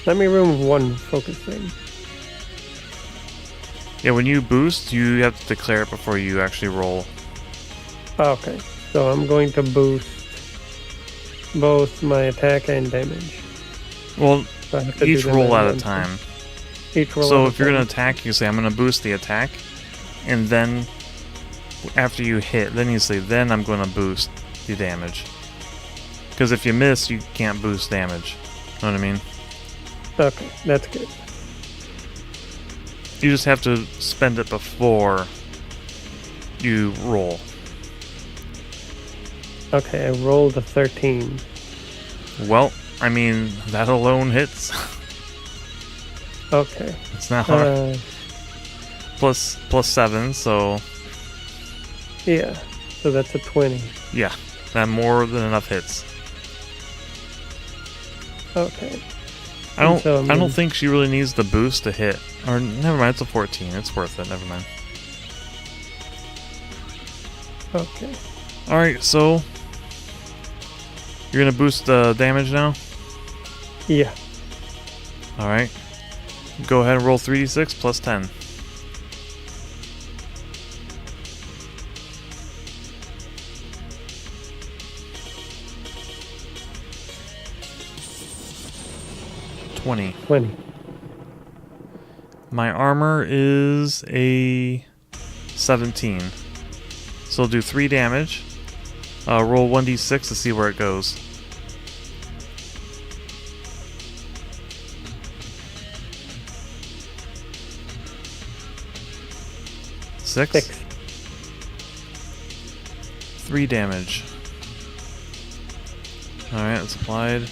Let me remove 1 focus thing. Yeah, when you boost, you have to declare it before you actually roll. Okay, so I'm going to boost both my attack and damage. Well, So I have to each do them roll at a one time. Each roll. So at a if you're going time. to attack, you say, I'm going to boost the attack. And then, after you hit, then you say, then I'm going to boost the damage. Because if you miss, you can't boost damage. Know what I mean? Okay, that's good. You just have to spend it before you roll. Okay, I rolled a 13. Well, I mean, that alone hits. Okay. It's not hard. Plus 7, so Yeah, so that's a 20. yeah, that more than enough hits. Okay. I don't So, I don't think she really needs the boost to hit. Or never mind, it's a 14. It's worth it. Never mind. Okay. All right, so you're gonna boost the damage now. Yeah. All right. Go ahead and roll 3d6 plus 10. $20. 20. My armor is a 17. So I'll do 3 damage. Roll 1d6 to see where it goes. Six. 3 damage. Alright, it's applied.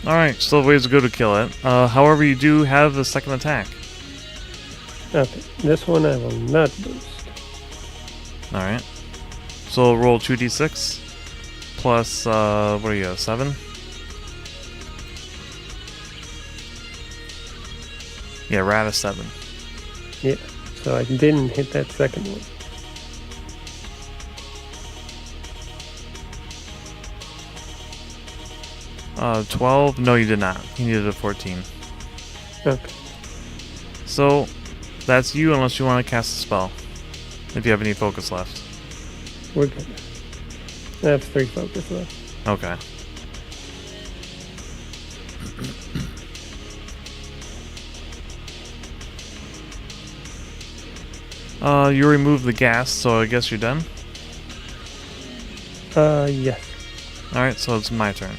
Alright, still have ways to go to kill it. However, you do have a second attack. Okay, this one I will not boost. Alright. So roll 2d6 plus, what do you got, 7? Yeah, we're at a 7. Yeah, so I didn't hit that second one. Uh, 12? No, you did not. You needed a 14. Okay. So, that's you unless you want to cast a spell. If you have any focus left. We're good. I have 3 focus left. Okay. You removed the gas, so I guess you're done? Yes. Alright, so it's my turn.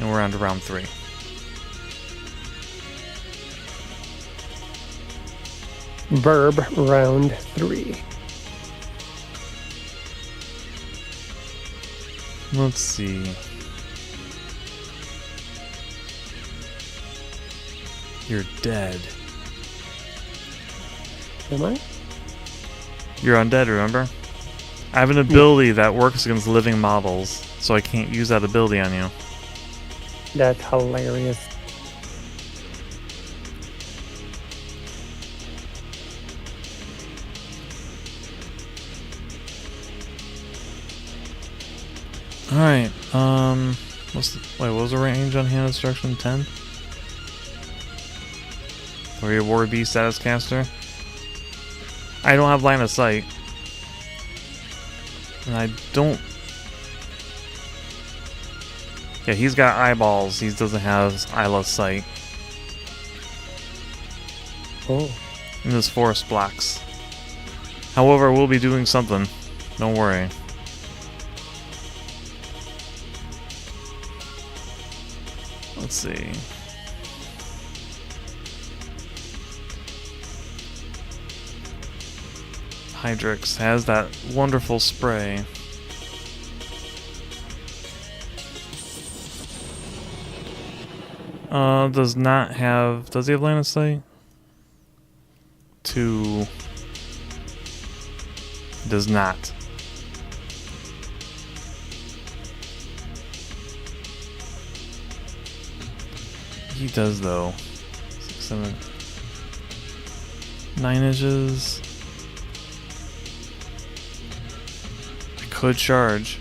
And we're on to round 3. Verb round 3. Let's see. You're dead. Am I? You're undead, remember? I have an ability that works against living models, so I can't use that ability on you. That's hilarious. Alright, what was the range on hand destruction? 10? Or your War B status caster? I don't have line of sight. And I don't... Yeah, he's got eyeballs. He doesn't have eyeless sight. Oh. And this forest blocks. However, we'll be doing something. Don't worry. Let's see. Hydrix has that wonderful spray. Does not have... Does he have line of sight? 2... Does not. He does though. 6, 7... 9 inches. I could charge.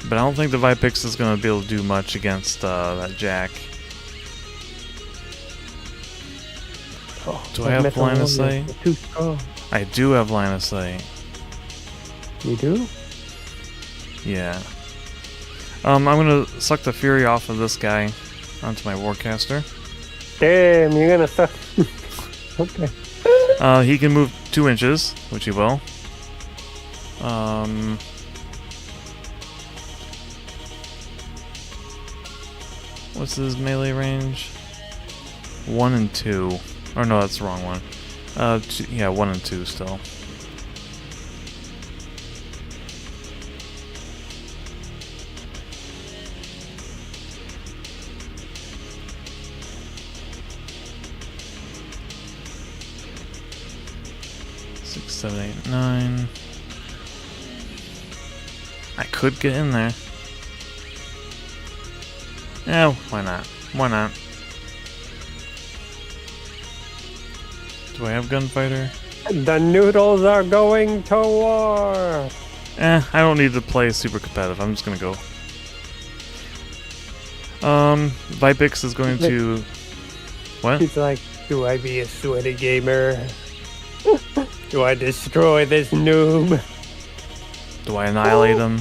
But I don't think the Vipix is going to be able to do much against that Jack. Oh, Do I have metal line of warriors sight? are too strong. I do have line of sight. You do? Yeah. I'm gonna suck the fury off of this guy onto my warcaster. Damn, you're gonna suck. Okay. He can move 2 inches, which he will. What's his melee range? 1 and 2. Or no, that's the wrong one. Yeah, 1 and 2 still. Six, 7, 8, 9. I could get in there. Yeah, why not? Why not? Do I have gunfighter? The noodles are going to war. I don't need to play super competitive. I'm just gonna go. Vipix is going to... What? He's like, do I be a sweaty gamer? Do I destroy this noob? Do I annihilate him?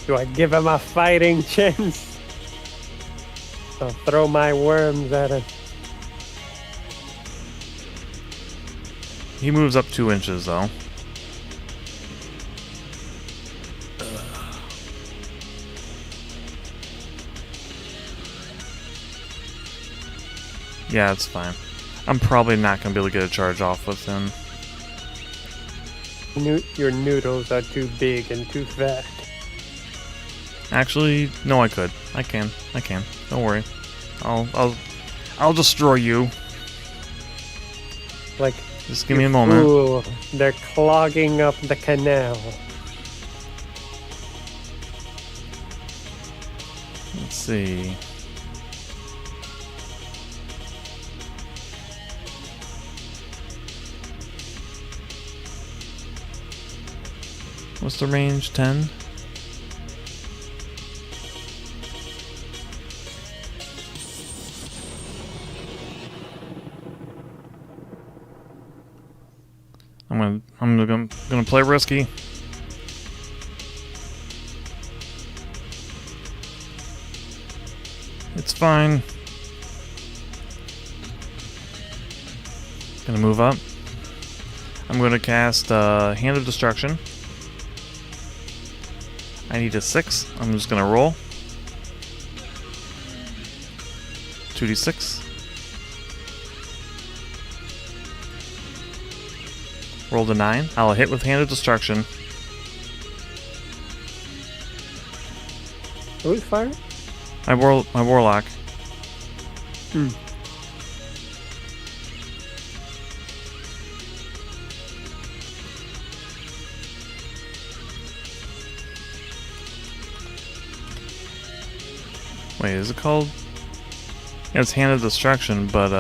Do I give him a fighting chance? I'll throw my worms at him. He moves up 2 inches, though. Yeah, it's fine. I'm probably not going to be able to get a charge off with him. Your noodles are too big and too fat. Actually, no, I could. I can. Don't worry. I'll destroy you. Like, just give me a moment. Ooh, they're clogging up the canal. Let's see. What's the range? 10? I'm gonna play risky. It's fine. Gonna move up. I'm gonna cast Hand of Destruction. I need a 6. I'm just gonna roll. 2d6. Rolled a 9. I'll hit with Hand of Destruction. Who's firing? My warlock. Wait, is it called? Yeah, it's Hand of Destruction, but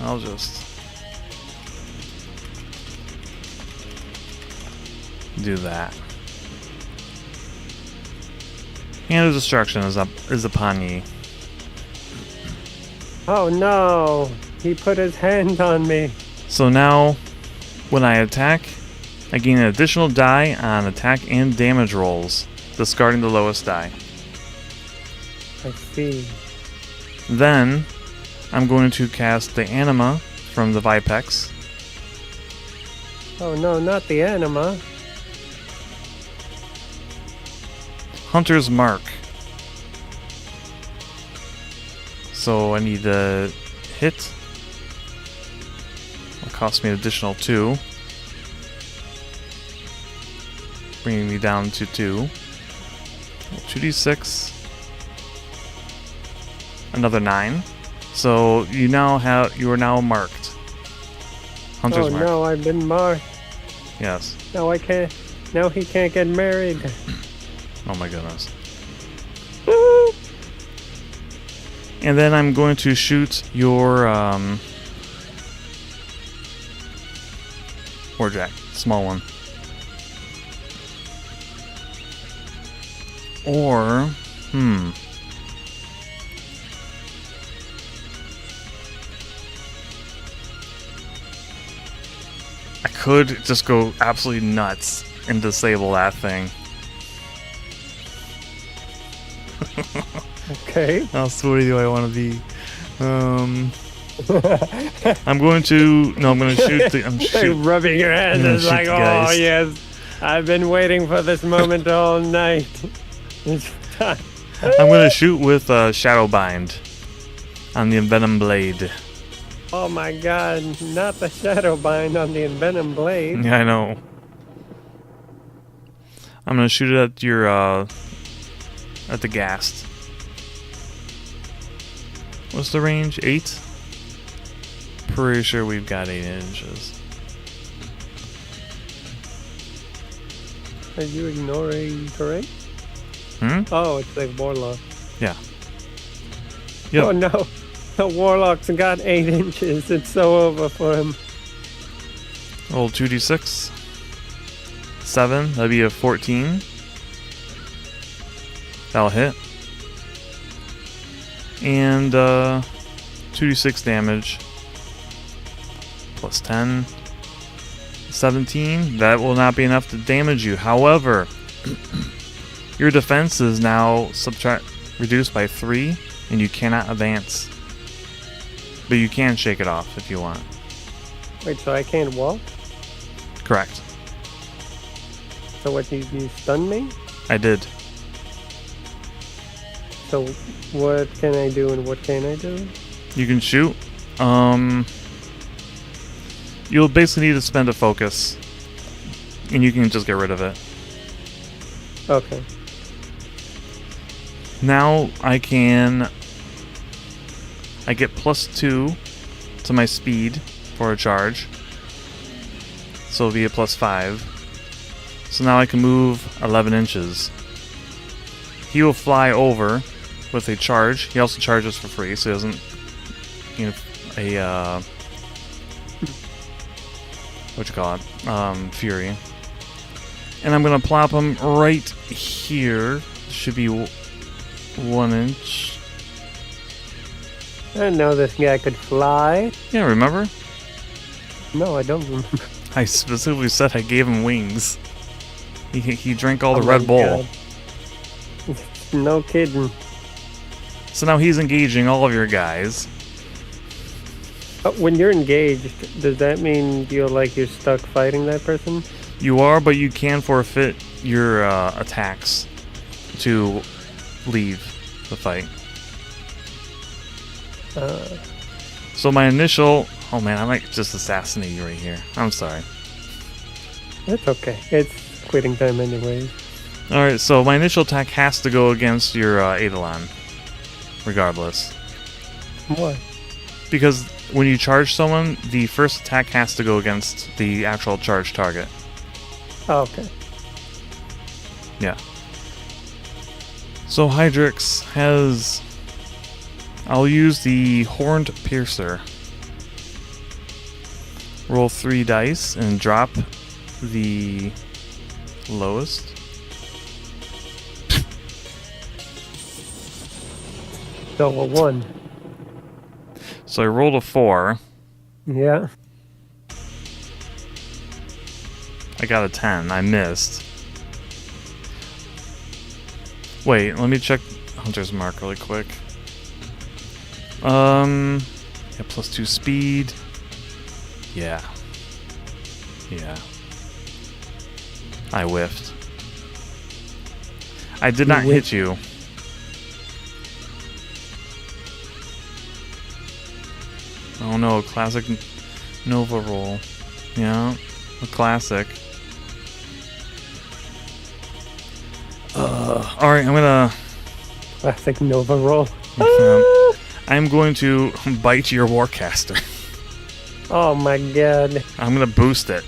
I'll just do that. Hand of Destruction is upon ye. Oh no! He put his hand on me. So now, when I attack, I gain an additional die on attack and damage rolls, discarding the lowest die. I see. Then, I'm going to cast the Anima from the Vipex. Oh no, not the anima. Hunter's Mark. So I need to hit. It'll cost me an additional 2. Bringing me down to 2. 2d6. Another 9. So you are now marked. Hunter's Mark. Oh no, I've been marked. Yes. No, I can't. Now he can't get married. Oh my goodness. And then I'm going to shoot your Warjack, small one. Or I could just go absolutely nuts and disable that thing. Okay. How sweaty do I want to be? I'm going to... No, I'm going to shoot the... I'm Like shoot. rubbing your hands. I'm gonna It's shoot like, the oh guys. yes, I've been waiting for this moment all night. It's time. I'm going to shoot with Shadow Bind on the Envenom Blade. Oh my god, not the shadow bind on the Envenom blade. Yeah, I know. I'm going to shoot it at your... at the ghast. What's the range? 8? Pretty sure we've got 8 inches. Are you ignoring terrain? Oh, it's like Warlock. Yeah. Yep. Oh no, the Warlock's got 8 inches. It's so over for him. Roll 2d6. 7. That'd be a 14. That'll hit. And 2d6 damage. Plus 10. 17. That will not be enough to damage you. However, your defense is now reduced by 3, and you cannot advance. But you can shake it off if you want. Wait, so I can't walk? Correct. So what, you stunned me? I did. So what can I do and what can I do? You can shoot. You'll basically need to spend a focus, and you can just get rid of it. Okay. Now I get +2 to my speed for a charge, so it'll be a +5. So now I can move 11 inches. He will fly over with a charge. He also charges for free, so he doesn't, what you call it, Fury. And I'm gonna plop him right here. Should be 1 inch. I didn't know this guy could fly. Yeah, remember? No, I don't remember. I specifically said I gave him wings. He drank all the Oh Red my Bull. God. No kidding. So now he's engaging all of your guys. When you're engaged, does that mean you're stuck fighting that person? You are, but you can forfeit your attacks to leave the fight. So my initial... Oh man, I might just assassinate you right here. I'm sorry. That's okay. It's quitting time anyways. Alright, so my initial attack has to go against your Eidolon. Regardless. What? Because when you charge someone, the first attack has to go against the actual charge target. Oh, okay. Yeah. So Hydrix has... I'll use the Horned Piercer. Roll 3 dice and drop the lowest. So a 1. So I rolled a 4. Yeah. I got a 10. I missed. Wait, let me check Hunter's Mark really quick. Yeah, +2 speed. Yeah. Yeah. I whiffed. I did not hit you. Oh no, a classic Nova roll. Yeah, a classic. Alright, I'm gonna... Classic Nova roll. I'm going to bite your Warcaster. Oh my god. I'm gonna boost it.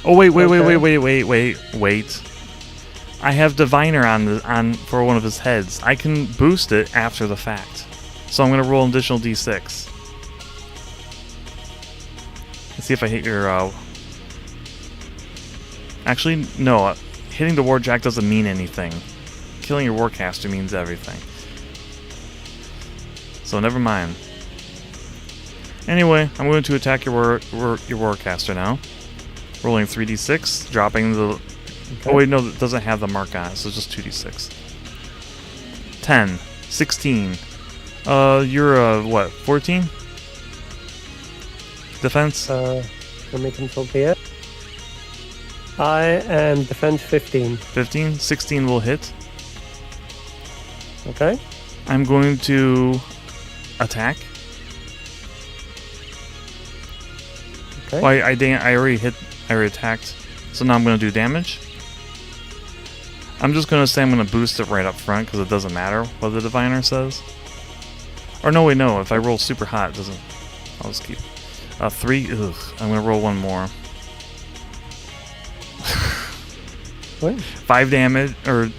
Oh wait. I have Diviner on for one of his heads. I can boost it after the fact. So I'm gonna roll an additional d6. Let's see if I hit your Actually, no. Hitting the Warjack doesn't mean anything. killing your Warcaster means everything. So never mind. Anyway, I'm going to attack your Warcaster now. Rolling 3d6, dropping the... Okay. Oh wait, no, it doesn't have the mark on it, so it's just 2d6. 10, 16. You're what, 14? Defense? Let me consult it. I am defense 15. 15? 16 will hit. Okay. I'm going to attack. Okay. Well, I already attacked. So now I'm going to do damage. I'm just going to say I'm going to boost it right up front because it doesn't matter what the diviner says. Or no, wait, no. If I roll super hot, it doesn't... I'll just keep... 3. Ugh. I'm going to roll one more. What? 5 damage, or...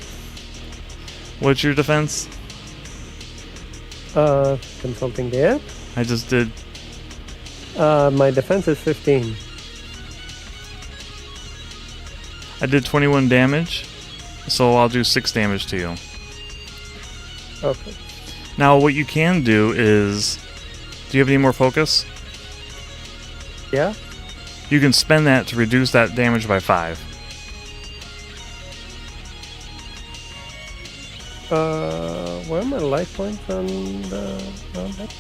What's your defense? Consulting the app. I just did... My defense is 15. I did 21 damage, so I'll do 6 damage to you. Okay. Now, what you can do is... Do you have any more focus? Yeah? You can spend that to reduce that damage by 5. Where are my life points on that?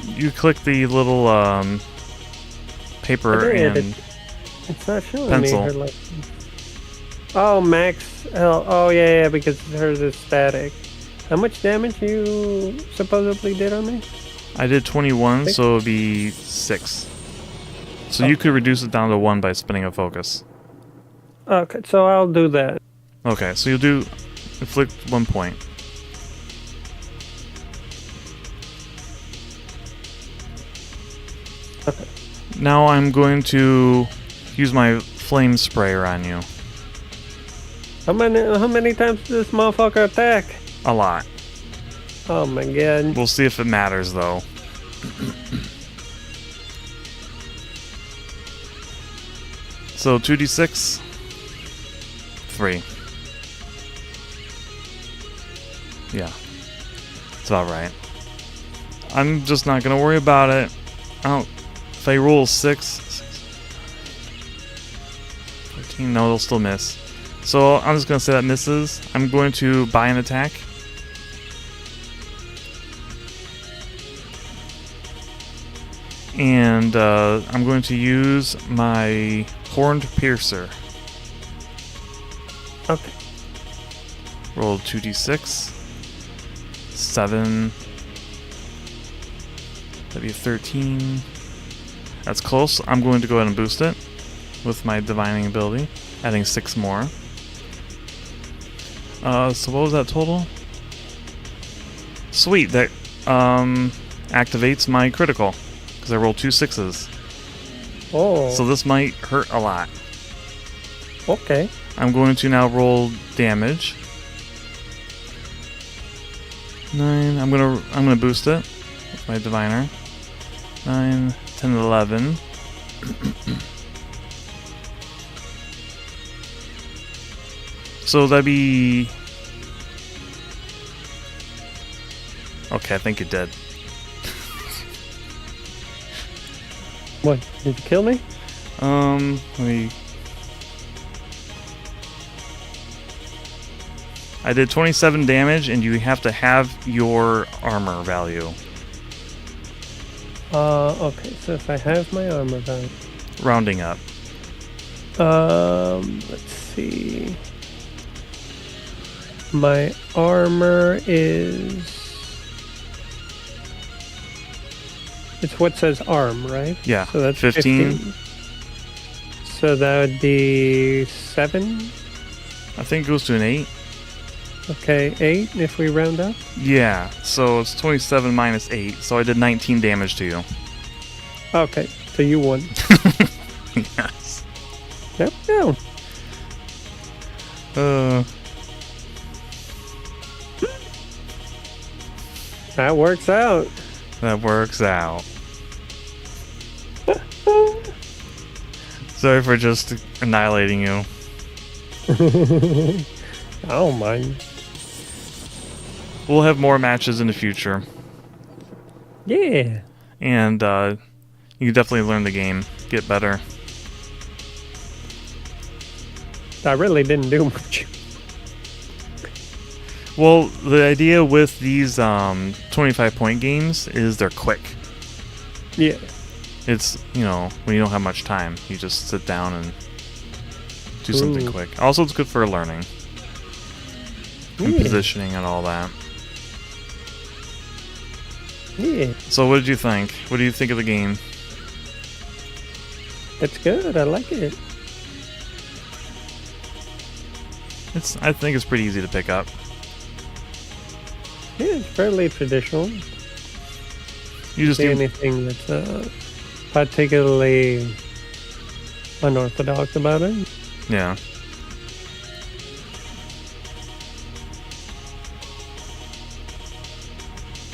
You click the little paper and it's not showing pencil. me her life points. Oh, max. Oh, yeah, because hers is static. How much damage you supposedly did on me? I did 21, 6? so it would be 6. So you could reduce it down to 1 by spinning a focus. Okay, so I'll do that. Okay, so you'll do inflict 1 point. Okay. Now I'm going to use my flame sprayer on you. How many times does this motherfucker attack? A lot. Oh my god. We'll see if it matters though. So 2d6. 3. Yeah. That's about right. I'm just not gonna worry about it. If I roll 6, 14, no, they'll still miss. So I'm just gonna say that misses. I'm going to buy an attack. And I'm going to use my Horned Piercer. Okay. Roll 2d6. 7. That'd be 13. That's close. I'm going to go ahead and boost it with my divining ability, adding 6 more. So what was that total? Sweet, that activates my critical because I rolled 2 6s. Oh. So this might hurt a lot. Okay. I'm going to now roll damage. 9. I'm gonna boost it with my diviner. 9, 10, 11. So that'd be... Okay, I think you're dead. What? Did you kill me? Let me... I did 27 damage, and you have to have your armor value. Okay, so if I have my armor value... Rounding up. Let's see... My armor is... It's what says arm, right? Yeah, so that's 15. So that would be 7? I think it goes to an 8. Okay, 8 if we round up? Yeah, so it's 27 minus 8, so I did 19 damage to you. Okay, so you won. Yes. Yep, yeah. That works out. That works out. Sorry for just annihilating you. I don't mind. We'll have more matches in the future. Yeah. And you can definitely learn the game, get better. I really didn't do much. Well, the idea with these 25-point games is they're quick. Yeah. It's, you know, when you don't have much time, you just sit down and do something Ooh. quick. Also, it's good for learning and Yeah. positioning and all that. Yeah. So what did you think? What do you think of the game? It's good. I like it. I think it's pretty easy to pick up. Yeah, it's fairly traditional. You just See need, anything that's particularly unorthodox about it? yeah.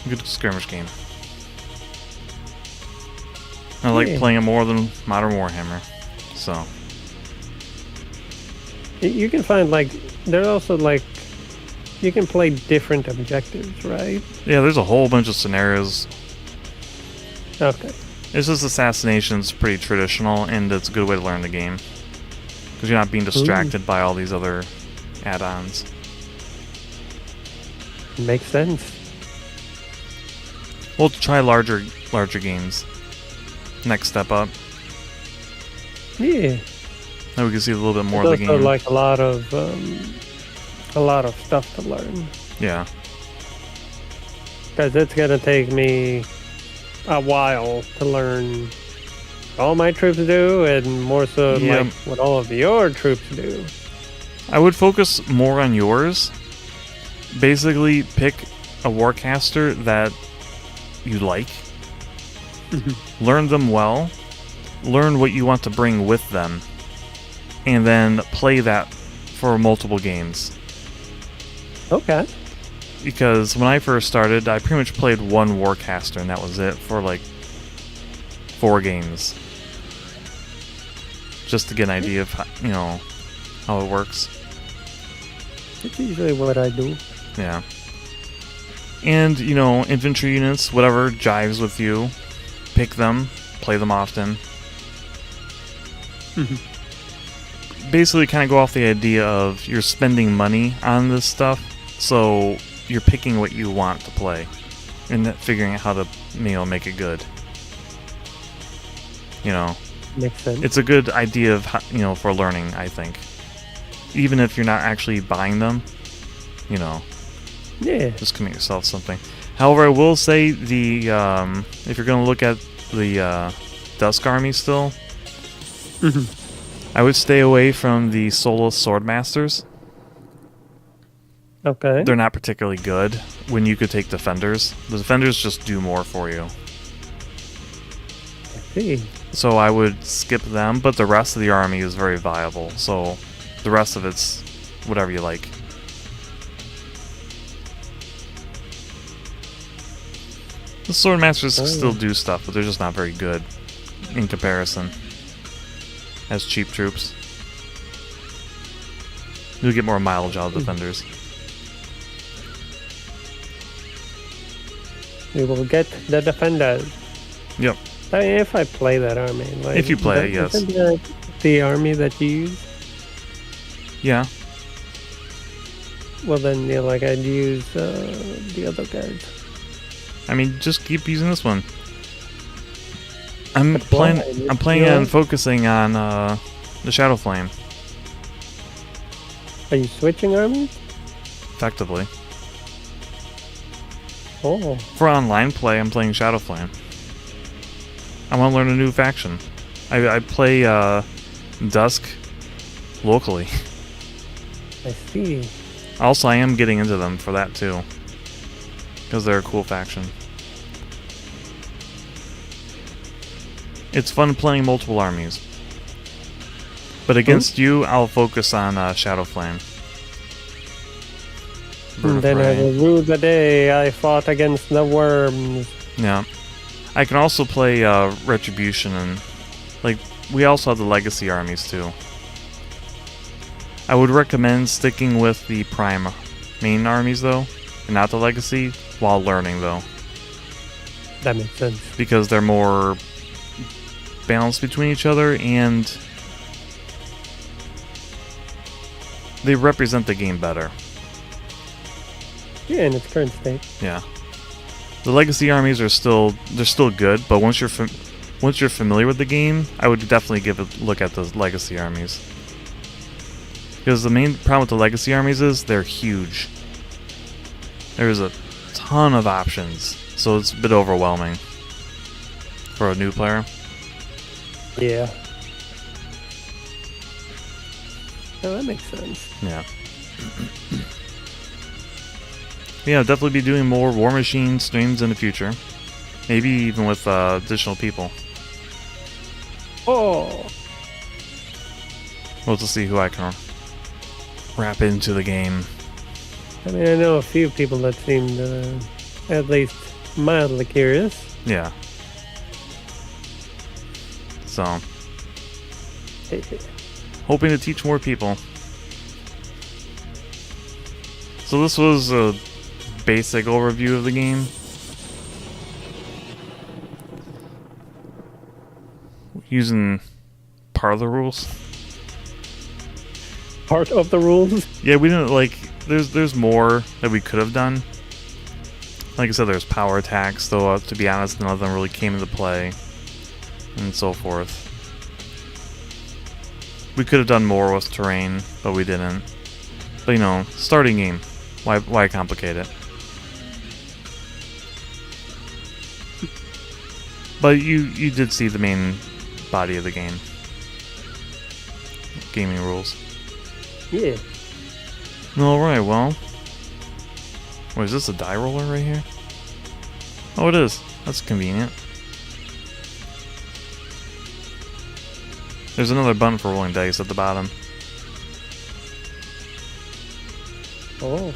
Good skirmish game. I like Yeah. playing it more than Modern Warhammer. So, You can find like there are also like you can play different objectives, right? yeah, there's a whole bunch of scenarios. Okay. It's just Assassination's pretty traditional, and it's a good way to learn the game. Because you're not being distracted by all these other add-ons. Makes sense. We'll try larger games. Next step up. Yeah. Now we can see a little bit more There's of the also game. like a lot of stuff to learn. Yeah. Because it's gonna take me a while to learn all my troops do, and more so Yep. like what all of your troops do. I would focus more on yours. Basically, pick a warcaster that you like. Learn them well. Learn what you want to bring with them. And then play that for multiple games. Okay. Because when I first started, I pretty much played one warcaster, and that was it for like 4 games. Just to get an idea of how, how it works. It's usually what I do. Yeah. And, infantry units, whatever jives with you, pick them, play them often. Basically kind of go off the idea of you're spending money on this stuff, so you're picking what you want to play and figuring out how to, make it good. Makes sense. It's a good idea of, for learning, I think. Even if you're not actually buying them, Yeah. just commit yourself something. However, I will say if you're going to look at the Dusk Army still, I would stay away from the Soulless Swordmasters. Okay. They're not particularly good when you could take Defenders. The Defenders just do more for you. I see. So I would skip them, but the rest of the army is very viable. So the rest of it's whatever you like. The Swordmasters still do stuff, but they're just not very good in comparison as cheap troops. You'll get more mileage out of Defenders. We will get the Defenders. Yep. I mean, if I play that army. Like, If you play it, yes. Isn't that the army that you use? Yeah. Well, then, yeah, like, I'd use the other guards. I mean, just keep using this one. I'm But why? planning on focusing on the Shadow Flame, Are you switching armies? effectively. Oh. For online play, I'm playing Shadow Flame. I want to learn a new faction. I play Dusk locally. I see. Also, I am getting into them for that too, because they're a cool faction. It's fun playing multiple armies. But against you, I'll focus on Shadow Flame. Bird And of then I Prey. will rue the day I fought against the worms. Yeah. I can also play Retribution, and we also have the Legacy armies too. I would recommend sticking with the Prime main armies, though, and not the Legacy, while learning, though. That makes sense. Because they're more balanced between each other, and they represent the game better. Yeah, in its current state. Yeah. The Legacy armies are still good, but once you're familiar with the game, I would definitely give a look at the Legacy armies. Because the main problem with the Legacy armies is they're huge. There's a ton of options, so it's a bit overwhelming for a new player. Yeah. Oh, that makes sense. Yeah. Yeah, I'll definitely be doing more Warmachine streams in the future. Maybe even with additional people. Oh! We'll just see who I can wrap into the game. I mean, I know a few people that seemed at least mildly curious. Yeah. So, hoping to teach more people. So this was a basic overview of the game. Using part of the rules. Part of the rules? Yeah, we didn't like. There's more that we could have done. Like I said, there's power attacks, though. To be honest, none of them really came into play, and so forth. We could have done more with terrain, but we didn't. But you know, starting game. Why complicate it? But you did see the main body of the game. Gaming rules. Yeah. Alright, well. Wait, is this a die roller right here? Oh, it is. That's convenient. There's another button for rolling dice at the bottom. Oh.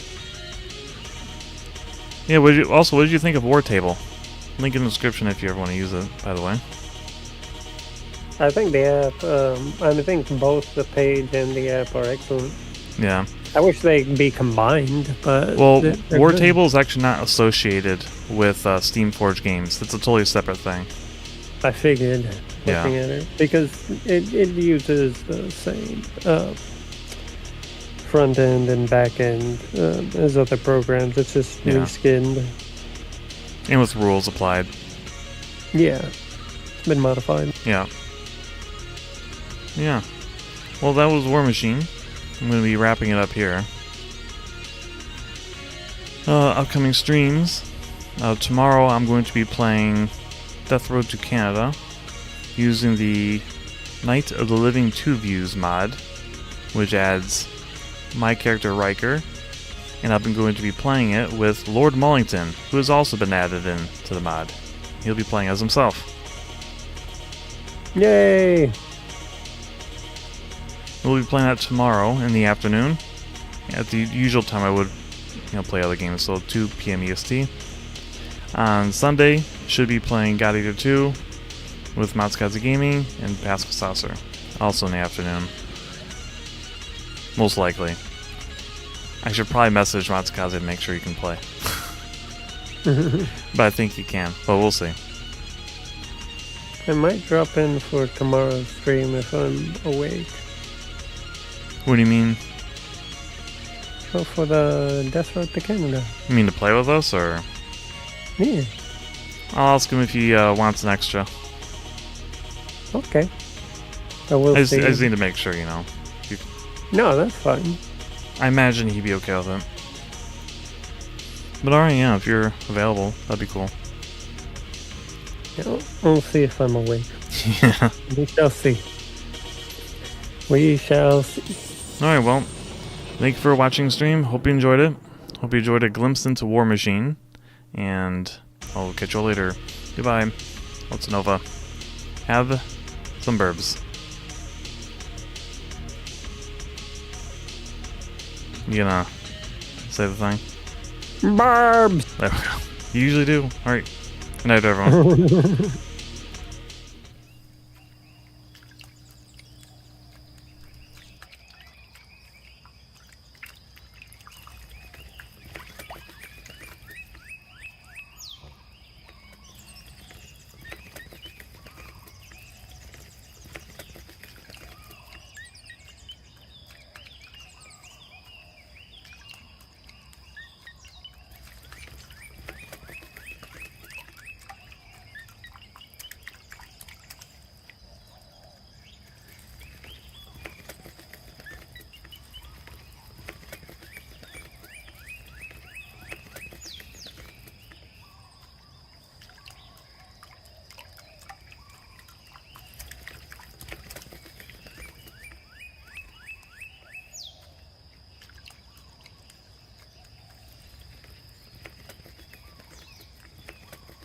Yeah, what did you think of War Table? Link in the description if you ever want to use it, by the way. I think the app, I think both the page and the app are excellent. Yeah. I wish they'd be combined, but... Well, they're War good. Table is actually not associated with Steamforged games. It's a totally separate thing. I figured, Yeah. looking at it, because it uses the same front end and back end as other programs. It's just Yeah. reskinned. And with rules applied. Yeah, it's been modified. Yeah. Yeah. Well, that was Warmachine. I'm going to be wrapping it up here. Upcoming streams. Tomorrow I'm going to be playing Death Road to Canada using the Night of the Living 2 Views mod, which adds my character Riker, and I've been going to be playing it with Lord Mullington, who has also been added in to the mod. He'll be playing as himself. Yay! We'll be playing that tomorrow in the afternoon. At the usual time I would play other games, so 2 p.m. EST. On Sunday, should be playing God Eater 2 with Matsukaze Gaming and Pascal Saucer, also in the afternoon. Most likely. I should probably message Matsukaze to make sure he can play. But I think he can, but we'll see. I might drop in for tomorrow's stream if I'm awake. What do you mean? Oh, for the Death Road to Canada. You mean to play with us, or? Yeah. I'll ask him if he wants an extra. Okay. I will I see. just need to make sure, No, that's fine. I imagine he'd be okay with it. But alright, yeah, if you're available, that'd be cool. Yeah, we'll see if I'm awake. Yeah. We shall see. We shall see. Alright, well, thank you for watching the stream. Hope you enjoyed it. Hope you enjoyed a glimpse into Warmachine. And I'll catch you all later. Goodbye. What's Nova? Have some burbs. You gonna say the thing? Barbs! There we go. You usually do. Alright. Good night, everyone.